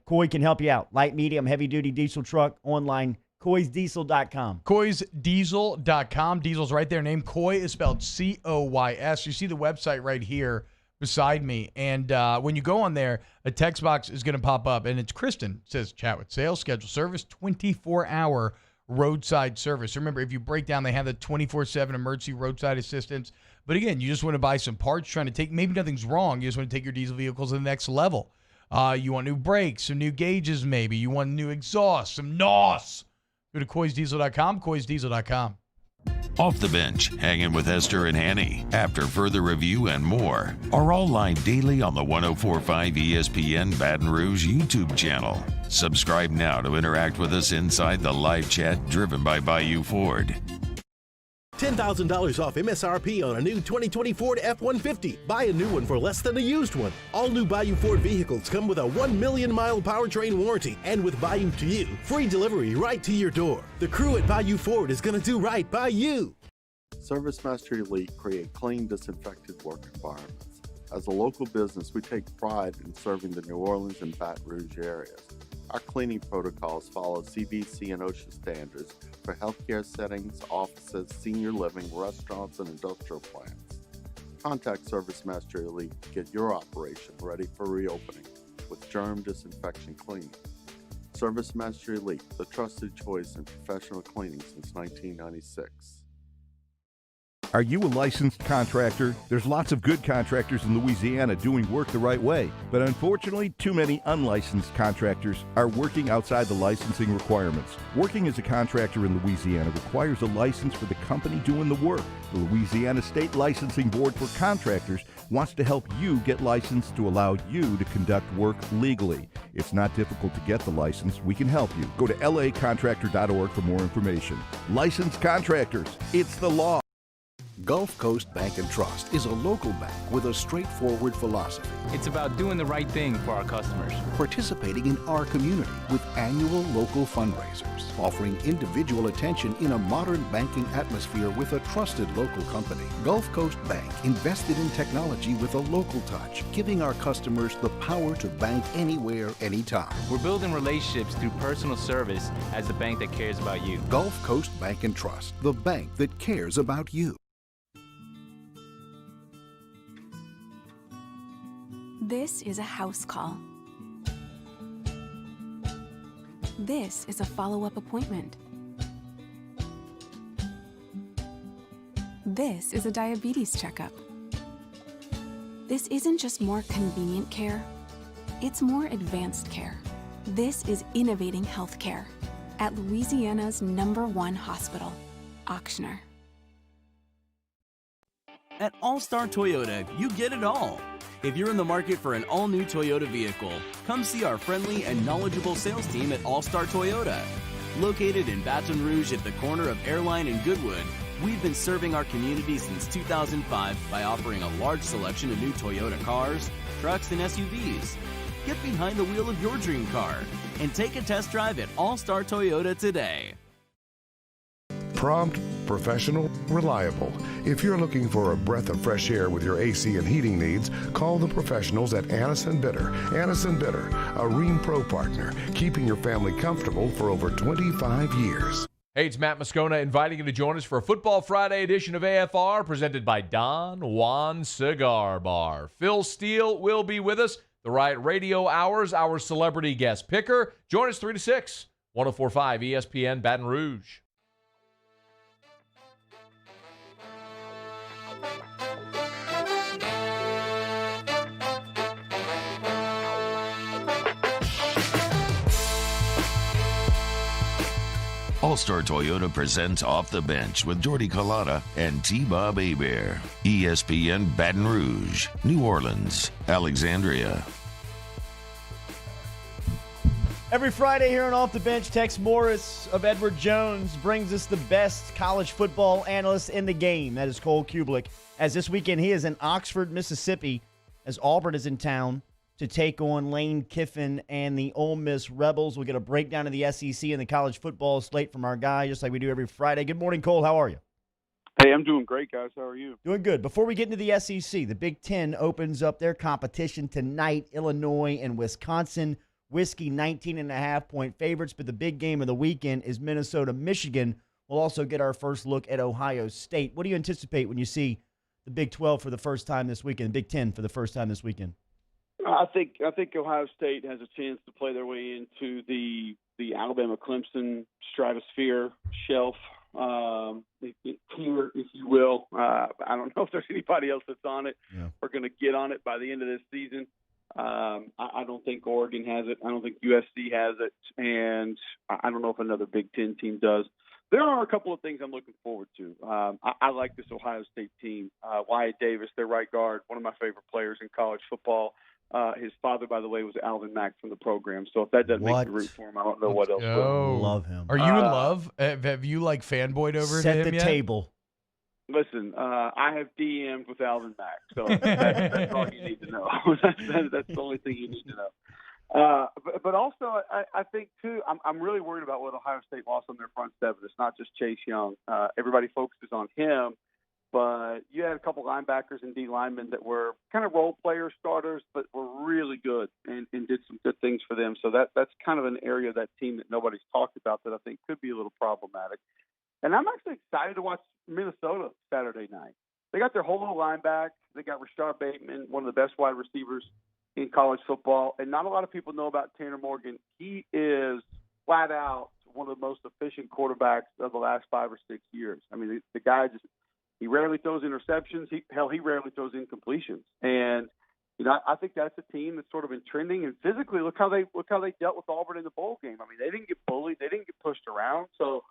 Coy can help you out. Light, medium, heavy-duty diesel truck, online, coysdiesel.com. Coysdiesel.com. Diesel's right there. Name Coy is spelled C-O-Y-S. You see the website right here beside me. And when you go on there, a text box is going to pop up. And it's Kristen. It says, chat with sales, schedule service, 24-hour roadside service. Remember, if you break down, they have the 24/7 emergency roadside assistance. But again, you just want to buy some parts, trying to take, maybe nothing's wrong. You just want to take your diesel vehicles to the next level. You want new brakes, some new gauges maybe. You want new exhaust, some NOS. Go to coysdiesel.com, coysdiesel.com. Off the Bench, hanging with Hester and Hanny. After further review and more are all live daily on the 104.5 ESPN Baton Rouge YouTube channel. Subscribe now to interact with us inside the live chat driven by Bayou Ford. $10,000 off MSRP on a new 2020 Ford F-150. Buy a new one for less than a used one. All new Bayou Ford vehicles come with a 1 million-mile powertrain warranty. And with Bayou to You, free delivery right to your door. The crew at Bayou Ford is going to do right by you. ServiceMaster Elite create clean, disinfected work environments. As a local business, we take pride in serving the New Orleans and Baton Rouge areas. Our cleaning protocols follow CDC and OSHA standards for healthcare settings, offices, senior living, restaurants, and industrial plants. Contact ServiceMaster Elite to get your operation ready for reopening with germ disinfection cleaning. ServiceMaster Elite, the trusted choice in professional cleaning since 1996. Are you a licensed contractor? There's lots of good contractors in Louisiana doing work the right way, but unfortunately, too many unlicensed contractors are working outside the licensing requirements. Working as a contractor in Louisiana requires a license for the company doing the work. The Louisiana State Licensing Board for Contractors wants to help you get licensed to allow you to conduct work legally. It's not difficult to get the license. We can help you. Go to lacontractor.org for more information. Licensed contractors, it's the law. Gulf Coast Bank and Trust is a local bank with a straightforward philosophy. It's about doing the right thing for our customers. Participating in our community with annual local fundraisers, offering individual attention in a modern banking atmosphere with a trusted local company. Gulf Coast Bank invested in technology with a local touch, giving our customers the power to bank anywhere, anytime. We're building relationships through personal service as the bank that cares about you. Gulf Coast Bank and Trust, the bank that cares about you. This is a house call. This is a follow-up appointment. This is a diabetes checkup. This isn't just more convenient care, it's more advanced care. This is innovating healthcare at Louisiana's #1 hospital, Ochsner. At All-Star Toyota, you get it all. If you're in the market for an all-new Toyota vehicle, come see our friendly and knowledgeable sales team at All-Star Toyota. Located in Baton Rouge at the corner of Airline and Goodwood, we've been serving our community since 2005 by offering a large selection of new Toyota cars, trucks, and SUVs. Get behind the wheel of your dream car and take a test drive at All-Star Toyota today. Prompt, professional, reliable. If you're looking for a breath of fresh air with your AC and heating needs, call the professionals at Anison Bitter. Anison Bitter, a Rheem Pro partner, keeping your family comfortable for over 25 years. Hey, it's Matt Moscona inviting you to join us for a Football Friday edition of AFR presented by Don Juan Cigar Bar. Phil Steele will be with us. The Riot Radio Hours, our celebrity guest picker. Join us 3 to 6, 104.5 ESPN Baton Rouge. All-Star Toyota presents Off the Bench with Jordy Collada and T-Bob Hebert. ESPN Baton Rouge, New Orleans, Alexandria. Every Friday here on Off the Bench, Tex Morris of Edward Jones brings us the best college football analyst in the game. That is Cole Kublik. As this weekend he is in Oxford, Mississippi, as Auburn is in town to take on Lane Kiffin and the Ole Miss Rebels. We'll get a breakdown of the SEC and the college football slate from our guy, just like we do every Friday. Good morning, Cole. How are you? Hey, I'm doing great, guys. How are you? Doing good. Before we get into the SEC, the Big Ten opens up their competition tonight. Illinois and Wisconsin. Whiskey 19.5-point favorites, but the big game of the weekend is Minnesota-Michigan. We'll also get our first look at Ohio State. What do you anticipate when you see the Big 12 for the first time this weekend, Big 10 for the first time this weekend? I think Ohio State has a chance to play their way into the Alabama-Clemson stratosphere shelf, tier, if you will. I don't know if there's anybody else that's on it or going to get on it by the end of this season. I don't think Oregon has it. I don't think USC has it, and I don't know if another Big Ten team does. There are a couple of things I'm looking forward to. I like this Ohio State team. Wyatt Davis, their right guard, one of my favorite players in college football. His father, by the way, was Alvin Mack from the program. So if that doesn't make you root for him, I don't know what else will. Love him. Are you in love? Have you fanboyed over Set him the yet? table. Listen, I have DM'd with Alvin Mack, so that's all you need to know. That's the only thing you need to know. But also, I think, too, I'm really worried about what Ohio State lost on their front seven. It's not just Chase Young. Everybody focuses on him, but you had a couple linebackers and D linemen that were kind of role player starters, but were really good and did some good things for them. So that's kind of an area of that team that nobody's talked about that I think could be a little problematic. And I'm actually excited to watch Minnesota Saturday night. They got their whole little line back. They got Rashard Bateman, one of the best wide receivers in college football. And not a lot of people know about Tanner Morgan. He is flat out one of the most efficient quarterbacks of the last 5 or 6 years. I mean, the guy just He rarely throws interceptions. He rarely throws incompletions. And I think that's a team that's sort of been trending. And physically, look how they dealt with Auburn in the bowl game. I mean, they didn't get bullied. They didn't get pushed around. So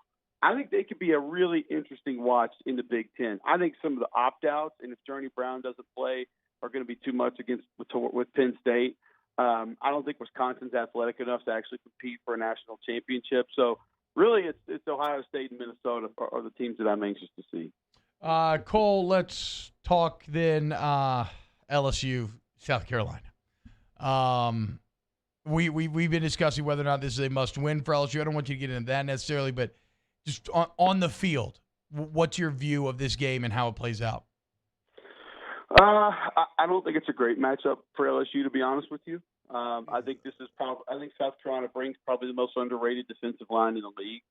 I think they could be a really interesting watch in the Big Ten. I think some of the opt-outs, and if Journey Brown doesn't play, are going to be too much with Penn State. I don't think Wisconsin's athletic enough to actually compete for a national championship. So really, it's Ohio State and Minnesota are the teams that I'm anxious to see. Cole, let's talk then LSU, South Carolina. We've been discussing whether or not this is a must-win for LSU. I don't want you to get into that necessarily, but just on the field, what's your view of this game and how it plays out? I don't think it's a great matchup for LSU, to be honest with you. I think South Carolina brings probably the most underrated defensive line in the league.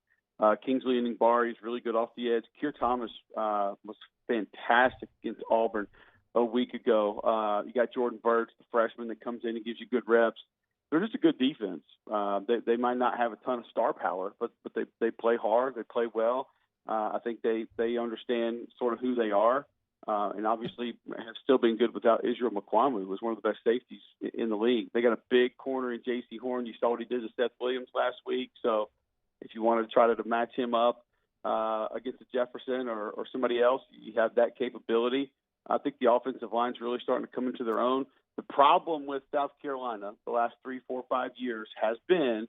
Kingsley Enagbare is really good off the edge. Keir Thomas was fantastic against Auburn a week ago. You got Jordan Burks, the freshman that comes in and gives you good reps. They're just a good defense. They might not have a ton of star power, but they play hard. They play well. I think they understand sort of who they are. And obviously have still been good without Israel Mukuamu, who was one of the best safeties in the league. They got a big corner in J.C. Horn. You saw what he did to Seth Williams last week. So if you wanted to try to match him up against a Jefferson or somebody else, you have that capability. I think the offensive line's really starting to come into their own. The problem with South Carolina the last 3, 4, 5 years has been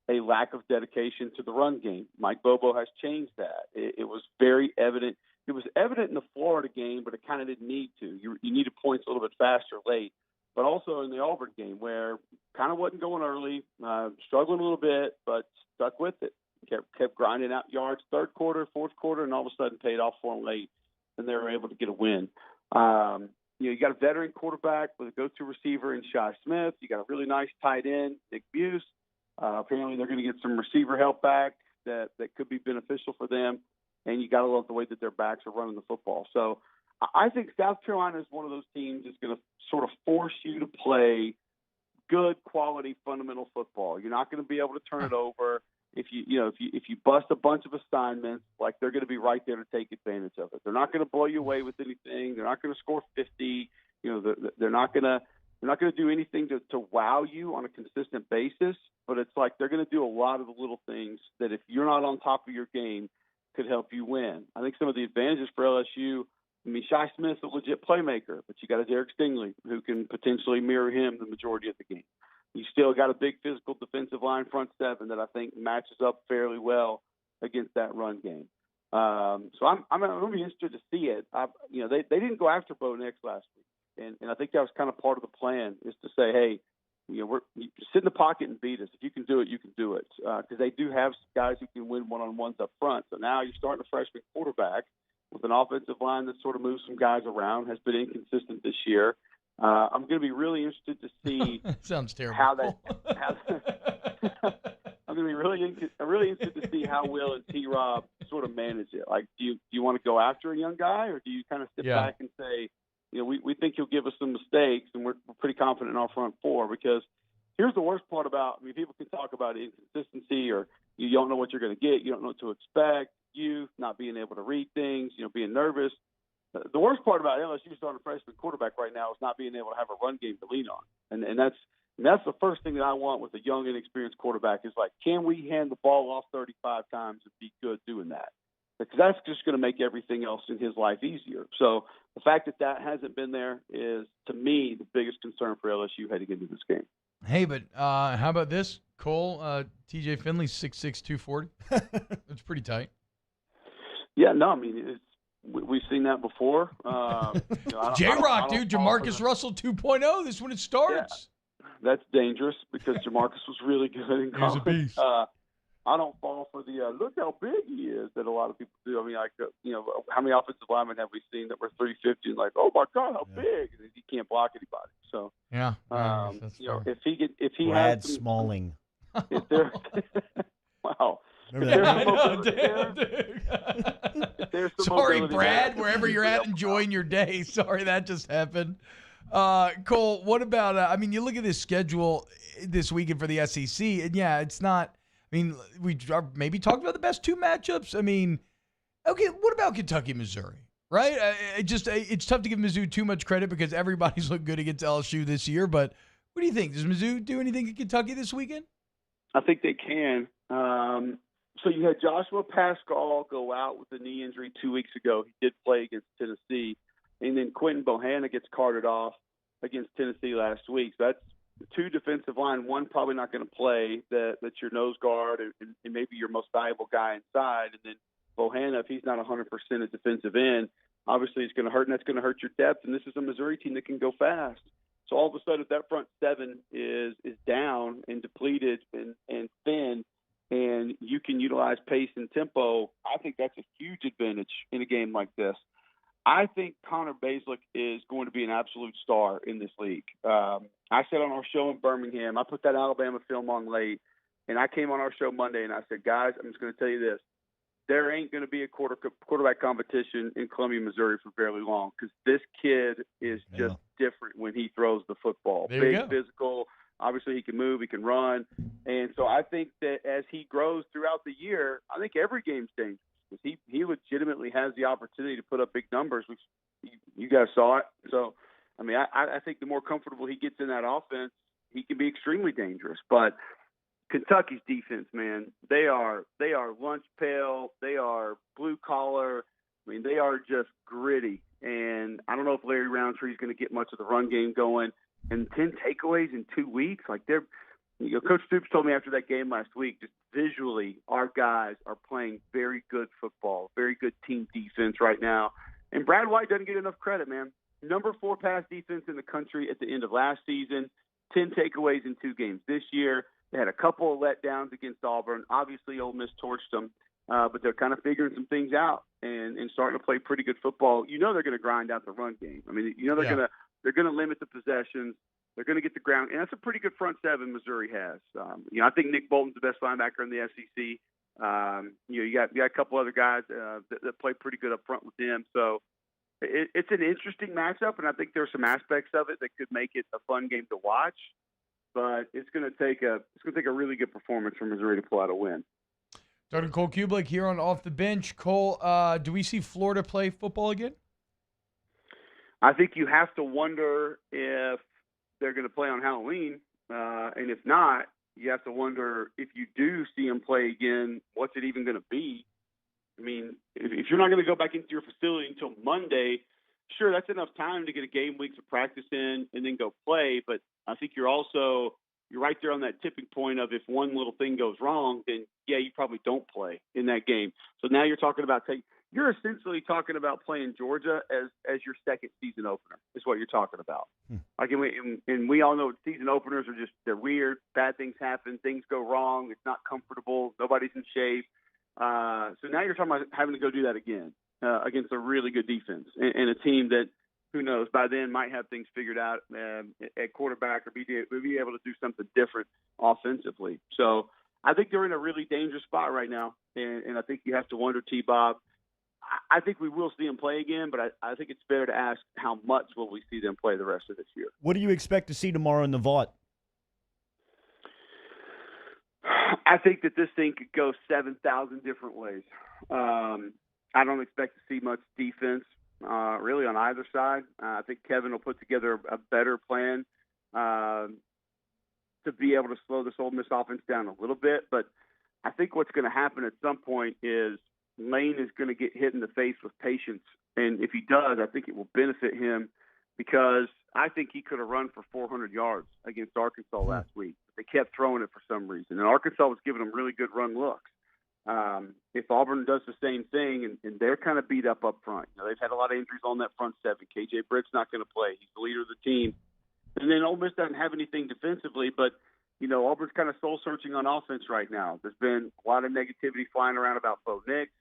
a lack of dedication to the run game. Mike Bobo has changed that. It was very evident. It was evident in the Florida game, but it kind of didn't need to. You needed points a little bit faster late, but also in the Auburn game where kind of wasn't going early, struggling a little bit, but stuck with it. Kept grinding out yards third quarter, fourth quarter, and all of a sudden paid off for them late, and they were able to get a win. You got a veteran quarterback with a go-to receiver in Shi Smith. You got a really nice tight end, Nick Buse. Apparently they're going to get some receiver help back that could be beneficial for them. And you got to love the way that their backs are running the football. So I think South Carolina is one of those teams that's going to sort of force you to play good quality fundamental football. You're not going to be able to turn it over. If you bust a bunch of assignments, like they're going to be right there to take advantage of it. They're not going to blow you away with anything. They're not going to score 50. They're not going to do anything to wow you on a consistent basis. But it's like they're going to do a lot of the little things that if you're not on top of your game, could help you win. I think some of the advantages for LSU, Shi Smith's a legit playmaker, but you got a Derek Stingley who can potentially mirror him the majority of the game. You still got a big physical defensive line front seven that I think matches up fairly well against that run game. So I'm going to be interested to see it. They didn't go after Bo Nix last week, and I think that was kind of part of the plan is to say, hey, you sit in the pocket and beat us. If you can do it, you can do it. Because they do have guys who can win one-on-ones up front. So now you're starting a freshman quarterback with an offensive line that sort of moves some guys around, has been inconsistent this year. I'm going to be really interested to see sounds terrible. I'm going to be really interested to see how Will and T-Rob sort of manage it. Like, do you want to go after a young guy, or do you kind of sit back and say, we think he'll give us some mistakes, and we're pretty confident in our front four? Because here's the worst part about, people can talk about inconsistency, or you don't know what you're going to get, you don't know what to expect, you not being able to read things, being nervous. The worst part about LSU starting a freshman quarterback right now is not being able to have a run game to lean on, and that's the first thing that I want with a young, inexperienced quarterback is like, can we hand the ball off 35 times and be good doing that? Because that's just going to make everything else in his life easier. So the fact that hasn't been there is, to me, the biggest concern for LSU heading into this game. Hey, but how about this, Cole? TJ Finley's 6'6", 240. That's pretty tight. Yeah, no, we've seen that before. J-Rock, dude, Jamarcus Russell 2.0. This is when it starts. Yeah, that's dangerous because Jamarcus was really good in college. He's a beast. I don't fall for the look how big he is that a lot of people do. How many offensive linemen have we seen that were 350 and like, oh my God, how big? And he can't block anybody. So yeah, if he Brad had some, Smalling. If there, wow. Sorry, Brad, wherever you're at, enjoying your day. Sorry that just happened. Cole, what about, you look at this schedule this weekend for the SEC, and yeah, it's not, we are maybe talked about the best two matchups. Okay, what about Kentucky, Missouri, right? It's tough to give Mizzou too much credit because everybody's looked good against LSU this year. But what do you think? Does Mizzou do anything in Kentucky this weekend? I think they can. So you had Joshua Pascal go out with a knee injury 2 weeks ago. He did play against Tennessee. And then Quentin Bohanna gets carted off against Tennessee last week. So that's two defensive line. One probably not going to play. That's your nose guard and maybe your most valuable guy inside. And then Bohanna, if he's not 100% at defensive end, obviously it's going to hurt, and that's going to hurt your depth. And this is a Missouri team that can go fast. So all of a sudden, if that front seven is down and depleted and thin, and you can utilize pace and tempo, I think that's a huge advantage in a game like this. I think Connor Baselick is going to be an absolute star in this league. I said on our show in Birmingham, I put that Alabama film on late, and I came on our show Monday and I said, guys, I'm just going to tell you this. There ain't going to be a quarterback competition in Columbia, Missouri for very long because this kid is just different when he throws the football. Big, physical. Obviously, he can move, he can run. And so I think that as he grows throughout the year, I think every game's dangerous. He legitimately has the opportunity to put up big numbers, which you guys saw it. So, I mean, I think the more comfortable he gets in that offense, he can be extremely dangerous. But Kentucky's defense, man, they are lunch pail. They are blue collar. I mean, they are just gritty. And I don't know if Larry Roundtree is going to get much of the run game going. And 10 takeaways in 2 weeks, like Coach Stoops told me after that game last week, just visually, our guys are playing very good football, very good team defense right now. And Brad White doesn't get enough credit, man. Number 4 pass defense in the country at the end of last season, 10 takeaways in 2 games this year. They had a couple of letdowns against Auburn. Obviously, Ole Miss torched them, but they're kind of figuring some things out and starting to play pretty good football. You know they're going to grind out the run game. I mean, you know they're going to limit the possessions. They're going to get the ground, and that's a pretty good front seven Missouri has. I think Nick Bolton's the best linebacker in the SEC. You got a couple other guys that play pretty good up front with them. So it's an interesting matchup, and I think there's some aspects of it that could make it a fun game to watch. But it's going to take a really good performance from Missouri to pull out a win. Dr. Cole Kublik here on Off the Bench. Cole, do we see Florida play football again? I think you have to wonder if they're going to play on Halloween, and if not, you have to wonder if you do see them play again, what's it even going to be? I mean, if you're not going to go back into your facility until Monday, sure, that's enough time to get a game week of practice in and then go play. But I think you're right there on that tipping point of if one little thing goes wrong, then yeah, you probably don't play in that game. So now you're talking about you're essentially talking about playing Georgia as your second season opener is what you're talking about. Like, and we all know season openers are they're weird. Bad things happen. Things go wrong. It's not comfortable. Nobody's in shape. So now you're talking about having to go do that again against a really good defense and a team that, who knows, by then might have things figured out at quarterback or be able to do something different offensively. So I think they're in a really dangerous spot right now, and I think you have to wonder, T-Bob. I think we will see them play again, but I think it's fair to ask how much will we see them play the rest of this year. What do you expect to see tomorrow in the Vaught? I think that this thing could go 7,000 different ways. I don't expect to see much defense really on either side. I think Kevin will put together a better plan to be able to slow this Ole Miss offense down a little bit. But I think what's going to happen at some point is Lane is going to get hit in the face with patience. And if he does, I think it will benefit him because I think he could have run for 400 yards against Arkansas last week. They kept throwing it for some reason. And Arkansas was giving them really good run looks. If Auburn does the same thing, and they're kind of beat up front. They've had a lot of injuries on that front seven. KJ Britt's not going to play. He's the leader of the team. And then Ole Miss doesn't have anything defensively, but Auburn's kind of soul-searching on offense right now. There's been a lot of negativity flying around about Bo Nix.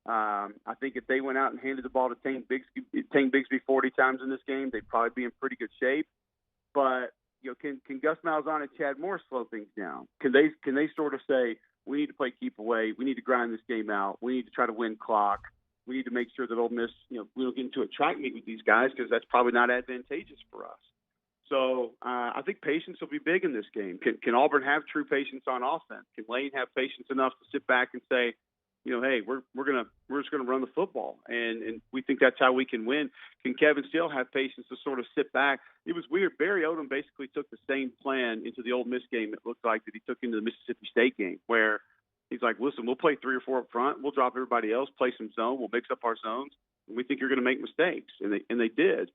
I think if they went out and handed the ball to Tank Bigsby 40 times in this game, they'd probably be in pretty good shape. But can Gus Malzahn and Chad Morris slow things down? Can they sort of say, we need to play keep away, we need to grind this game out, we need to try to win clock, we need to make sure that Ole Miss, we don't get into a track meet with these guys because that's probably not advantageous for us. So I think patience will be big in this game. Can Auburn have true patience on offense? Can Lane have patience enough to sit back and say, hey, we're just gonna run the football, and we think that's how we can win. Can Kevin still have patience to sort of sit back? It was weird. Barry Odom basically took the same plan into the Ole Miss game. It looked like that he took into the Mississippi State game, where he's like, listen, we'll play 3 or 4 up front, we'll drop everybody else, play some zone, we'll mix up our zones, and we think you're going to make mistakes, and they did.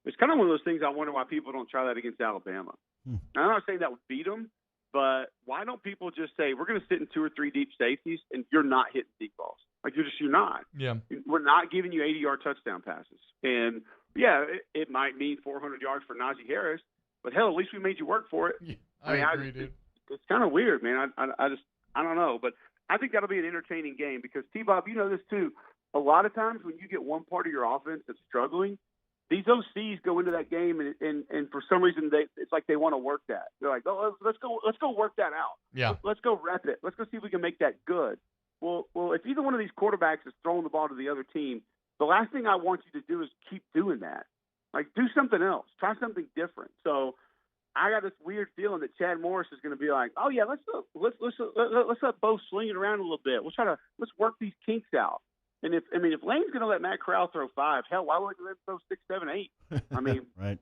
It's kind of one of those things I wonder why people don't try that against Alabama. I'm not saying that would beat them, but why don't people just say, we're going to sit in 2 or 3 deep safeties, and you're not hitting deep balls. Like, you're not. Yeah. We're not giving you 80-yard touchdown passes. And, yeah, it might mean 400 yards for Najee Harris, but, hell, at least we made you work for it. Yeah, I agree, dude. It's kind of weird, man. I don't know. But I think that'll be an entertaining game because, T-Bob, you know this too. A lot of times when you get one part of your offense that's struggling, these OCs go into that game and for some reason it's like they want to work that. They're like, oh, let's go work that out. Yeah. Let's go rep it. Let's go see if we can make that good. Well, if either one of these quarterbacks is throwing the ball to the other team, the last thing I want you to do is keep doing that. Like, do something else. Try something different. So I got this weird feeling that Chad Morris is going to be like, oh yeah, let's let Bo sling it around a little bit. Let's work these kinks out. And if Lane's going to let Matt Corral throw 5, hell, why wouldn't he let him throw 6, 7, 8? I mean, right.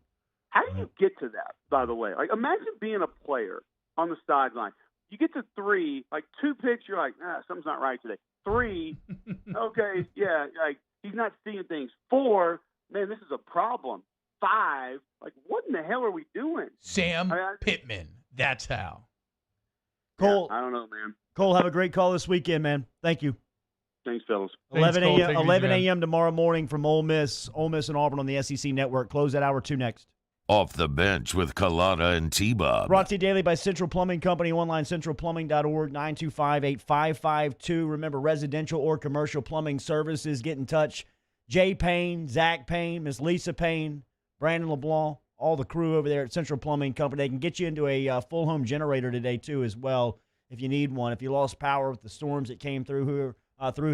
How do you get to that? By the way, like, imagine being a player on the sideline. You get to 3, like 2 picks, you're like, something's not right today. 3, okay, yeah, like he's not seeing things. 4, man, this is a problem. 5, like, what in the hell are we doing? Sam Pittman. That's how. Cole, I don't know, man. Cole, have a great call this weekend, man. Thank you. Thanks, fellas. 11 a.m. tomorrow morning from Ole Miss and Auburn on the SEC Network. Close at hour 2 next. Off the bench with Kalana and T-Bob. Brought to you daily by Central Plumbing Company. Online, centralplumbing.org, 925-8552. Remember, residential or commercial plumbing services. Get in touch. Jay Payne, Zach Payne, Miss Lisa Payne, Brandon LeBlanc, all the crew over there at Central Plumbing Company. They can get you into a full home generator today, too, as well, if you need one. If you lost power with the storms that came through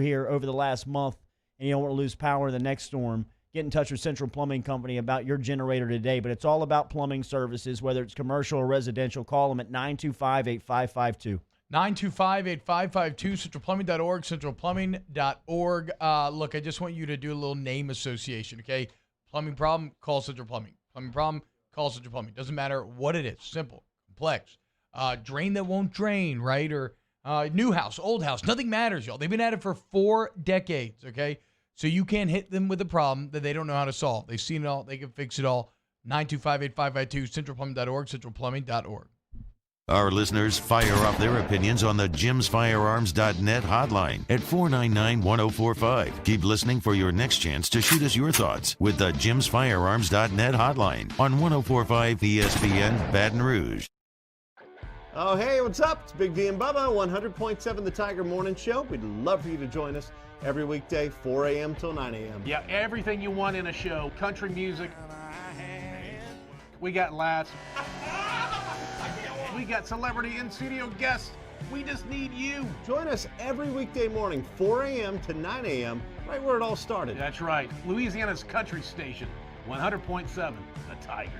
here over the last month and you don't want to lose power in the next storm, get in touch with Central Plumbing Company about your generator today. But it's all about plumbing services, whether it's commercial or residential. Call them at 925-8552. 925-8552, centralplumbing.org, centralplumbing.org. Look, I just want you to do a little name association, okay? Plumbing problem, call Central Plumbing. Plumbing problem, call Central Plumbing. Doesn't matter what it is. Simple, complex. Drain that won't drain, right? Or new house, old house. Nothing matters, y'all. They've been at it for 4 decades, okay? So you can't hit them with a problem that they don't know how to solve. They've seen it all. They can fix it all. 925-8552, centralplumbing.org, centralplumbing.org. Our listeners fire off their opinions on the jimsfirearms.net hotline at 499-1045. Keep listening for your next chance to shoot us your thoughts with the jimsfirearms.net hotline on 1045 ESPN Baton Rouge. Oh, hey, what's up? It's Big V and Bubba, 100.7 The Tiger Morning Show. We'd love for you to join us every weekday, 4 a.m. till 9 a.m. Yeah, everything you want in a show. Country music. We got laughs. We got celebrity in-studio guests. We just need you. Join us every weekday morning, 4 a.m. to 9 a.m., right where it all started. That's right. Louisiana's country station, 100.7 The Tiger.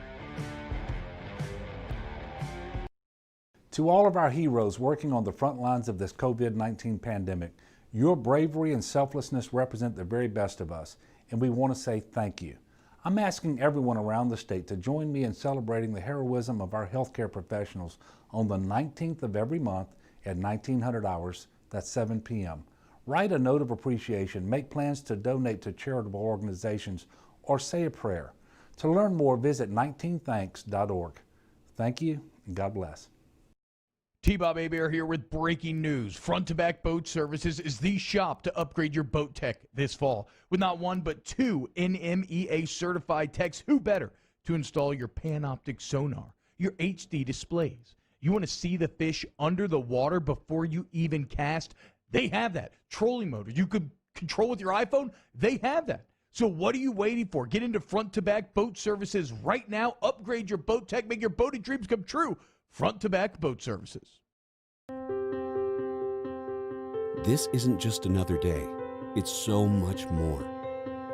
To all of our heroes working on the front lines of this COVID-19 pandemic, your bravery and selflessness represent the very best of us, and we want to say thank you. I'm asking everyone around the state to join me in celebrating the heroism of our healthcare professionals on the 19th of every month at 1900 hours, that's 7 p.m. Write a note of appreciation, make plans to donate to charitable organizations, or say a prayer. To learn more, visit 19thanks.org. Thank you, and God bless. T-Bob Hebert here with breaking news. Front to Back Boat Services is the shop to upgrade your boat tech this fall. With not 1 but 2 NMEA certified techs, who better to install your Panoptic sonar, your HD displays. You want to see the fish under the water before you even cast? They have that. Trolling motor you could control with your iPhone? They have that. So what are you waiting for? Get into Front to Back Boat Services right now. Upgrade your boat tech. Make your boating dreams come true. Front to Back Boat Services. This isn't just another day. It's so much more.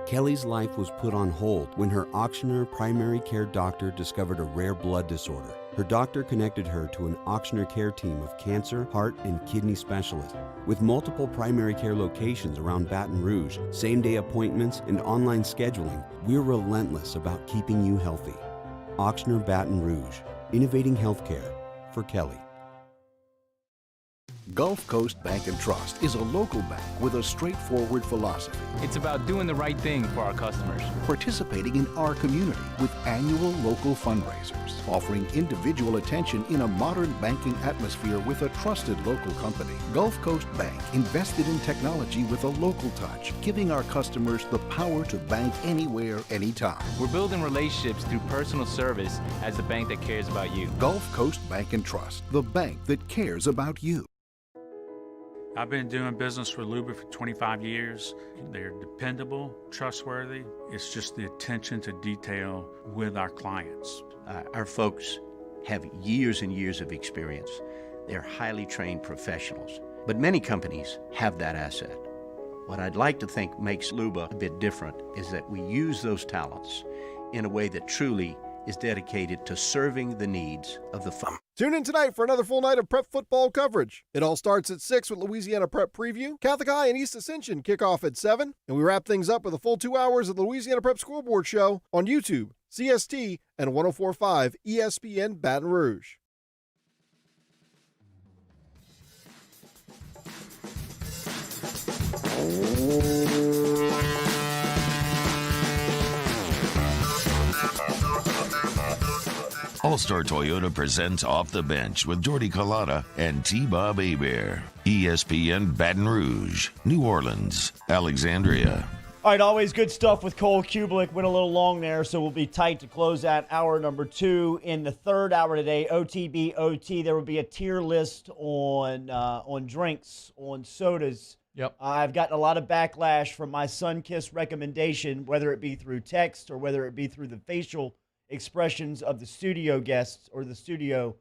Kelly's life was put on hold when her auctioneer primary care doctor discovered a rare blood disorder. Her doctor connected her to an Ochsner Care team of cancer, heart, and kidney specialists. With multiple primary care locations around Baton Rouge, same-day appointments, and online scheduling, we're relentless about keeping you healthy. Ochsner Baton Rouge, innovating healthcare for Kelly. Gulf Coast Bank and Trust is a local bank with a straightforward philosophy. It's about doing the right thing for our customers. Participating in our community with annual local fundraisers. Offering individual attention in a modern banking atmosphere with a trusted local company. Gulf Coast Bank invested in technology with a local touch, giving our customers the power to bank anywhere, anytime. We're building relationships through personal service as the bank that cares about you. Gulf Coast Bank and Trust, the bank that cares about you. I've been doing business with Luba for 25 years. They're dependable, trustworthy. It's just the attention to detail with our clients. Our folks have years and years of experience. They're highly trained professionals. But many companies have that asset. What I'd like to think makes Luba a bit different is that we use those talents in a way that truly is dedicated to serving the needs of the farm. Tune in tonight for another full night of prep football coverage. It all starts at 6 with Louisiana Prep Preview. Catholic High and East Ascension kick off at 7, and we wrap things up with a full 2 hours of the Louisiana Prep Scoreboard Show on YouTube, CST, and 104.5 ESPN Baton Rouge. All-Star Toyota presents Off the Bench with Jordy Collada and T-Bob Hebert. ESPN Baton Rouge, New Orleans, Alexandria. All right, always good stuff with Cole Kublik. Went a little long there, so we'll be tight to close out hour number 2. In the third hour today, OTB-OT, there will be a tier list on drinks, on sodas. Yep. I've gotten a lot of backlash from my Sunkist recommendation, whether it be through text or whether it be through the facial expressions of the studio guests or the studio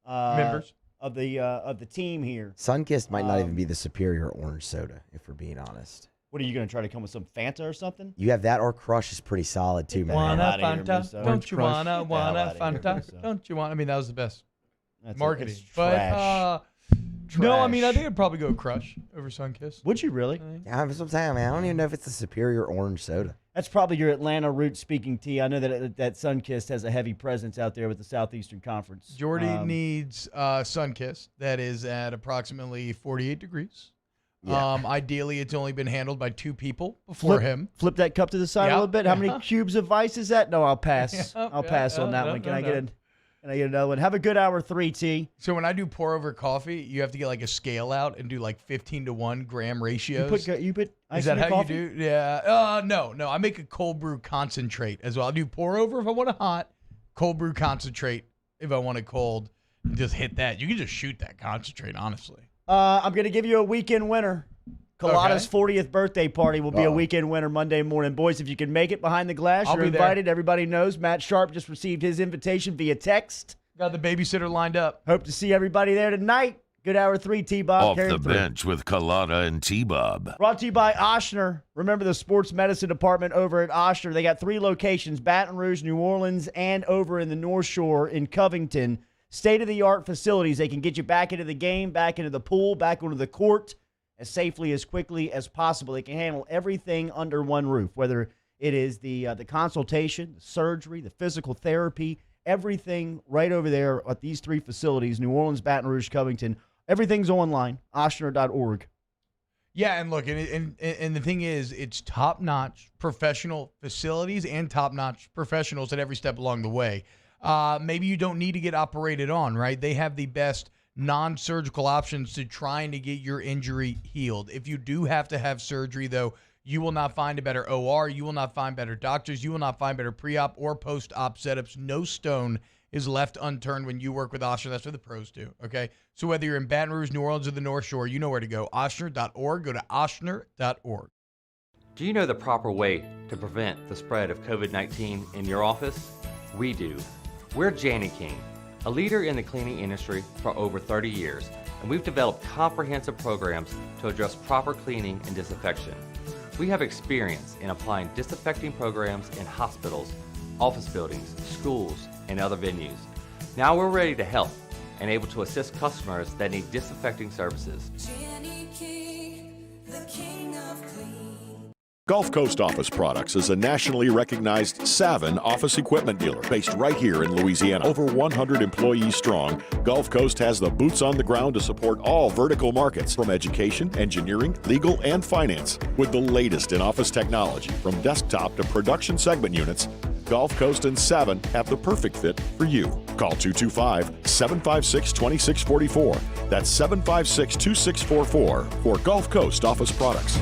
members of the team here. Sunkist might not even be the superior orange soda, if we're being honest. What are you going to try to come with some Fanta or something? You have that, or Crush is pretty solid too, man. Wanna Fanta? Don't you wanna Fanta? Don't you want? I mean, that was the best marketing. But no, I mean, I think I'd probably go Crush over Sunkist. Would you really? Yeah, that's what I'm saying, man. I don't even know if it's the superior orange soda. That's probably your Atlanta root speaking tea. I know that Sunkist has a heavy presence out there with the Southeastern Conference. Jordy needs Sunkist that is at approximately 48 degrees. Yeah. Ideally, it's only been handled by 2 people before him. Flip that cup to the side a little bit. How many cubes of ice is that? No, I'll pass. Yep, I'll pass on that one. Can I get another one? Have a good hour 3, T. So when I do pour over coffee, you have to get like a scale out and do like 15-to-1 gram ratios. You put ice Is that in your how coffee? you do? Yeah. No. I make a cold brew concentrate as well. I do pour over if I want it hot, cold brew concentrate if I want it cold. And just hit that. You can just shoot that concentrate, honestly. I'm going to give you a weekend winner. Colada's 40th birthday party will be a weekend winner Monday morning. Boys, if you can make it behind the glass, I'll you're be there. invited. Everybody knows Matt Sharp just received his invitation via text. Got the babysitter lined up. Hope to see everybody there tonight. Good hour 3, T-Bob. Off Carry the it through. Bench with Collada and T-Bob. Brought to you by Ochsner. Remember the sports medicine department over at Ochsner. They got 3 locations, Baton Rouge, New Orleans, and over in the North Shore in Covington. State-of-the-art facilities. They can get you back into the game, back into the pool, back onto the court as safely, as quickly as possible. They can handle everything under one roof, whether it is the consultation, the surgery, the physical therapy, everything right over there at these 3 facilities, New Orleans, Baton Rouge, Covington. Everything's online, ochsner.org. Yeah, and look, and the thing is, it's top-notch professional facilities and top-notch professionals at every step along the way. Maybe you don't need to get operated on, right? They have the best non-surgical options to trying to get your injury healed. If you do have to have surgery, though, you will not find a better OR. You will not find better doctors. You will not find better pre-op or post-op setups. No stone is left unturned when you work with Ochsner. That's what the pros do, okay? So whether you're in Baton Rouge, New Orleans, or the North Shore, you know where to go. Ochsner.org. Go to ochsner.org. Do you know the proper way to prevent the spread of COVID-19 in your office? We do. We're Jani-King, a leader in the cleaning industry for over 30 years, and we've developed comprehensive programs to address proper cleaning and disinfection. We have experience in applying disinfecting programs in hospitals, office buildings, schools, and other venues. Now we're ready to help and able to assist customers that need disinfecting services. Gulf Coast Office Products is a nationally recognized Savin office equipment dealer based right here in Louisiana. Over 100 employees strong, Gulf Coast has the boots on the ground to support all vertical markets from education, engineering, legal, and finance. With the latest in office technology from desktop to production segment units, Gulf Coast and Savin have the perfect fit for you. Call 225-756-2644. That's 756-2644 for Gulf Coast Office Products.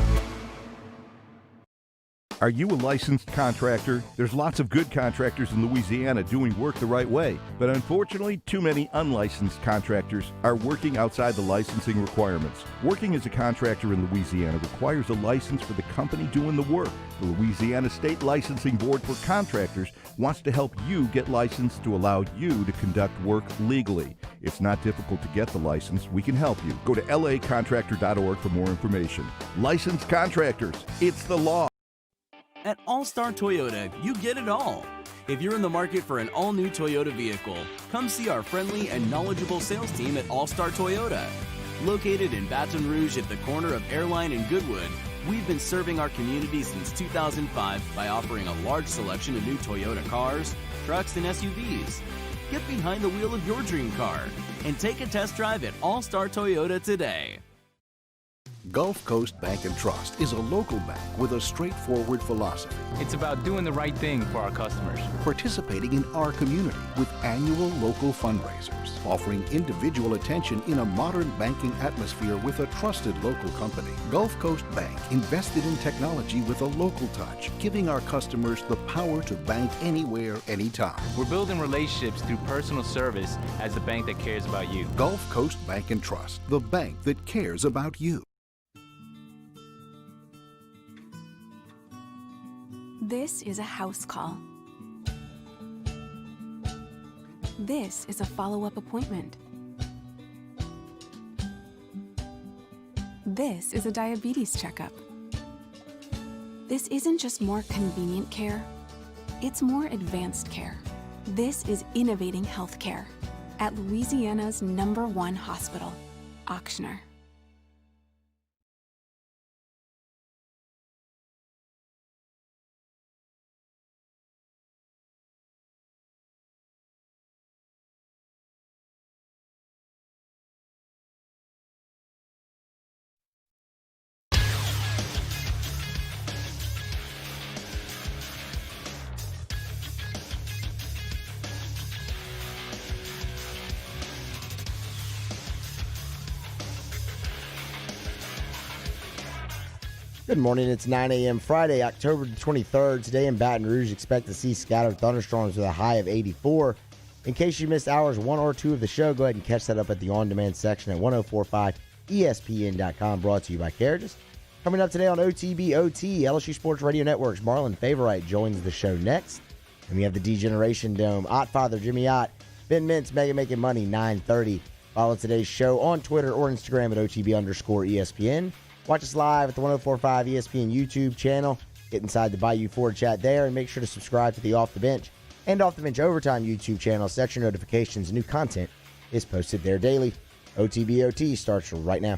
Are you a licensed contractor? There's lots of good contractors in Louisiana doing work the right way, but unfortunately, too many unlicensed contractors are working outside the licensing requirements. Working as a contractor in Louisiana requires a license for the company doing the work. The Louisiana State Licensing Board for Contractors wants to help you get licensed to allow you to conduct work legally. It's not difficult to get the license. We can help you. Go to lacontractor.org for more information. Licensed contractors, it's the law. At All Star Toyota, you get it all. If you're in the market for an all-new Toyota vehicle, come see our friendly and knowledgeable sales team at All Star Toyota. Located in Baton Rouge at the corner of Airline and Goodwood, we've been serving our community since 2005 by offering a large selection of new Toyota cars, trucks, and SUVs. Get behind the wheel of your dream car and take a test drive at All Star Toyota today. Gulf Coast Bank and Trust is a local bank with a straightforward philosophy. It's about doing the right thing for our customers. Participating in our community with annual local fundraisers. Offering individual attention in a modern banking atmosphere with a trusted local company. Gulf Coast Bank invested in technology with a local touch, giving our customers the power to bank anywhere, anytime. We're building relationships through personal service as the bank that cares about you. Gulf Coast Bank and Trust, the bank that cares about you. This is a house call. This is a follow-up appointment. This is a diabetes checkup. This isn't just more convenient care, it's more advanced care. This is innovating healthcare at Louisiana's #1 hospital, Ochsner. Good morning. It's 9 a.m. Friday, October the 23rd. Today in Baton Rouge, expect to see scattered thunderstorms with a high of 84. In case you missed hours 1 or 2 of the show, go ahead and catch that up at the on-demand section at 1045ESPN.com, brought to you by Carriages. Coming up today on OTB OT, LSU Sports Radio Network's Marlon Favorite joins the show next. And we have the D-Generation Dome, Ottfather Jimmy Ott, Ben Mintz, Mega Making Money, 9:30. Follow today's show on Twitter or Instagram at OTB_ESPN. Watch us live at the 1045 ESPN YouTube channel. Get inside the Bayou Ford chat there and make sure to subscribe to the Off the Bench and Off the Bench Overtime YouTube channel. Set your notifications. New content is posted there daily. OTB OT starts right now.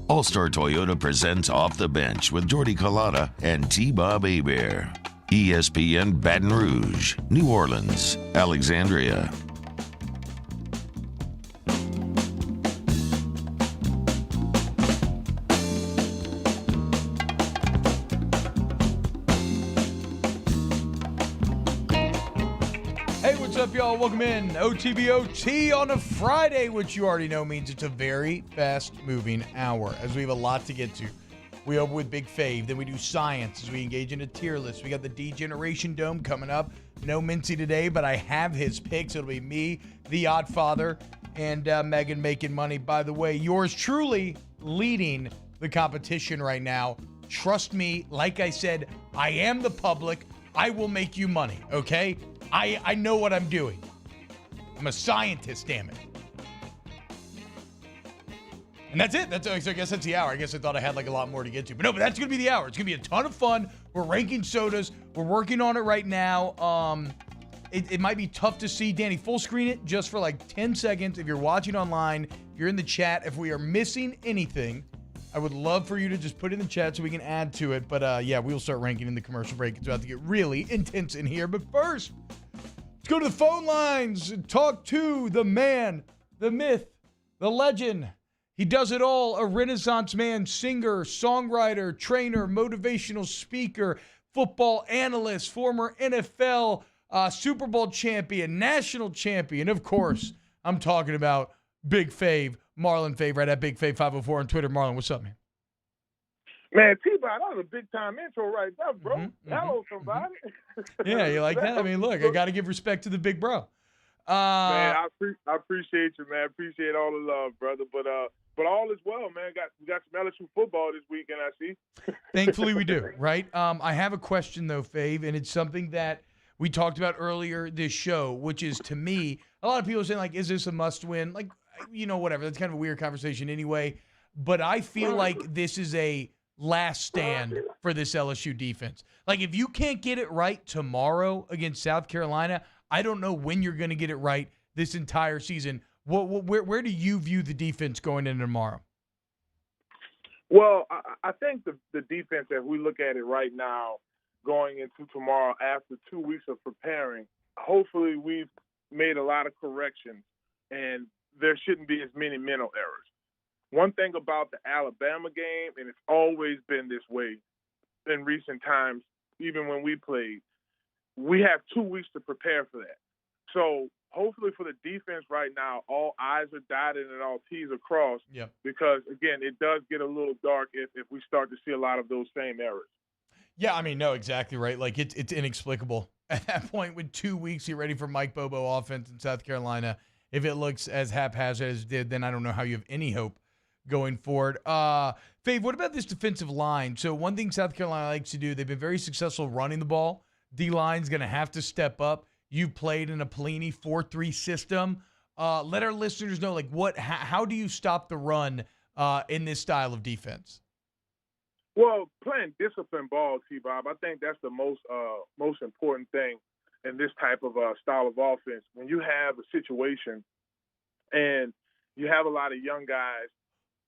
All-Star Toyota presents Off the Bench with Jordy Collada and T-Bob Hebert. ESPN Baton Rouge, New Orleans, Alexandria. Hey, what's up, y'all? Welcome in. OTBOT on a Friday, which you already know means it's a very fast-moving hour, as we have a lot to get to. We open with Big Fave, then we do science as we engage in a tier list. We got the D-Generation Dome coming up. No Mincy today, but I have his picks. It'll be me, the Oddfather, and Megan Making Money. By the way, yours truly leading the competition right now. Trust me, like I said, I am the public. I will make you money, okay? I know what I'm doing. I'm a scientist, damn it. And that's it. So I guess that's the hour. I guess I thought I had like a lot more to get to. But no, but that's going to be the hour. It's going to be a ton of fun. We're ranking sodas. We're working on it right now. It might be tough to see. Danny, full screen it just for like 10 seconds. If you're watching online, if you're in the chat, if we are missing anything, I would love for you to just put it in the chat so we can add to it. But yeah, we'll start ranking in the commercial break. It's about to get really intense in here. But first, let's go to the phone lines and talk to the man, the myth, the legend. He does it all. A Renaissance man, singer, songwriter, trainer, motivational speaker, football analyst, former NFL Super Bowl champion, national champion. Of course, I'm talking about Big Fave, Marlon Fave, right at Big Fave 504 on Twitter. Marlon, what's up, man? Man, T-Bot, that was a big-time intro right there, bro. Hello, somebody. Yeah, you like that? I mean, look, I got to give respect to the big bro. Man, I appreciate you, man. Appreciate all the love, brother. But all is well, man. We got some LSU football this weekend, I see. Thankfully, we do, right? I have a question, though, Fave, and it's something that we talked about earlier this show, which is, to me, a lot of people are saying, like, is this a must-win? Like, whatever. That's kind of a weird conversation anyway. But I feel like this is a last stand for this LSU defense. Like, if you can't get it right tomorrow against South Carolina, I don't know when you're going to get it right this entire season. Where do you view the defense going into tomorrow? Well, I think the defense, as we look at it right now, going into tomorrow after 2 weeks of preparing, hopefully we've made a lot of corrections and there shouldn't be as many mental errors. One thing about the Alabama game, and it's always been this way in recent times, even when we played, we have 2 weeks to prepare for that. So hopefully for the defense right now, all I's are dotted and all T's are crossed. Yep. Because, again, it does get a little dark if we start to see a lot of those same errors. Yeah, I mean, no, exactly right. Like, it's inexplicable. At that point, with 2 weeks, you're ready for Mike Bobo offense in South Carolina. If it looks as haphazard as it did, then I don't know how you have any hope going forward. Fave, what about this defensive line? So one thing South Carolina likes to do, they've been very successful running the ball. D-line's going to have to step up. You've played in a Pelini 4-3 system. Let our listeners know, like, how do you stop the run in this style of defense? Well, playing disciplined ball, T-Bob, I think that's the most important thing in this type of style of offense. When you have a situation and you have a lot of young guys,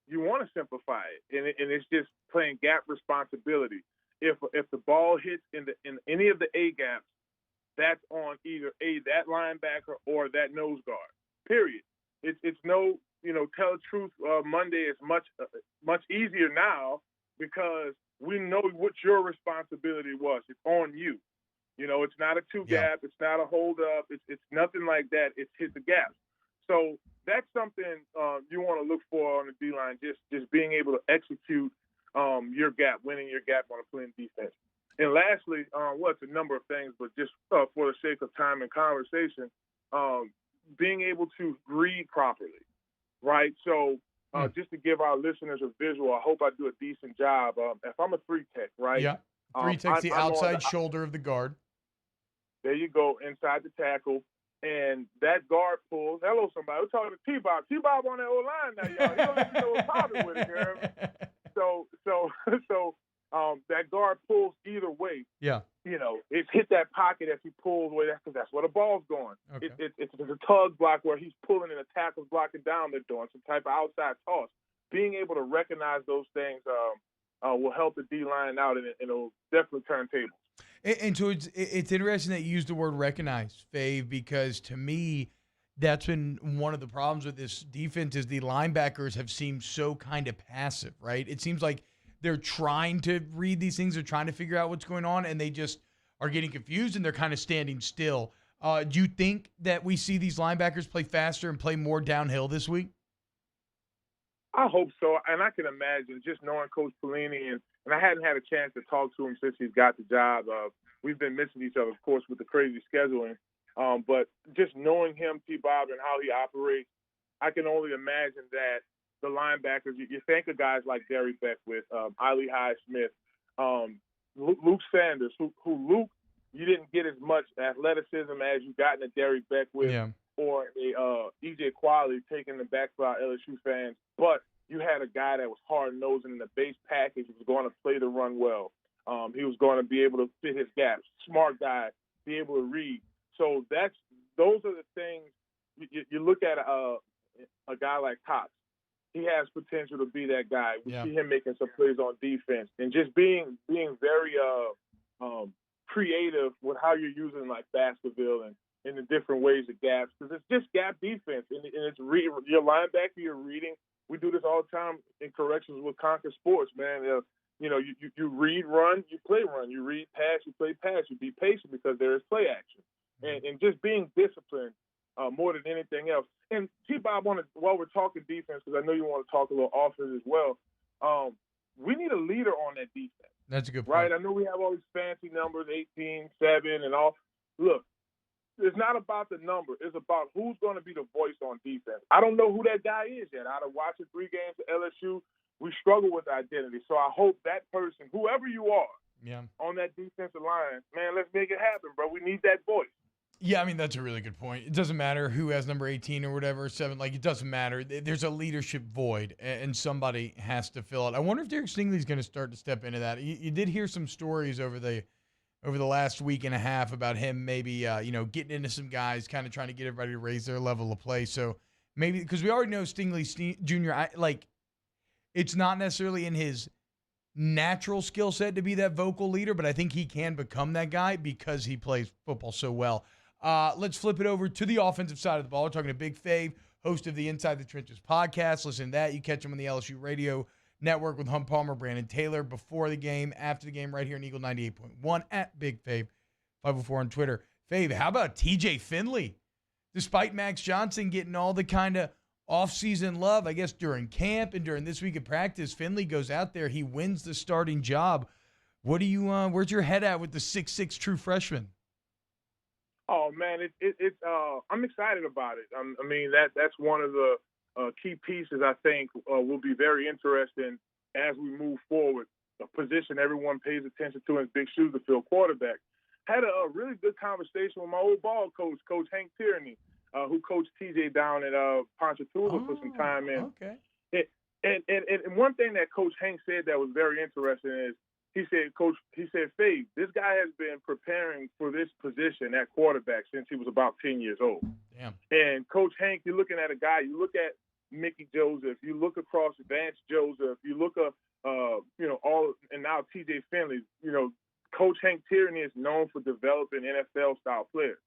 you want to simplify it, and it's just playing gap responsibility. If the ball hits in any of the A gaps, that's on either that linebacker or that nose guard. Period. It's no tell the truth. Monday is much easier now because we know what your responsibility was. It's on you. It's not a two gap. It's not a hold up. It's nothing like that. It's hit the gaps. So that's something you want to look for on the D-line, just being able to execute your gap, winning your gap on a playing defense. And lastly, it's a number of things, but just for the sake of time and conversation, being able to read properly, right? So just to give our listeners a visual, I hope I do a decent job. If I'm a 3-tech, right? Yeah, 3-tech's the outside shoulder of the guard. There you go, inside the tackle. And that guard pulls. Hello, somebody. We're talking to T-Bob. T-Bob on that old line now, y'all. He don't even know what's popping with it, you know? So that guard pulls either way. Yeah. It's hit that pocket as he pulls away. Because that's where the ball's going. Okay. It's a tug block where he's pulling and the tackle's blocking down. They're doing some type of outside toss. Being able to recognize those things will help the D-line out, and it'll definitely turn tables. And so it's interesting that you used the word recognize, Fave, because to me, that's been one of the problems with this defense is the linebackers have seemed so kind of passive, right? It seems like they're trying to read these things. They're trying to figure out what's going on, and they just are getting confused, and they're kind of standing still. Do you think that we see these linebackers play faster and play more downhill this week? I hope so, and I can imagine just knowing Coach Pelini, and I hadn't had a chance to talk to him since he's got the job. We've been missing each other, of course, with the crazy scheduling. But just knowing him, T-Bob, and how he operates, I can only imagine that the linebackers, you think of guys like Derek Beckwith, Ali Highsmith, Luke Sanders, who Luke, you didn't get as much athleticism as you got in a Derek Beckwith or a E.J. Qualley taking the back for our LSU fans. But you had a guy that was hard-nosed and in the base package. He was going to play the run well. He was going to be able to fit his gaps. Smart guy, be able to read. So those are the things. You look at a guy like Cox. He has potential to be that guy. We see him making some plays on defense and just being very creative with how you're using like Baskerville and in the different ways of gaps, because it's just gap defense and it's your linebacker. You're reading. We do this all the time in corrections with Conquer Sports, man. You read run, you play run. You read pass, you play pass. You be patient because there is play action, and just being disciplined more than anything else. And T-Bob, while we're talking defense, because I know you want to talk a little offense as well, we need a leader on that defense. That's a good point. Right? I know we have all these fancy numbers, 18, 7, and all. Look, it's not about the number. It's about who's going to be the voice on defense. I don't know who that guy is yet. Out of watching 3 games at LSU, we struggle with identity. So I hope that person, whoever you are, on that defensive line, man, let's make it happen, bro. We need that voice. Yeah, I mean, that's a really good point. It doesn't matter who has number 18 or whatever, 7. Like, it doesn't matter. There's a leadership void, and somebody has to fill it. I wonder if Derek Stingley's going to start to step into that. You did hear some stories over the last week and a half about him maybe, getting into some guys, kind of trying to get everybody to raise their level of play. So maybe, because we already know Stingley Jr., it's not necessarily in his natural skill set to be that vocal leader, but I think he can become that guy because he plays football so well. Let's flip it over to the offensive side of the ball. We're talking to Big Fave, host of the Inside the Trenches podcast. Listen to that. You catch him on the LSU Radio Network with Hunt Palmer, Brandon Taylor, before the game, after the game, right here in Eagle 98.1 at Big Fave 504 on Twitter. Fave, how about TJ Finley? Despite Max Johnson getting all the kind of off-season love, I guess, during camp and during this week of practice, Finley goes out there. He wins the starting job. What do you? Where's your head at with the 6'6" true freshman? Oh man, I'm excited about it. I mean that's one of the key pieces I think will be very interesting as we move forward. A position everyone pays attention to in big shoes to fill, quarterback. Had a really good conversation with my old ball coach, Coach Hank Tierney, who coached TJ down at Ponchatoula for some time. And, and one thing that Coach Hank said that was very interesting is, he said, Fave, this guy has been preparing for this position at quarterback since he was about 10 years old. Damn. And Coach Hank, you're looking at a guy, you look at Mickey Joseph, you look across Vance Joseph, you look at, and now TJ Finley, Coach Hank Tierney is known for developing NFL-style players.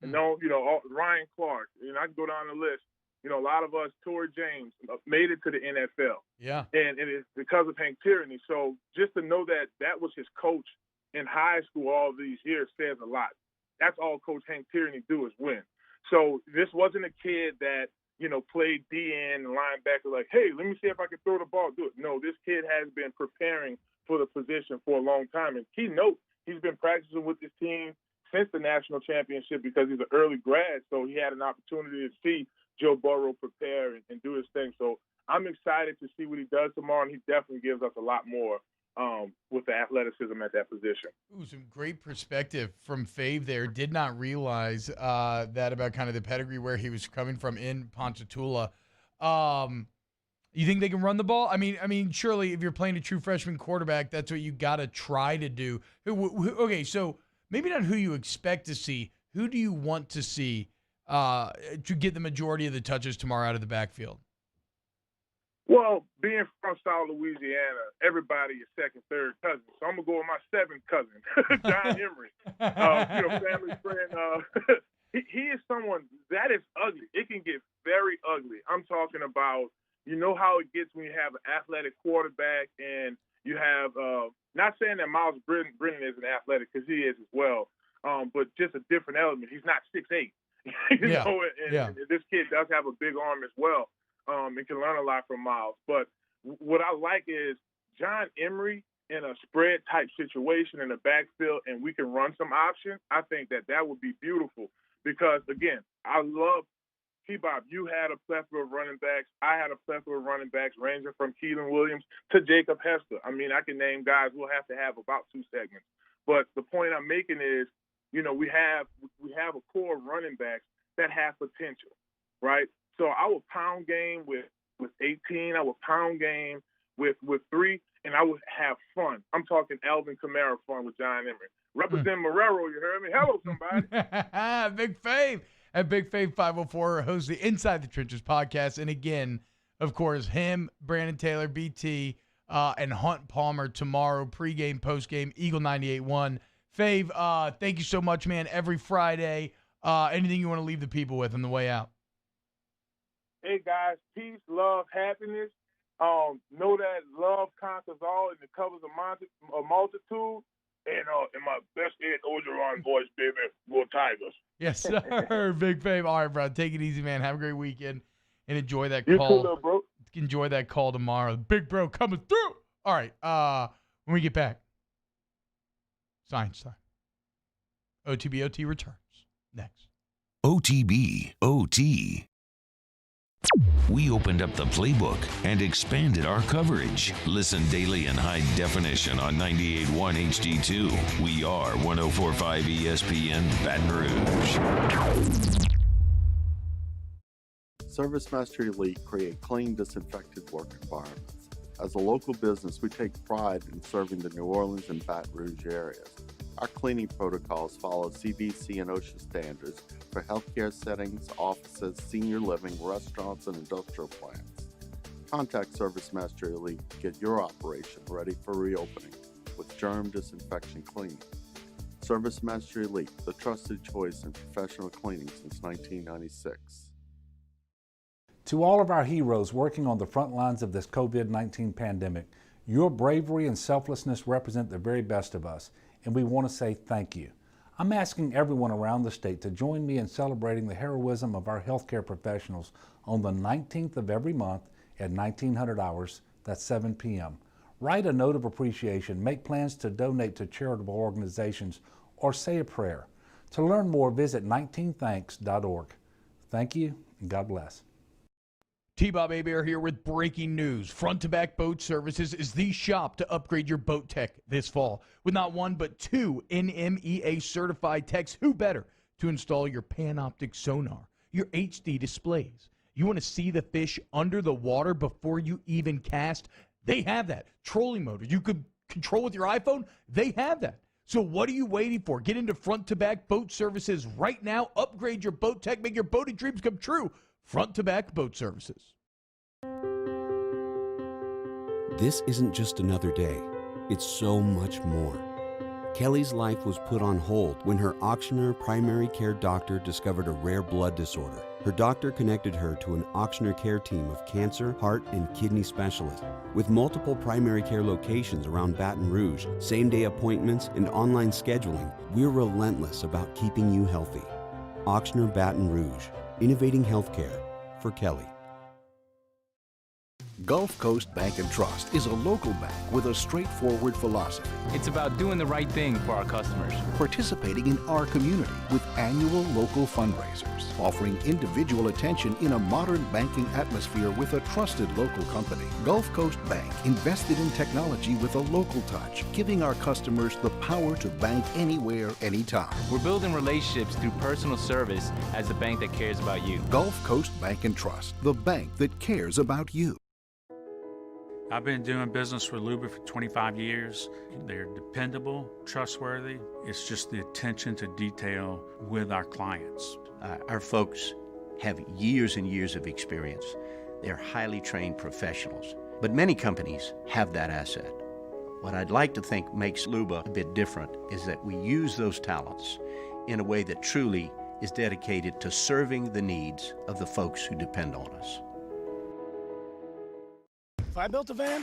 Ryan Clark, and I can go down the list. A lot of us, Torrey James, made it to the NFL. Yeah. And it is because of Hank Tierney. So just to know that that was his coach in high school all these years says a lot. That's all Coach Hank Tierney do is win. So this wasn't a kid that, played DN and linebacker like, hey, let me see if I can throw the ball, do it. No, this kid has been preparing for the position for a long time. And key note, he's been practicing with this team since the national championship because he's an early grad. So he had an opportunity to see Joe Burrow prepare and do his thing. So I'm excited to see what he does tomorrow, and he definitely gives us a lot more with the athleticism at that position. Ooh, some great perspective from Fave there. Did not realize that about kind of the pedigree where he was coming from in Ponchatoula. You think they can run the ball? I mean, surely if you're playing a true freshman quarterback, that's what you got to try to do. Okay, so maybe not who you expect to see. Who do you want to see to get the majority of the touches tomorrow out of the backfield? Well, being from South Louisiana, everybody is second, third cousin. So I'm going to go with my 7th cousin, John Emery. Family friend. He is someone that is ugly. It can get very ugly. I'm talking about, how it gets when you have an athletic quarterback and you have, not saying that Miles Brennan isn't athletic because he is as well, but just a different element. He's not 6'8". And this kid does have a big arm as well. And can learn a lot from Miles. But what I like is John Emery in a spread type situation in the backfield, and we can run some options. I think that would be beautiful because, again, I love T-Bob. You had a plethora of running backs. I had a plethora of running backs ranging from Keelan Williams to Jacob Hester. I mean, I can name guys. We'll have to have about 2 segments. But the point I'm making is, we have a core of running backs that have potential, right? So our pound game with with 18. I would pound game with 3, and I would have fun. I'm talking Alvin Kamara fun with John Emery. Represent Marrero, you heard me? Hello, somebody. Big Fave. And Big Fave 504 hosts the Inside the Trenches podcast. And again, of course, him, Brandon Taylor, BT, and Hunt Palmer tomorrow, pregame, postgame, Eagle 98.1. Fave, thank you so much, man. Every Friday. Anything you want to leave the people with on the way out? Hey, guys, peace, love, happiness. Know that love conquers all and it covers a multitude. And my best Ed Ogeron voice, baby, go Tigers. Yes, sir. Big Fave. All right, bro. Take it easy, man. Have a great weekend and enjoy that You call. too, little bro. Enjoy that call tomorrow. Big bro coming through. All right. When we get back, science time. OTBOT returns next. OTB OT. We opened up the playbook and expanded our coverage. Listen daily in high definition on 98.1 HD2. We are 104.5 ESPN Baton Rouge. ServiceMaster Elite create clean, disinfected work environments. As a local business, we take pride in serving the New Orleans and Baton Rouge areas. Our cleaning protocols follow CDC and OSHA standards for healthcare settings, offices, senior living, restaurants, and industrial plants. Contact ServiceMaster Elite to get your operation ready for reopening with germ disinfection cleaning. ServiceMaster Elite, the trusted choice in professional cleaning since 1996. To all of our heroes working on the front lines of this COVID-19 pandemic, your bravery and selflessness represent the very best of us, and we want to say thank you. I'm asking everyone around the state to join me in celebrating the heroism of our healthcare professionals on the 19th of every month at 1900 hours, that's 7 p.m. Write a note of appreciation, make plans to donate to charitable organizations, or say a prayer. To learn more, visit 19thanks.org. Thank you, and God bless. T-Bob Hebert here with breaking news. Front to Back Boat Services is the shop to upgrade your boat tech this fall. With not one but 2 NMEA certified techs, who better to install your Panoptic sonar, your HD displays. You want to see the fish under the water before you even cast? They have that. Trolling motor you could control with your iPhone? They have that. So what are you waiting for? Get into Front to Back Boat Services right now. Upgrade your boat tech. Make your boating dreams come true. Front to Back Boat Services. This isn't just another day. It's so much more. Kelly's life was put on hold when her auctioneer primary care doctor discovered a rare blood disorder. Her doctor connected her to an auctioneer care team of cancer, heart, and kidney specialists. With multiple primary care locations around Baton Rouge, same-day appointments, and online scheduling, we're relentless about keeping you healthy. Auctioneer Baton Rouge, innovating healthcare for Kelly. Gulf Coast Bank and Trust is a local bank with a straightforward philosophy. It's about doing the right thing for our customers. Participating in our community with annual local fundraisers, offering individual attention in a modern banking atmosphere with a trusted local company. Gulf Coast Bank invested in technology with a local touch, giving our customers the power to bank anywhere, anytime. We're building relationships through personal service as the bank that cares about you. Gulf Coast Bank and Trust, the bank that cares about you. I've been doing business with Luba for 25 years. They're dependable, trustworthy. It's just the attention to detail with our clients. Our folks have years and years of experience. They're highly trained professionals. But many companies have that asset. What I'd like to think makes Luba a bit different is that we use those talents in a way that truly is dedicated to serving the needs of the folks who depend on us. If I built a van,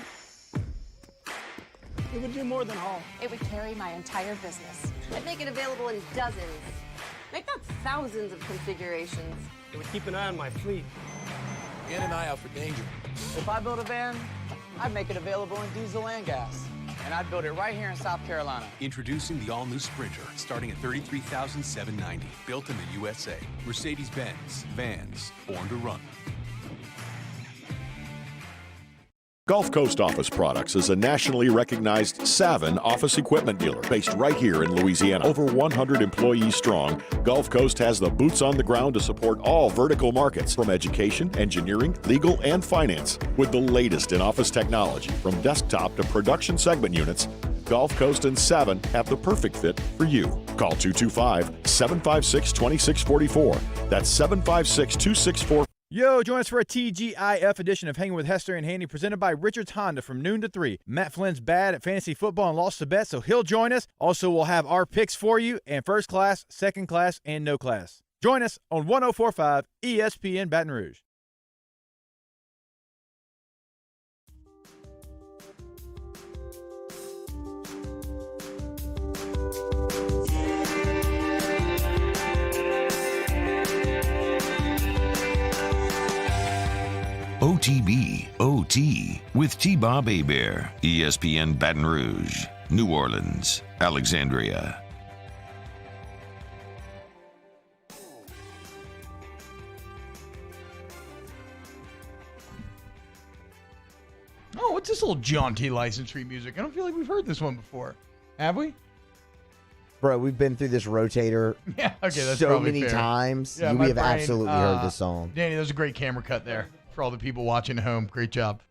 it would do more than haul. It would carry my entire business. I'd make it available in dozens, if not thousands of configurations. It would keep an eye on my fleet. And an eye out for danger. If I built a van, I'd make it available in diesel and gas. And I'd build it right here in South Carolina. Introducing the all-new Sprinter, starting at $33,790. Built in the USA. Mercedes-Benz. Vans born to run. Gulf Coast Office Products is a nationally recognized Savin office equipment dealer based right here in Louisiana. Over 100 employees strong, Gulf Coast has the boots on the ground to support all vertical markets, from education, engineering, legal, and finance. With the latest in office technology, from desktop to production segment units, Gulf Coast and Savin have the perfect fit for you. Call 225-756-2644. That's 756-2644. Yo, join us for a TGIF edition of Hanging with Hester and Handy, presented by Richards Honda from noon to 3. Matt Flynn's bad at fantasy football and lost the bet, so he'll join us. Also, we'll have our picks for you and first class, second class, and no class. Join us on 104.5 ESPN Baton Rouge. OTB OT with T-Bob Hebert, ESPN Baton Rouge, New Orleans, Alexandria. Oh, what's this little jaunty license free music? I don't feel like we've heard this one before. Have we? Bro, we've been through this rotator Yeah, okay, that's so probably many fair. times. Yeah, we my have brain, absolutely heard this song. Danny, that was a great camera cut there for all the people watching at home. Great job.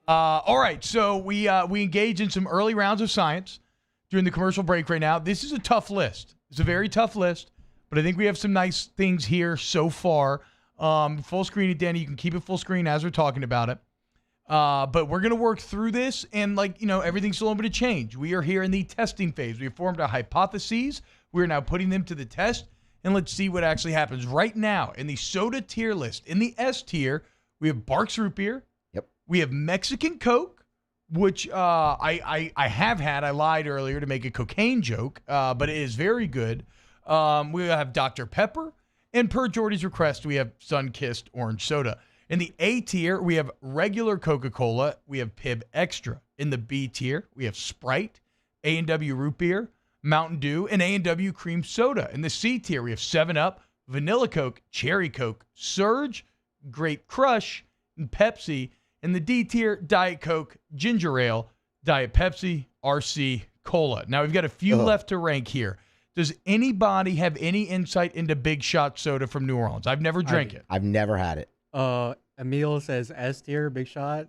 All right, so we engage in some early rounds of science during the commercial break right now. This is a tough list. It's a very tough list, but I think we have some nice things here so far. Full screen it, Danny. You can keep it full screen as we're talking about it. But we're going to work through this, and everything's still open to change. We are here in the testing phase. We have formed our hypotheses. We're now putting them to the test, and let's see what actually happens. Right now, in the soda tier list, in the S tier, we have Barks Root Beer. Yep. We have Mexican Coke, which I have had. I lied earlier to make a cocaine joke, but it is very good. We have Dr. Pepper, and per Jordy's request, we have Sun-Kissed Orange Soda. In the A tier, we have regular Coca-Cola. We have Pib Extra. In the B tier, we have Sprite, A&W Root Beer, Mountain Dew, and A&W Cream Soda. In the C tier, we have 7-Up, Vanilla Coke, Cherry Coke, Surge, Grape Crush, and Pepsi. In the D tier, Diet Coke, Ginger Ale, Diet Pepsi, RC, Cola. Now, we've got a few left to rank here. Does anybody have any insight into Big Shot Soda from New Orleans? I've never drank it. I've never had it. Emil says S tier, Big Shot.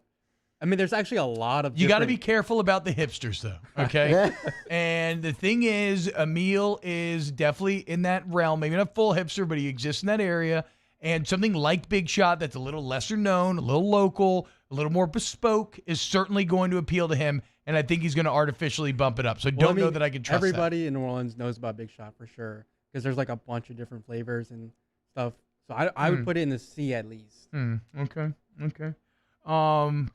I mean, there's actually a lot of You got to be careful about the hipsters, though, okay? And the thing is, Emil is definitely in that realm. Maybe not full hipster, but he exists in that area. And something like Big Shot that's a little lesser known, a little local, a little more bespoke is certainly going to appeal to him. And I think he's going to artificially bump it up. So don't know that I can trust everybody in New Orleans knows about Big Shot for sure, because there's like a bunch of different flavors and stuff. So I would put it in the C at least. Okay. We're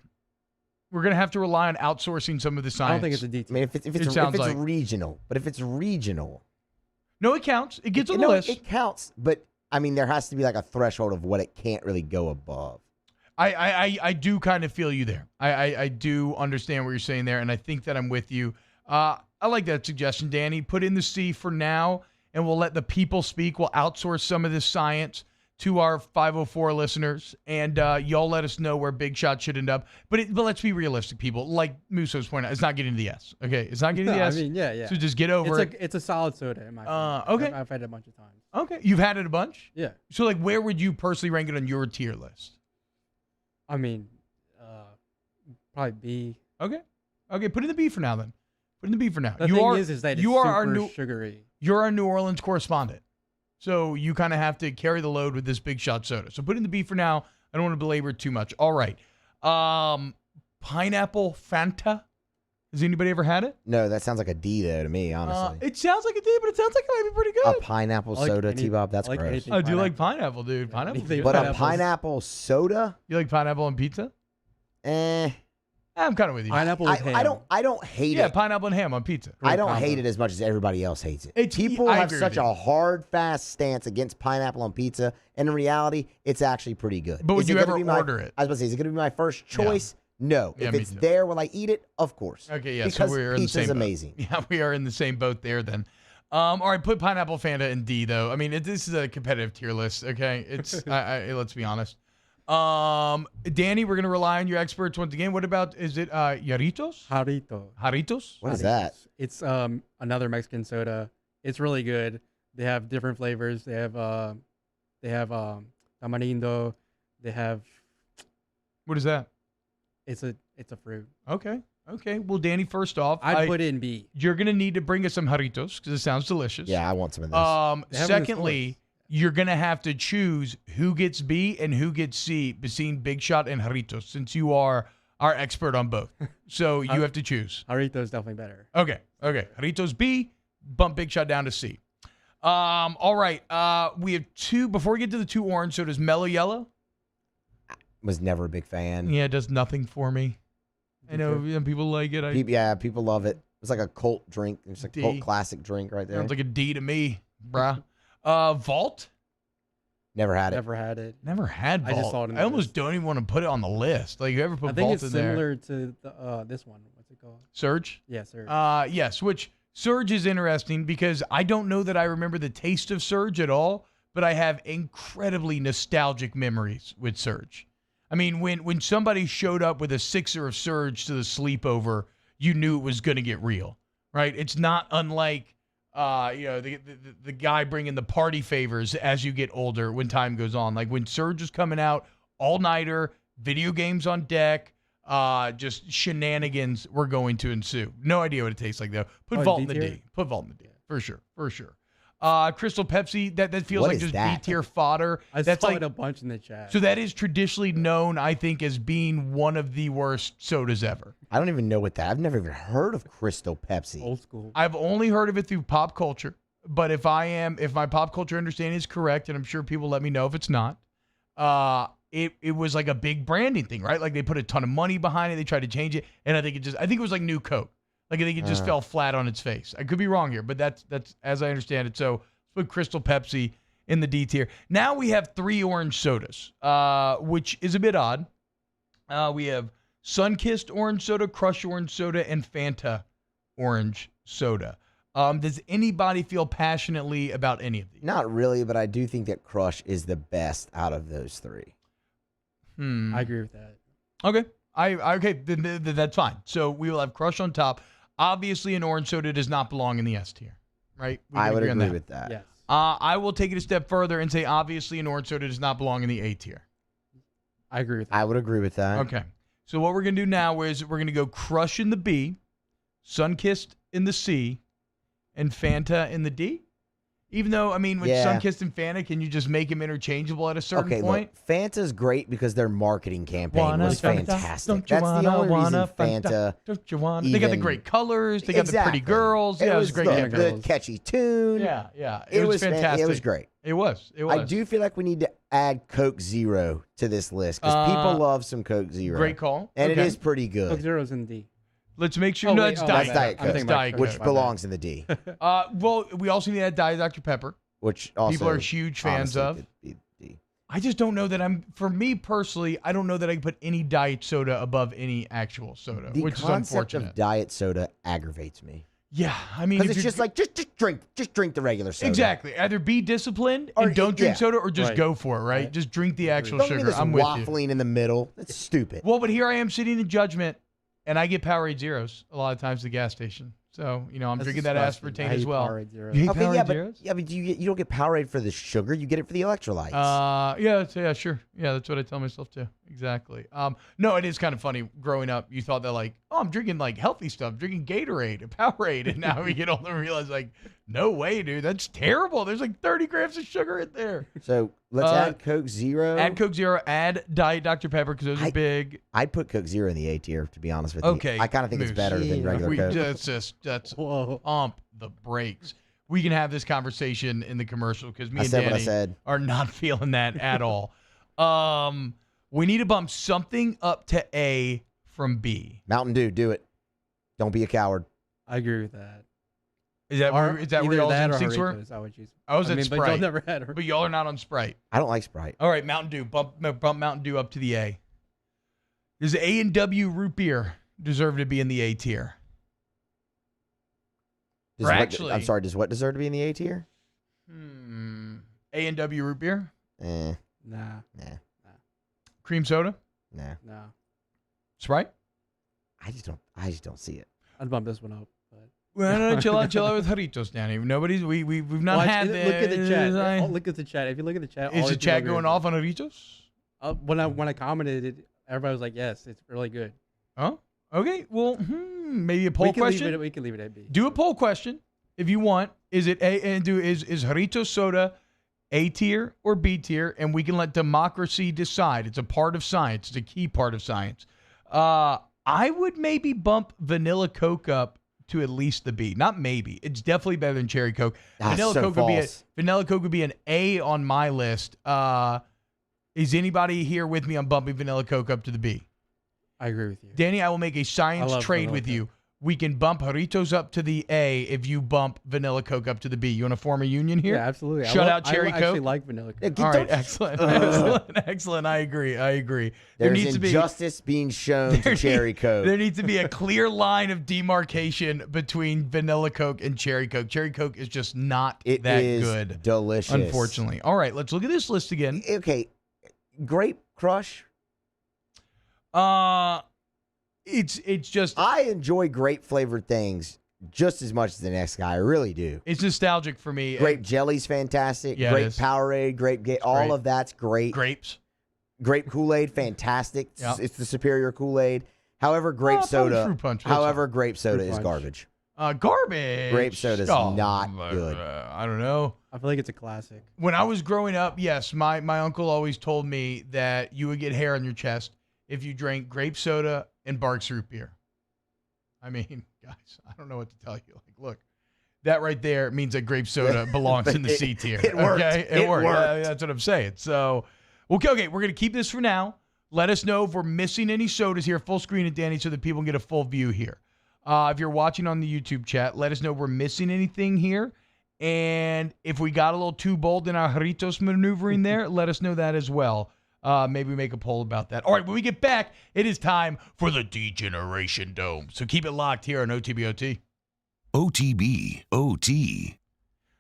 going to have to rely on outsourcing some of the science. I don't think it's a D tier. I mean, if it's regional, but if it's regional. No, it counts. It gets on the list. It counts, but I mean, there has to be like a threshold of what it can't really go above. I do kind of feel you there. I do understand what you're saying there, and I think that I'm with you. I like that suggestion, Danny. Put in the C for now, and we'll let the people speak. We'll outsource some of this science to our 504 listeners, and y'all let us know where Big Shot should end up. But let's be realistic, people. Like Muso's point out, it's not getting to the S. Okay, it's not getting to the S. I mean, yeah. So just get over it. It's a solid soda in my opinion. Okay. I've had it a bunch of times. Okay, you've had it a bunch? Yeah. So, where would you personally rank it on your tier list? I mean, probably B. Okay, put in the B for now then. Put in the B for now. The thing is that it's super sugary. You're our New Orleans correspondent. So you kind of have to carry the load with this Big Shot Soda. So put in the B for now. I don't want to belabor it too much. All right. Pineapple Fanta. Has anybody ever had it? No, that sounds like a D, though, to me, honestly. It sounds like a D, but it sounds like it might be pretty good. A pineapple soda, T-Bob, that's gross. I do like pineapple, dude. Pineapple. But a pineapple soda? You like pineapple on pizza? I'm kind of with you. Pineapple with ham. I don't hate it. Yeah, pineapple and ham on pizza. I don't hate it as much as everybody else hates it. People I have agree such with you. a hard, fast stance against pineapple on pizza, and in reality, it's actually pretty good. But would Is you it gonna ever be my- order it? I was about to say, is it going to be my first choice? No. Yeah, if me it's too. there, will I eat it? Of course. Okay, yeah, because so we're in the pizza's same boat. amazing. Yeah, we are in the same boat there then. All right, put Pineapple Fanta in D, though. I mean, this is a competitive tier list, okay? It's let's be honest. Danny, we're gonna rely on your experts once again. What about, is it Jarritos? Jarritos? What is that? It's another Mexican soda. It's really good. They have different flavors. They have tamarindo. They have. What is that? It's a fruit. Okay. Well, Danny, first off, I'd put it in B. You're gonna need to bring us some Jarritos because it sounds delicious. Yeah, I want some of this. They have them in Secondly, you're gonna have to choose who gets B and who gets C between Big Shot and Jarritos, since you are our expert on both. So you have to choose. Jarritos definitely better. Okay. Jarritos B, bump Big Shot down to C. All right. We have two. Before we get to the two orange sodas, Mellow Yellow. Was never a big fan. Yeah, it does nothing for me. I know people like it. People love it. It's like a cult drink. It's like a cult classic drink right there. Sounds like a D to me, bruh. Vault. Never had it. Never had it. Never had Vault. I just saw it in the I almost don't even want to put it on the list. Like, you ever put Vault in there? I think it's similar to the, this one. What's it called? Surge? Yeah, Surge. Yes, which Surge is interesting because I don't know that I remember the taste of Surge at all, but I have incredibly nostalgic memories with Surge. I mean, when somebody showed up with a sixer of Surge to the sleepover, you knew it was going to get real, right? It's not unlike, the guy bringing the party favors as you get older when time goes on. Like when Surge was coming out, all-nighter, video games on deck, just shenanigans were going to ensue. No idea what it tastes like, though. Put Vault in the D. Put Vault in the D, for sure. Crystal Pepsi, that feels like just B-tier fodder. I saw it a bunch in the chat. So that is traditionally known, I think, as being one of the worst sodas ever. I don't even know what that. I've never even heard of Crystal Pepsi. Old school. I've only heard of it through pop culture. But if my pop culture understanding is correct, and I'm sure people let me know if it's not, it was like a big branding thing, right? Like they put a ton of money behind it. They tried to change it, and I think it was like New Coke. Like I think it just fell flat on its face. I could be wrong here, but that's as I understand it. So let's put Crystal Pepsi in the D tier. Now we have three orange sodas, which is a bit odd. We have Sunkissed orange soda, Crush orange soda, and Fanta orange soda. Does anybody feel passionately about any of these? Not really, but I do think that Crush is the best out of those three. I agree with that. Okay. Then that's fine. So we will have Crush on top. Obviously, an orange soda does not belong in the S tier, right? I would agree with that. Yes. I will take it a step further and say, obviously, an orange soda does not belong in the A tier. I agree with that. I would agree with that. Okay. So what we're going to do now is we're going to go Crush in the B, Sunkissed in the C, and Fanta in the D. Even though, I mean, with Sunkissed and Fanta, can you just make them interchangeable at a certain point? Look, Fanta's great because their marketing campaign was fantastic. That's the only reason Fanta. Don't you want? They got the great colors. They got the pretty girls. Yeah, it was a great a good, catchy tune. Yeah. It was fantastic. It was great. It was. I do feel like we need to add Coke Zero to this list because people love some Coke Zero. Great call. And it is pretty good. Coke Zero's in D. Let's make sure that's Diet Coke, which Coke. belongs in the D. Well, we also need to add Diet Dr. Pepper, which also people are huge fans of. I just don't know that for me personally, I don't know that I can put any diet soda above any actual soda, which is unfortunate. The concept of diet soda aggravates me. Yeah, I mean, because it's just like just drink the regular soda. Exactly. Either be disciplined and don't drink soda, or just go for it. Right? Just drink the actual don't sugar. This I'm with you. Waffling in the middle. That's stupid. Well, but here I am sitting in judgment, and I get Powerade Zeros a lot of times at the gas station. So, I'm drinking that aspartame as well. Powerade Zeros. You hate Okay, Powerade Zeros? but you don't get Powerade for the sugar. You get it for the electrolytes. Yeah, sure. Yeah, that's what I tell myself too. Exactly. No, it is kind of funny. Growing up, you thought that like, I'm drinking like healthy stuff, drinking Gatorade and Powerade, and now we get older and realize like, no way, dude, that's terrible. There's like 30 grams of sugar in there. So let's add Coke Zero. Add Coke Zero. Add Diet Dr. Pepper because those are big. I'd put Coke Zero in the A tier, to be honest with you. Okay. I kind of think it's better than regular Coke. That's pump the brakes. We can have this conversation in the commercial because me and Danny are not feeling that at all. We need to bump something up to A from B. Mountain Dew, do it. Don't be a coward. I agree with that. Is that where y'all's instincts were? I would choose. I was at Sprite. Never had but y'all are not on Sprite. I don't like Sprite. All right, Mountain Dew. Bump Mountain Dew up to the A. Does A&W root beer deserve to be in the A tier? I'm sorry, does what deserve to be in the A tier? A&W root beer? Nah. Cream soda? Nah. No. Sprite? I just don't see it. I'd bump this one up. But. Well, no, chill out with Jarritos, Danny. We've not Watch, had look at the chat. Look at the chat. If you look at the chat, Is the chat going off on Jarritos? When I commented it, everybody was like, "Yes, it's really good." Oh, okay. Well, maybe a poll question. We can leave it at B. Do a poll question if you want. Is it is Jarritos soda A tier or B tier? And we can let democracy decide. It's a part of science. It's a key part of science. I would maybe bump vanilla Coke up to at least the B. Not maybe. It's definitely better than cherry Coke. Vanilla Coke would be an A on my list. Is anybody here with me on bumping vanilla Coke up to the B? I agree with you. Danny, I will make a science trade with you. We can bump Jarritos up to the A if you bump vanilla Coke up to the B. You want to form a union here? Yeah, absolutely. Shut out cherry Coke. I actually like vanilla Coke. All right, excellent. Excellent. I agree. There's injustice being shown to cherry Coke. There needs to be a clear line of demarcation between vanilla Coke and cherry Coke. Cherry Coke is just not that good. Delicious. Unfortunately. All right, let's look at this list again. Okay. Grape Crush. It's just I enjoy grape flavored things just as much as the next guy. I really do. It's nostalgic for me. Grape jelly's fantastic. Yeah, grape Powerade, all of that's great. Grapes. Grape Kool-Aid, fantastic. Yep. It's the superior Kool-Aid. However, grape soda. Fruit punch. Grape soda is garbage. Garbage. Grape soda is not good. I don't know. I feel like it's a classic. When I was growing up, yes, my uncle always told me that you would get hair on your chest if you drank grape soda and Barq's root beer. I mean, guys, I don't know what to tell you. Like, look, that right there means that grape soda belongs in the C tier. It worked. Okay? It worked. That's what I'm saying. So, okay, we're going to keep this for now. Let us know if we're missing any sodas here. Full screen it, Danny, so that people can get a full view here. If you're watching on the YouTube chat, let us know if we're missing anything here. And if we got a little too bold in our Jarritos maneuvering there, let us know that as well. Maybe we make a poll about that. All right, when we get back, it is time for the D-Generation Dome. So keep it locked here on OTBOT. OTBOT.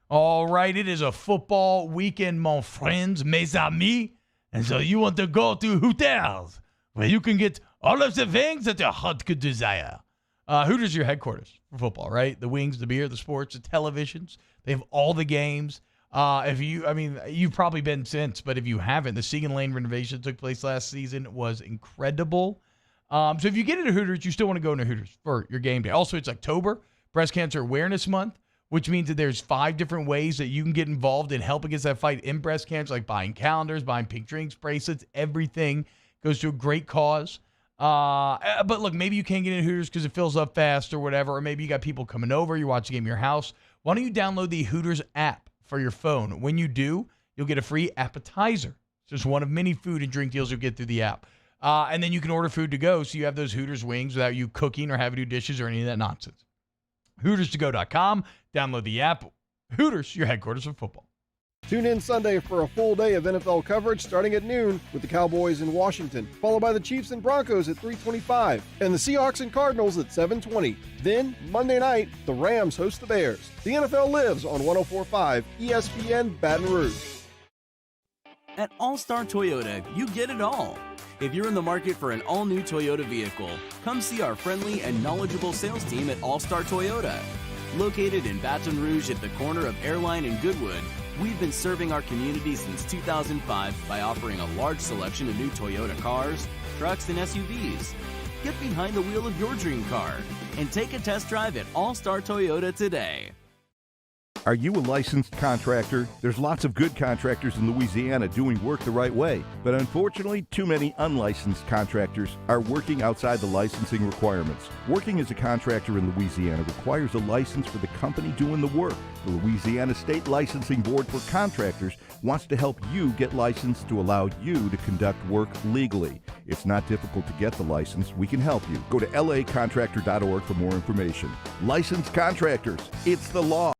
All right, it is a football weekend, mon friends, mes amis. And so you want to go to Hooters, where you can get all of the things that your heart could desire. Hooters is your headquarters for football, right? The wings, the beer, the sports, the televisions. They have all the games. You've probably been since, but if you haven't, the Segan Lane renovation that took place last season was incredible. So if you get into Hooters, you still want to go into Hooters for your game day. Also, it's October, Breast Cancer Awareness Month, which means that there's 5 different ways that you can get involved in help against that fight in breast cancer, like buying calendars, buying pink drinks, bracelets, everything goes to a great cause. But look, maybe you can't get into Hooters because it fills up fast or whatever, or maybe you got people coming over, you're watching a game in your house. Why don't you download the Hooters app for your phone? When you do, you'll get a free appetizer. It's just one of many food and drink deals you'll get through the app. And then you can order food to go, so you have those Hooters wings without you cooking or having to do dishes or any of that nonsense. HootersToGo.com. Download the app. Hooters, your headquarters of football. Tune in Sunday for a full day of NFL coverage starting at noon with the Cowboys in Washington, followed by the Chiefs and Broncos at 3:25 and the Seahawks and Cardinals at 7:20. Then, Monday night, the Rams host the Bears. The NFL lives on 104.5 ESPN Baton Rouge. At All-Star Toyota, you get it all. If you're in the market for an all-new Toyota vehicle, come see our friendly and knowledgeable sales team at All-Star Toyota. Located in Baton Rouge at the corner of Airline and Goodwood, we've been serving our community since 2005 by offering a large selection of new Toyota cars, trucks, and SUVs. Get behind the wheel of your dream car and take a test drive at All-Star Toyota today. Are you a licensed contractor? There's lots of good contractors in Louisiana doing work the right way, but unfortunately, too many unlicensed contractors are working outside the licensing requirements. Working as a contractor in Louisiana requires a license for the company doing the work. The Louisiana State Licensing Board for Contractors wants to help you get licensed to allow you to conduct work legally. It's not difficult to get the license. We can help you. Go to lacontractor.org for more information. Licensed contractors, it's the law.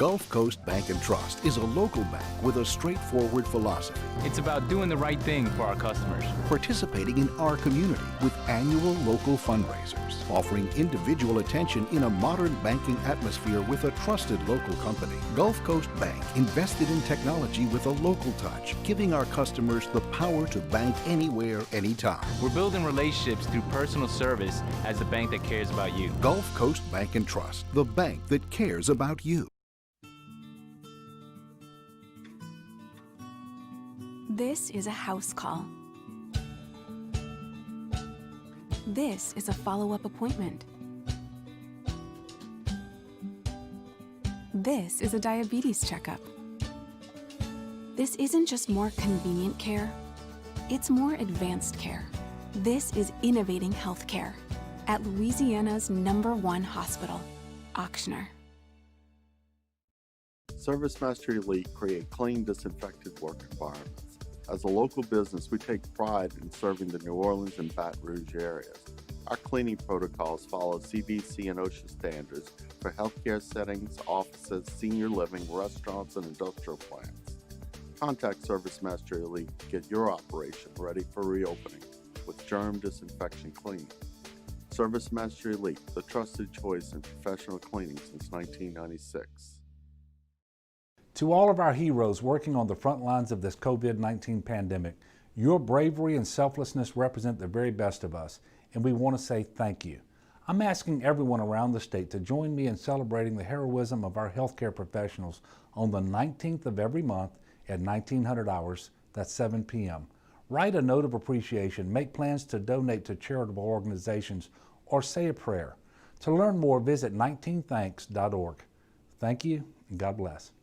Gulf Coast Bank and Trust is a local bank with a straightforward philosophy, It's about doing the right thing for our customers. participating in our community with annual local fundraisers, offering individual attention in a modern banking atmosphere with a trusted local company. Gulf Coast Bank invested in technology with a local touch, giving our customers the power to bank anywhere, anytime. We're building relationships through personal service as the bank that cares about you. Gulf Coast Bank and Trust, the bank that cares about you. This is a house call. This is a follow-up appointment. This is a diabetes checkup. This isn't just more convenient care, it's more advanced care. This is innovating healthcare at Louisiana's #1 hospital, Ochsner. ServiceMaster Elite create clean, disinfected work environments. As a local business, we take pride in serving the New Orleans and Baton Rouge areas. Our cleaning protocols follow CDC and OSHA standards for healthcare settings, offices, senior living, restaurants, and industrial plants. Contact ServiceMaster Elite to get your operation ready for reopening with germ disinfection cleaning. ServiceMaster Elite, the trusted choice in professional cleaning since 1996. To all of our heroes working on the front lines of this COVID-19 pandemic, your bravery and selflessness represent the very best of us, and we want to say thank you. I'm asking everyone around the state to join me in celebrating the heroism of our healthcare professionals on the 19th of every month at 1900 hours, that's 7 p.m. Write a note of appreciation, make plans to donate to charitable organizations, or say a prayer. To learn more, visit 19thanks.org. Thank you, and God bless.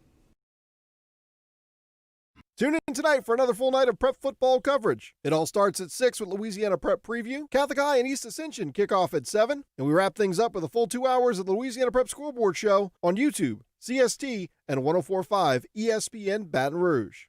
Tune in tonight for another full night of prep football coverage. It all starts at 6 with Louisiana Prep Preview. Catholic High and East Ascension kick off at 7, and we wrap things up with a full 2 hours of the Louisiana Prep Scoreboard Show on YouTube, CST, and 104.5 ESPN Baton Rouge.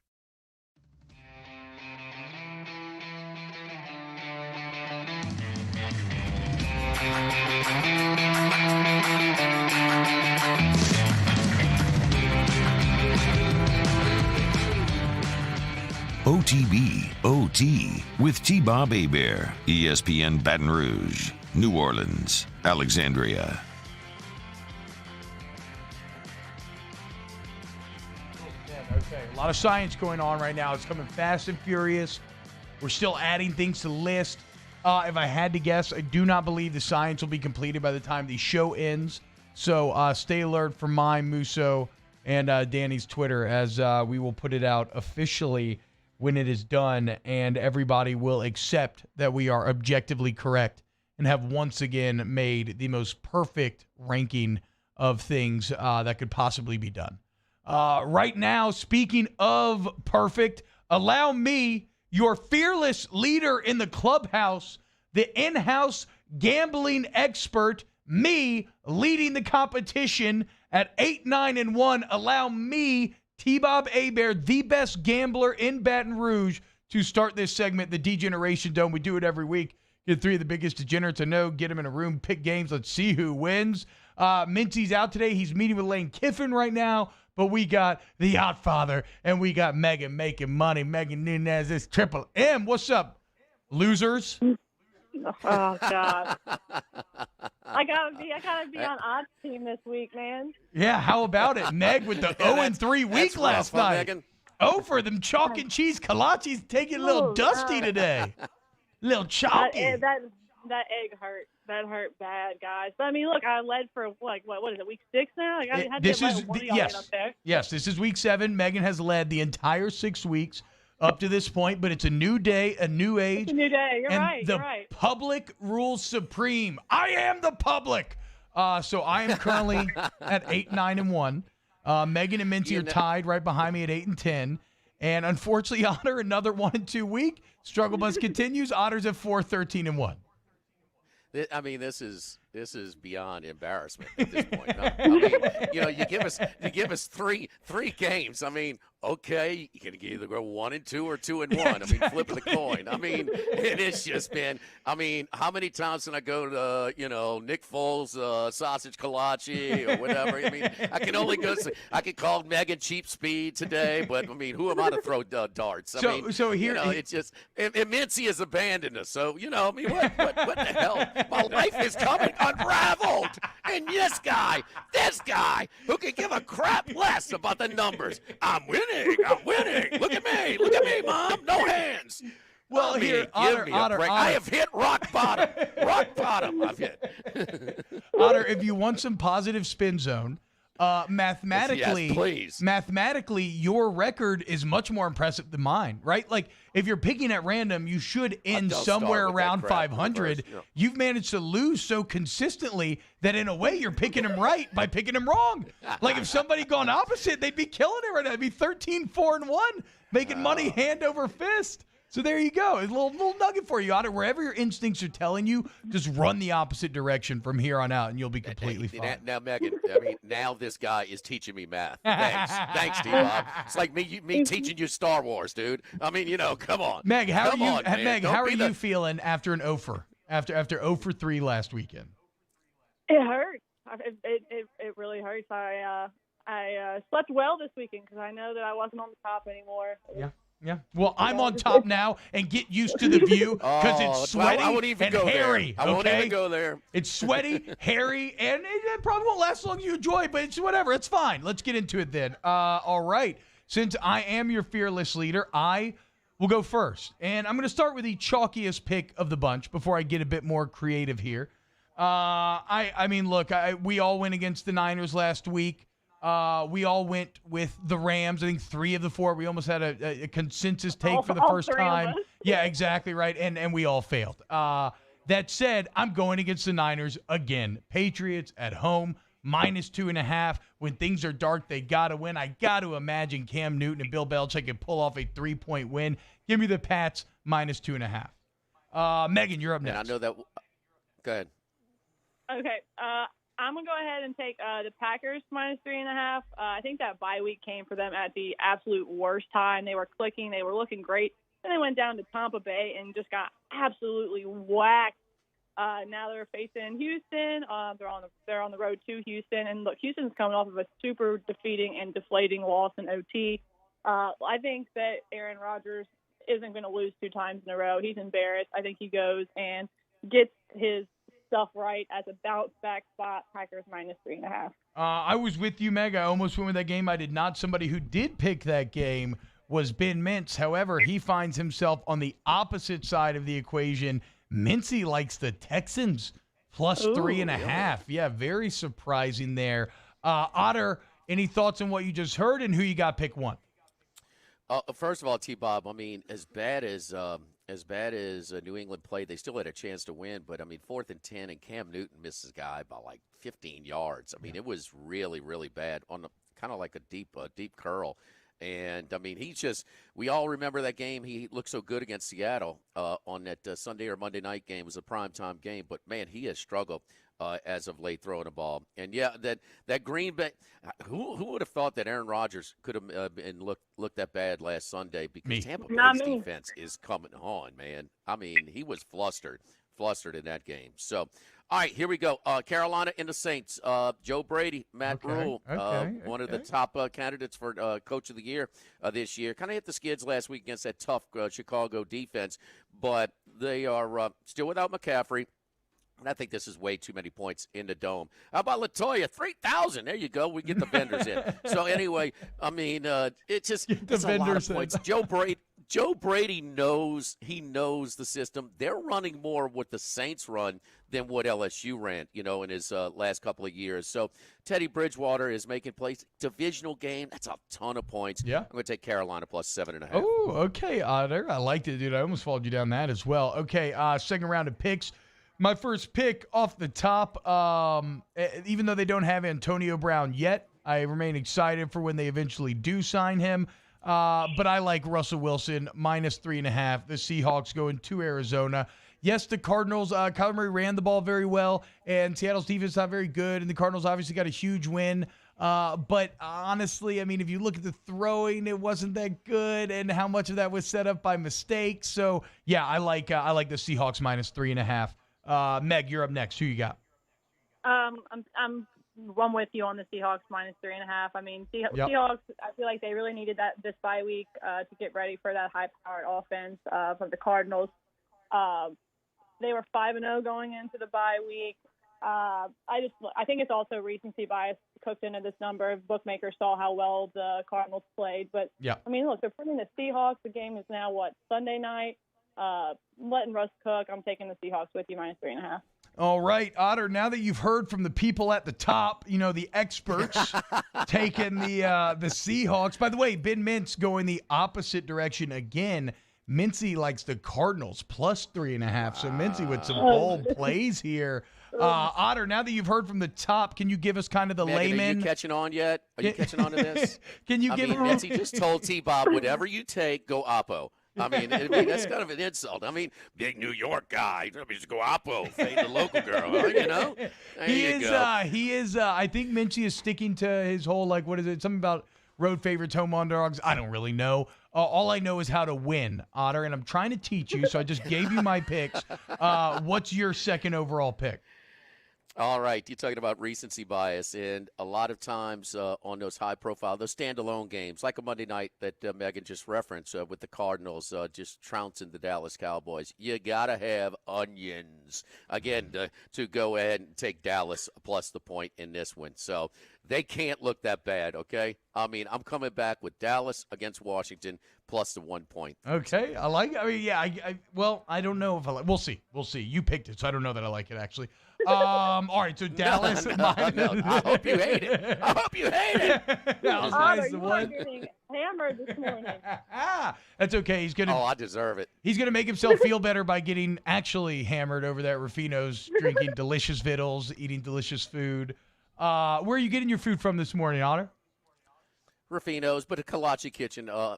OTB OT with T-Bob Hebert, ESPN Baton Rouge, New Orleans, Alexandria. Okay, a lot of science going on right now. It's coming fast and furious. We're still adding things to the list. If I had to guess, I do not believe the science will be completed by the time the show ends. So stay alert for mine, Musso, and Danny's Twitter as we will put it out officially when it is done, and everybody will accept that we are objectively correct and have once again made the most perfect ranking of things that could possibly be done. Right now, speaking of perfect, allow me, your fearless leader in the clubhouse, the in-house gambling expert, me leading the competition at 8-9-1. Allow me, T-Bob Hebert, the best gambler in Baton Rouge, to start this segment, the Degeneration Dome. We do it every week. Get 3 of the biggest degenerates I know, get them in a room, pick games. Let's see who wins. Mincy's out today. He's meeting with Lane Kiffin right now. But we got the Yachtfather, and we got Megan making money. Megan Nunez is Triple M. What's up, losers? Oh God! I gotta be on odds team this week, man. Yeah, how about it, Meg? With the 0-3 week last night. Megan. Oh, for them chalk and cheese kolaches taking a little dusty today. Little chalky. That egg hurt. That hurt bad, guys. But I mean, look, I led for what is it? Week 6 now. I had to let one of y'all get up there. Yes, this is week 7. Megan has led the entire 6 weeks up to this point, but it's a new day, a new age. It's a new day. You're and right. The You're right. public rules supreme. I am the public. So I am currently at 8-9-1. Megan and Mincy are tied right behind me at 8-10. And unfortunately, Otter, another 1-2 week. Struggle bus continues. Otter's at 4-13-1. I mean, this is beyond embarrassment at this point. I mean, you give us three games. I mean, okay, you can either go 1 and 2 or 2 and 1. I mean, flipping the coin. I mean, it is just been. I mean, how many times can I go to Nick Foles sausage kolache or whatever? I mean, I can only go. I could call Megan cheap speed today, but I mean, who am I to throw darts? I mean, it's just and Mincy has abandoned us. So I mean, what the hell? My life is coming unraveled, and this guy who can give a crap less about the numbers. I'm winning. Look at me, Mom. No hands. Well, here, Otter, I have hit rock bottom. I've hit. Otter, if you want some positive spin zone, mathematically, yes, please. Mathematically, your record is much more impressive than mine, right? Like, if you're picking at random, you should end somewhere around 500. Yeah. You've managed to lose so consistently that, in a way, you're picking them right by picking them wrong. Like, if somebody gone opposite, they'd be killing it right now. It'd be 13-4-1, making money hand over fist. So there you go. A little nugget for you, Otter. Wherever your instincts are telling you, just run the opposite direction from here on out, and you'll be completely fine. Now, Megan, I mean, now this guy is teaching me math. Thanks, T-Bob. It's like me teaching you Star Wars, dude. I mean, come on. Meg, how are you feeling after an 0 for? After 0 for 3 last weekend? It hurts. It really hurts. I slept well this weekend because I know that I wasn't on the top anymore. Yeah. Well, I'm on top now, and get used to the view because it's sweaty and hairy. I won't even go there. It's sweaty, hairy, and it probably won't last as long as you enjoy it, but it's whatever. It's fine. Let's get into it then. All right. Since I am your fearless leader, I will go first. And I'm going to start with the chalkiest pick of the bunch before I get a bit more creative here. I mean, look, we all went against the Niners last week. We all went with the Rams. I think 3 of the 4. We almost had a consensus take for the first time. Yeah, exactly right. And we all failed. That said, I'm going against the Niners again. Patriots at home, -2.5. When things are dark, they got to win. I got to imagine Cam Newton and Bill Belichick can pull off a 3-point win. Give me the Pats -2.5. Megan, you're up next. And I know that. Go ahead. Okay. I'm going to go ahead and take the Packers -3.5. I think that bye week came for them at the absolute worst time. They were clicking. They were looking great. Then they went down to Tampa Bay and just got absolutely whacked. Now they're facing Houston. They're on the road to Houston. And, look, Houston's coming off of a super defeating and deflating loss in OT. I think that Aaron Rodgers isn't going to lose 2 times in a row. He's embarrassed. I think he goes and gets his stuff right as a bounce back spot. Packers -3.5. I was with you, Meg. I almost went with that game. I did not. Somebody who did pick that game was Ben Mintz. However, he finds himself on the opposite side of the equation. Mincy likes the Texans +3.5. Yeah, very surprising there. Otter, any thoughts on what you just heard and who you got pick 1? First of all, T-Bob, I mean, as bad as New England played, they still had a chance to win. But, I mean, 4th and 10, and Cam Newton misses a guy by like 15 yards. I mean, it was really, really bad on kind of like a deep curl. And, I mean, we all remember that game. He looked so good against Seattle on that Sunday or Monday night game. It was a primetime game. But, man, he has struggled as of late throwing the ball. And, yeah, that Green Bay who would have thought that Aaron Rodgers could have looked that bad last Sunday? Because Tampa Bay's defense is coming on, man. I mean, he was flustered in that game. So, all right, here we go. Carolina and the Saints. Joe Brady, Matt Rule, one of the top candidates for Coach of the Year this year. Kind of hit the skids last week against that tough Chicago defense, but they are still without McCaffrey. And I think this is way too many points in the dome. How about LaToya? 3,000. There you go. We get the vendors in. So anyway, I mean, it's a lot of points. Joe Brady knows the system. They're running more what the Saints run than what LSU ran, in his last couple of years. So Teddy Bridgewater is making plays. Divisional game, that's a ton of points. Yeah. I'm going to take Carolina +7.5. Oh, okay, Otter. I liked it, dude. I almost followed you down that as well. Okay, second round of picks. My first pick off the top, even though they don't have Antonio Brown yet, I remain excited for when they eventually do sign him. But I like Russell Wilson, -3.5. The Seahawks going to Arizona. Yes, the Cardinals, Kyler Murray ran the ball very well, and Seattle's defense is not very good, and the Cardinals obviously got a huge win But honestly, I mean, if you look at the throwing, it wasn't that good, and how much of that was set up by mistakes. So yeah, I like the Seahawks -3.5. Meg, you're up next. Who you got? I'm one with you on the Seahawks -3.5. I mean, Seahawks, I feel like they really needed this bye week to get ready for that high-powered offense from the Cardinals. They were 5-0 going into the bye week. I think it's also recency bias cooked into this number. Bookmakers saw how well the Cardinals played, but I mean, look, they're putting the Seahawks. The game is now Sunday night. Letting Russ cook. I'm taking the Seahawks with you -3.5. All right, Otter, now that you've heard from the people at the top, the experts taking the Seahawks. By the way, Ben Mintz going the opposite direction again. Mincy likes the Cardinals +3.5. So Mincy with some bold plays here. Otter, now that you've heard from the top, can you give us kind of the Megan, layman? Are you catching on yet? Are you catching on to this? Can you give Mincy just told T-Bob, whatever you take, go Oppo. I mean, that's kind of an insult. I mean, big New York guy. Just go Oppo, fade the local girl. There He you go. is. I think Mincy is sticking to his whole, what is it? Something about road favorites, home underdogs. I don't really know. All I know is how to win, Otter, and I'm trying to teach you, so I just gave you my picks. What's your second overall pick? All right, you're talking about recency bias, and a lot of times on those high-profile, those standalone games, like a Monday night that Megan just referenced with the Cardinals just trouncing the Dallas Cowboys, you got to have onions, again, to go ahead and take Dallas plus the point in this one. So they can't look that bad, okay? I mean, I'm coming back with Dallas against Washington plus the 1 point. Okay, I like it. I mean, yeah, I don't know if I like. We'll see. You picked it, so I don't know that I like it, actually. All right, so Dallas. No, I hope you hate it. Dallas Otter, you are getting hammered this morning. That's okay. He's gonna. Oh, I deserve it. He's gonna make himself feel better by getting actually hammered over that Rufino's, drinking delicious vittles, eating delicious food. Where are you getting your food from this morning, Otter? Rufino's, but a Kolache kitchen. I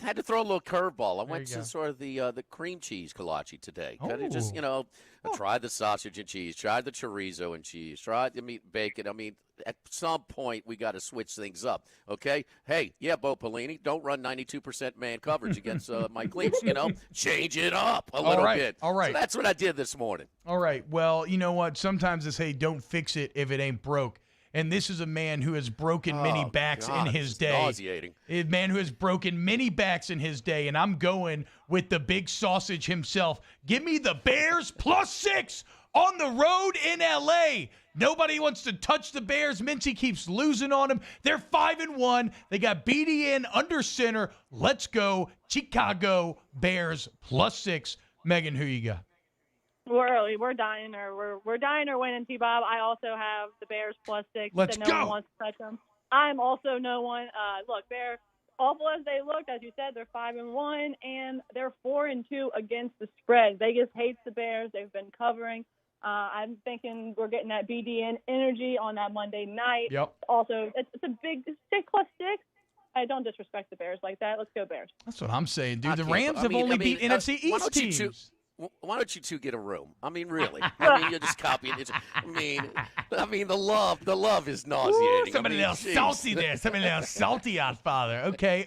had to throw a little curveball. I went to sort of the cream cheese Kolache today. Kind of just, I tried the sausage and cheese, tried the chorizo and cheese, tried the meat and bacon. I mean, at some point, we got to switch things up, okay? Hey, Bo Pelini, don't run 92% man coverage against Mike Leach, Change it up a little bit. All right. So that's what I did this morning. All right. Well, you know what? Sometimes they say don't fix it if it ain't broke. And this is a man who has broken many backs in his day. Nauseating. A man who has broken many backs in his day, and I'm going with the big sausage himself. Give me the Bears +6 on the road in L.A. Nobody wants to touch the Bears. Mincy keeps losing on them. They're 5-1. They got BDN under center. Let's go Chicago Bears +6. Megan, who you got? We're dying or winning, T-Bob. I also have the Bears +6. Let's no go. one wants to touch them. I'm also no one. Look, they're awful as they looked. As you said, they're 5-1, and they're 4-2 against the spread. Vegas hates the Bears. They've been covering. I'm thinking we're getting that BDN energy on that Monday night. Yep. Also, it's a big +6. I don't disrespect the Bears like that. Let's go Bears. That's what I'm saying, dude. The Rams have only beat NFC East teams. Why don't you two get a room? I mean, really. I mean, you're just copying it. I mean, the love is nauseating. Somebody a little salty there. Somebody a little salty, Father. Okay.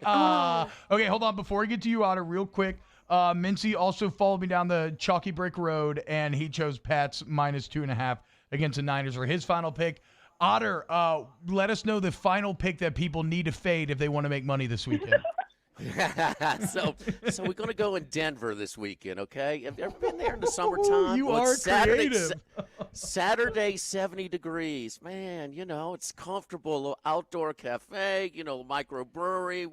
Okay, hold on. Before we get to you, Otter, real quick. Mincy also followed me down the chalky brick road, and he chose Pats -2.5 against the Niners for his final pick. Otter, let us know the final pick that people need to fade if they want to make money this weekend. So we're going to go in Denver this weekend, okay? Have you ever been there in the summertime? You are creative. Saturday, 70 degrees. Man, it's comfortable. A little outdoor cafe, microbrewery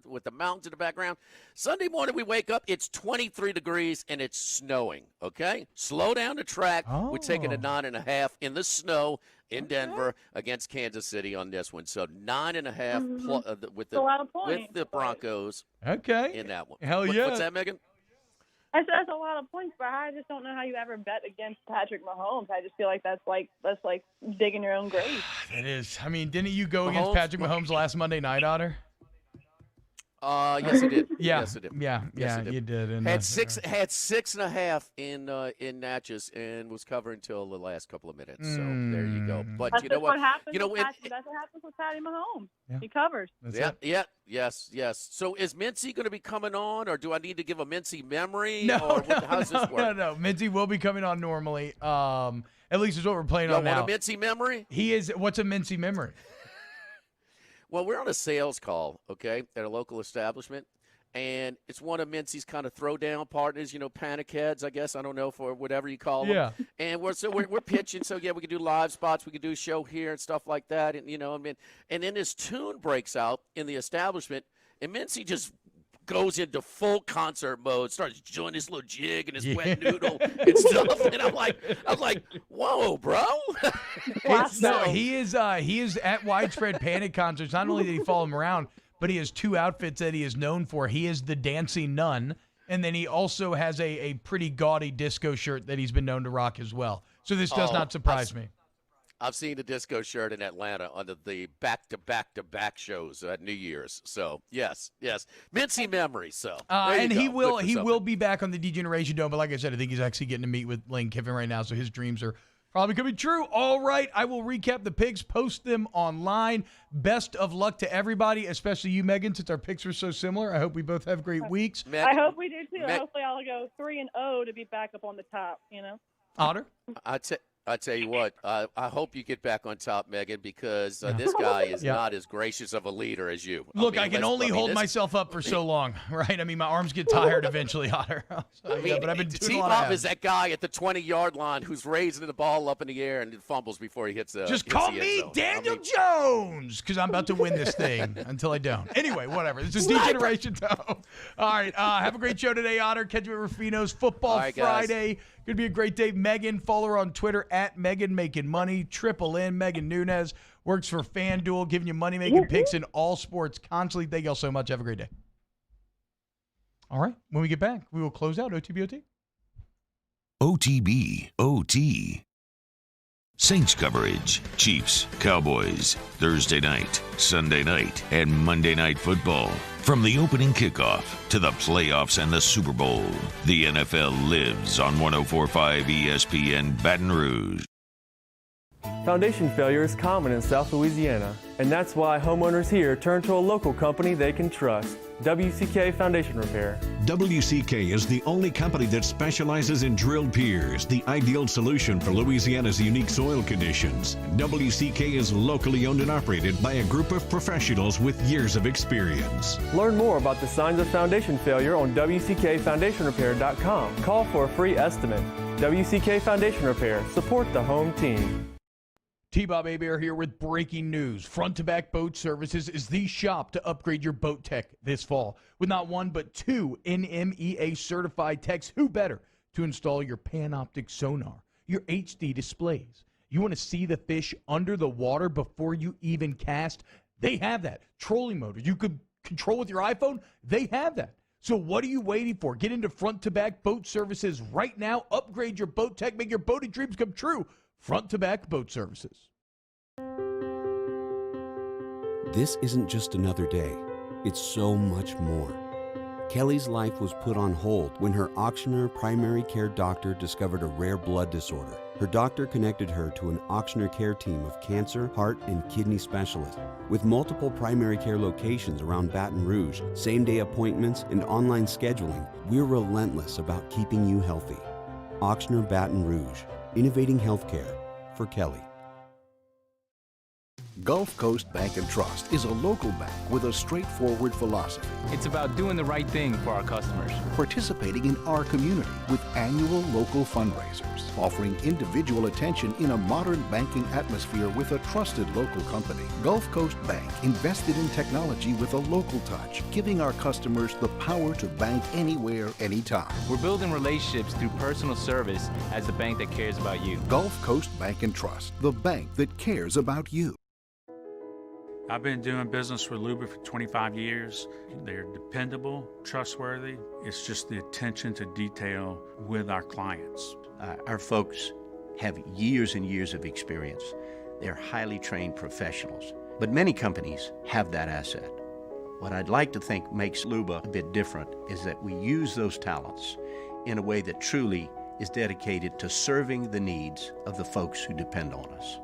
with the mountains in the background. Sunday morning, we wake up, it's 23 degrees, and it's snowing, okay? Slow down the track. We're taking a 9.5 in the snow in Denver against Kansas City on this one. So 9.5 with the Broncos. Okay. In that one. Hell yeah. What's that, Megan? I said that's a lot of points, but I just don't know how you ever bet against Patrick Mahomes. I just feel like that's like digging your own grave. It is. I mean, didn't you go against Patrick Mahomes last Monday night, Otter? Yes, it did. Yeah. Yes, it did. Yeah, Yes, yeah, it did. you did. And, had 6.5 in Natchez and was covered until the last couple of minutes. So there you go. But That's you know what? happens. You know, that's what happens with Patty Mahomes. He covers. Yes. So is Mincy going to be coming on, or do I need to give a Mincy memory? No, how's this work? No. Mincy will be coming on normally. At least is what we're playing on now. Want a Mincy memory? He is. What's a Mincy memory? Well, we're on a sales call, okay, at a local establishment, and it's one of Mincy's kind of throwdown partners, panic heads, I guess. I don't know, for whatever you call them. Yeah. And we're pitching, so, we can do live spots. We can do a show here and stuff like that. And, and then this tune breaks out in the establishment, and Mincy just goes into full concert mode, starts doing his little jig and his wet noodle and stuff. And I'm like, whoa, bro. No, he is at Widespread Panic concerts. Not only did he follow him around, but he has two outfits that he is known for. He is the dancing nun, and then he also has a pretty gaudy disco shirt that he's been known to rock as well. So this does not surprise me. I've seen the disco shirt in Atlanta under the back-to-back-to-back shows at New Year's. So, yes. Mincy memory. So, and he will be back on the D-Generation Dome. But like I said, I think he's actually getting to meet with Lane Kiffin right now. So his dreams are probably coming true. All right. I will recap the picks, post them online. Best of luck to everybody, especially you, Megan, since our picks were so similar. I hope we both have great weeks. I hope we do, too. Hopefully I'll go 3-0 to be back up on the top, Otter? I tell you what, I hope you get back on top, Megan, because this guy is not as gracious of a leader as you. Look, I can only hold myself up for so long, right? I mean, my arms get tired eventually, Otter. But I've been doing a lot of T-Bob is that guy at the 20-yard line who's raising the ball up in the air and fumbles before he hits the Just call me Daniel Jones, because I'm about to win this thing until I don't. Anyway, whatever. This is D-Generation Dome. All right, have a great show today, Otter. Catch you at Rufino's Football Friday. Going to be a great day. Megan, follow her on Twitter at Megan Making Money. Triple N, Megan Nunez, works for FanDuel, giving you money-making picks in all sports constantly. Thank you all so much. Have a great day. All right, when we get back, we will close out OTB-OT. OTB-OT. Saints coverage, Chiefs, Cowboys, Thursday night, Sunday night, and Monday Night Football. From the opening kickoff to the playoffs and the Super Bowl, the NFL lives on 104.5 ESPN Baton Rouge. Foundation failure is common in South Louisiana, and that's why homeowners here turn to a local company they can trust, WCK Foundation Repair. WCK is the only company that specializes in drilled piers, the ideal solution for Louisiana's unique soil conditions. WCK is locally owned and operated by a group of professionals with years of experience. Learn more about the signs of foundation failure on WCKFoundationRepair.com. Call for a free estimate. WCK Foundation Repair. Support the home team. T-Bob Hebert here with breaking news. Front to Back Boat Services is the shop to upgrade your boat tech this fall. With not one but two NMEA certified techs, who better to install your Panoptic sonar, your HD displays. You want to see the fish under the water before you even cast? They have that. Trolling motor you could control with your iPhone? They have that. So what are you waiting for? Get into Front to Back Boat Services right now. Upgrade your boat tech. Make your boating dreams come true. Front to Back Boat Services. This isn't just another day. It's so much more. Kelly's life was put on hold when her auctioneer primary care doctor discovered a rare blood disorder. Her doctor connected her to an auctioneer care team of cancer, heart, and kidney specialists. With multiple primary care locations around Baton Rouge, same-day appointments, and online scheduling, we're relentless about keeping you healthy. Auctioneer Baton Rouge. Innovating healthcare for Kelly. Gulf Coast Bank and Trust is a local bank with a straightforward philosophy. It's about doing the right thing for our customers. Participating in our community with annual local fundraisers. Offering individual attention in a modern banking atmosphere with a trusted local company. Gulf Coast Bank invested in technology with a local touch, giving our customers the power to bank anywhere, anytime. We're building relationships through personal service as the bank that cares about you. Gulf Coast Bank and Trust, the bank that cares about you. I've been doing business with Luba for 25 years. They're dependable, trustworthy. It's just the attention to detail with our clients. Our folks have years and years of experience. They're highly trained professionals. But many companies have that asset. What I'd like to think makes Luba a bit different is that we use those talents in a way that truly is dedicated to serving the needs of the folks who depend on us.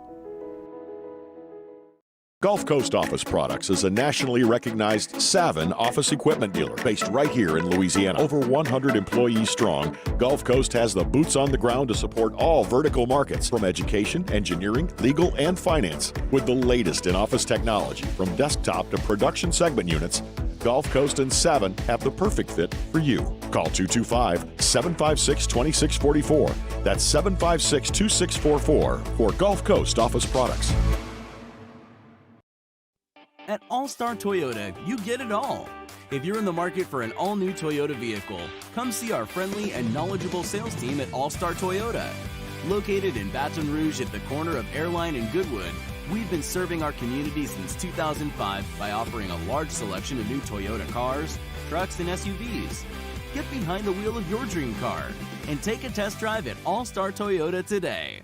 Gulf Coast Office Products is a nationally recognized Savin office equipment dealer based right here in Louisiana. Over 100 employees strong, Gulf Coast has the boots on the ground to support all vertical markets, from education, engineering, legal, and finance. With the latest in office technology, from desktop to production segment units, Gulf Coast and Savin have the perfect fit for you. Call 225-756-2644. That's 756-2644 for Gulf Coast Office Products. At All-Star Toyota, you get it all. If you're in the market for an all-new Toyota vehicle, come see our friendly and knowledgeable sales team at All-Star Toyota. Located in Baton Rouge at the corner of Airline and Goodwood, we've been serving our community since 2005 by offering a large selection of new Toyota cars, trucks, and SUVs. Get behind the wheel of your dream car and take a test drive at All-Star Toyota today.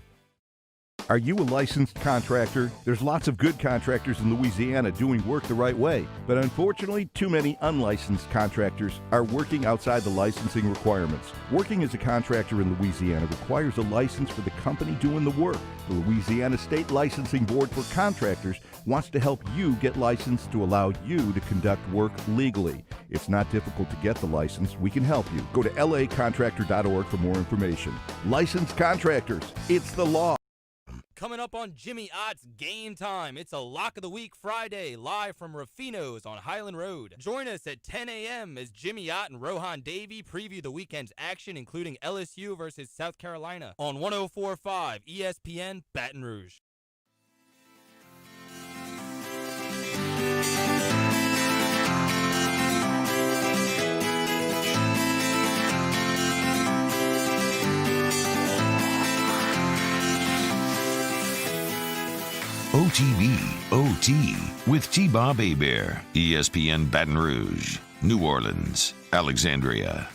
Are you a licensed contractor? There's lots of good contractors in Louisiana doing work the right way, but unfortunately, too many unlicensed contractors are working outside the licensing requirements. Working as a contractor in Louisiana requires a license for the company doing the work. The Louisiana State Licensing Board for Contractors wants to help you get licensed to allow you to conduct work legally. It's not difficult to get the license. We can help you. Go to lacontractor.org for more information. Licensed contractors, it's the law. Coming up on Jimmy Ott's Game Time, it's a Lock of the Week Friday, live from Rufino's on Highland Road. Join us at 10 a.m. as Jimmy Ott and Rohan Davey preview the weekend's action, including LSU versus South Carolina, on 104.5 ESPN Baton Rouge. OTB OT with T-Bob Hebert, ESPN Baton Rouge, New Orleans, Alexandria.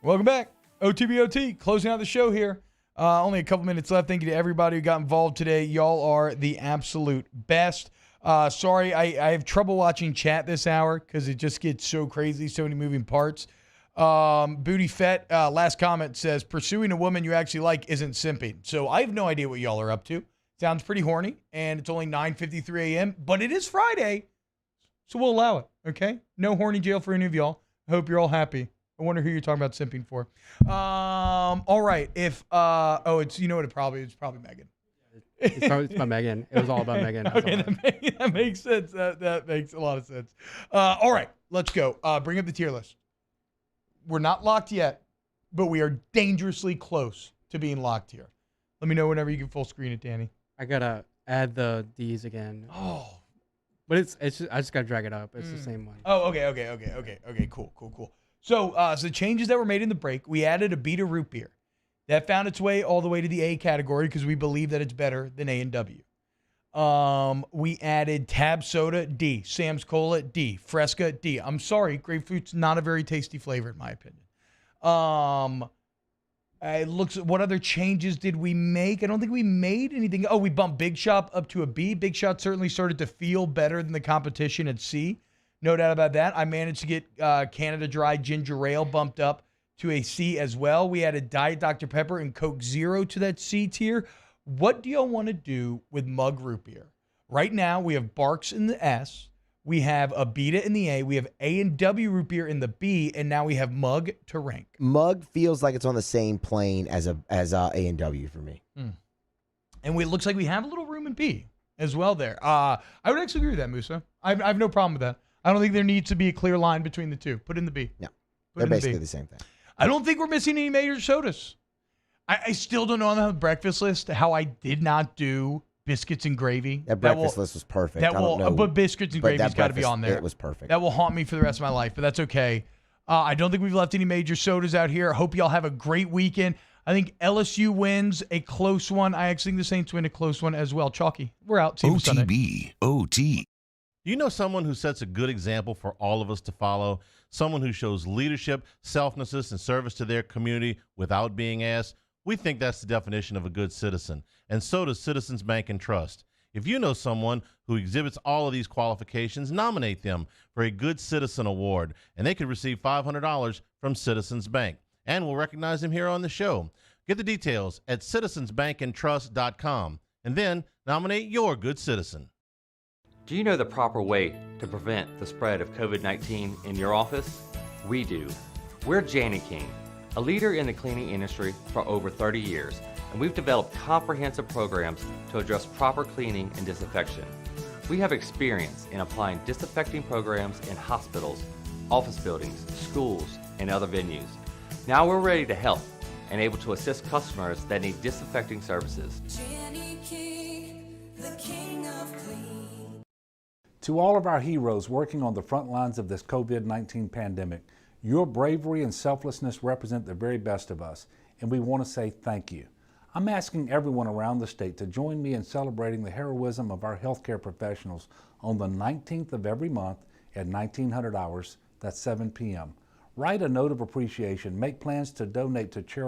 Welcome back. OTB OT, closing out the show here. Only a couple minutes left. Thank you to everybody who got involved today. Y'all are the absolute best. Sorry, I have trouble watching chat this hour because it just gets so crazy, so many moving parts. Booty Fett, last comment says, pursuing a woman you actually like isn't simping. So I have no idea what y'all are up to. Sounds pretty horny, and it's only 9:53 a.m., but it is Friday, so we'll allow it, okay? No horny jail for any of y'all. I hope you're all happy. I wonder who you're talking about simping for. All right, if, it's, you know what it's probably Megan. It's about Megan. It was all about Megan. Okay, that makes sense. That makes a lot of sense. All right, let's go. Bring up the tier list. We're not locked yet, but we are dangerously close to being locked here. Let me know whenever you can full screen it, Danny. I gotta add the D's again. Oh, but it's just, I just gotta drag it up. It's the same one. Oh, okay. Cool. So the changes that were made in the break, we added a Beta root beer. That found its way all the way to the A category because we believe that it's better than A and W. We added Tab Soda, D. Sam's Cola, D. Fresca, D. I'm sorry, grapefruit's not a very tasty flavor in my opinion. It looks, what other changes did we make? I don't think we made anything. Oh, we bumped Big Shot up to a B. Big Shot certainly started to feel better than the competition at C. No doubt about that. I managed to get Canada Dry Ginger Ale bumped up to a C as well. We added Diet Dr. Pepper and Coke Zero to that C tier. What do y'all want to do with Mug Root Beer? Right now, we have Barks in the S. We have a Beta in the A. We have A and W Root Beer in the B. And now we have Mug to rank. Mug feels like it's on the same plane as A and W for me. And it looks like we have a little room in B as well there. I would actually agree with that, Musa. I have no problem with that. I don't think there needs to be a clear line between the two. Put in the B. No, they're basically the same thing. I don't think we're missing any major sodas. I still don't know on the breakfast list how I did not do biscuits and gravy. That breakfast list was perfect. But biscuits and gravy's got to be on there. It was perfect. That will haunt me for the rest of my life, but that's okay. I don't think we've left any major sodas out here. I hope y'all have a great weekend. I think LSU wins a close one. I actually think the Saints win a close one as well. Chalky, we're out. See you Sunday. OT. Do you know someone who sets a good example for all of us to follow? Someone who shows leadership, selflessness, and service to their community without being asked? We think that's the definition of a good citizen, and so does Citizens Bank and Trust. If you know someone who exhibits all of these qualifications, nominate them for a Good Citizen Award, and they could receive $500 from Citizens Bank. And we'll recognize them here on the show. Get the details at citizensbankandtrust.com, and then nominate your good citizen. Do you know the proper way to prevent the spread of COVID-19 in your office? We do. We're Jani-King, a leader in the cleaning industry for over 30 years, and we've developed comprehensive programs to address proper cleaning and disinfection. We have experience in applying disinfecting programs in hospitals, office buildings, schools, and other venues. Now we're ready to help and able to assist customers that need disinfecting services. To all of our heroes working on the front lines of this COVID-19 pandemic, your bravery and selflessness represent the very best of us, and we want to say thank you. I'm asking everyone around the state to join me in celebrating the heroism of our healthcare professionals on the 19th of every month at 1900 hours, that's 7 p.m. Write a note of appreciation, make plans to donate to charity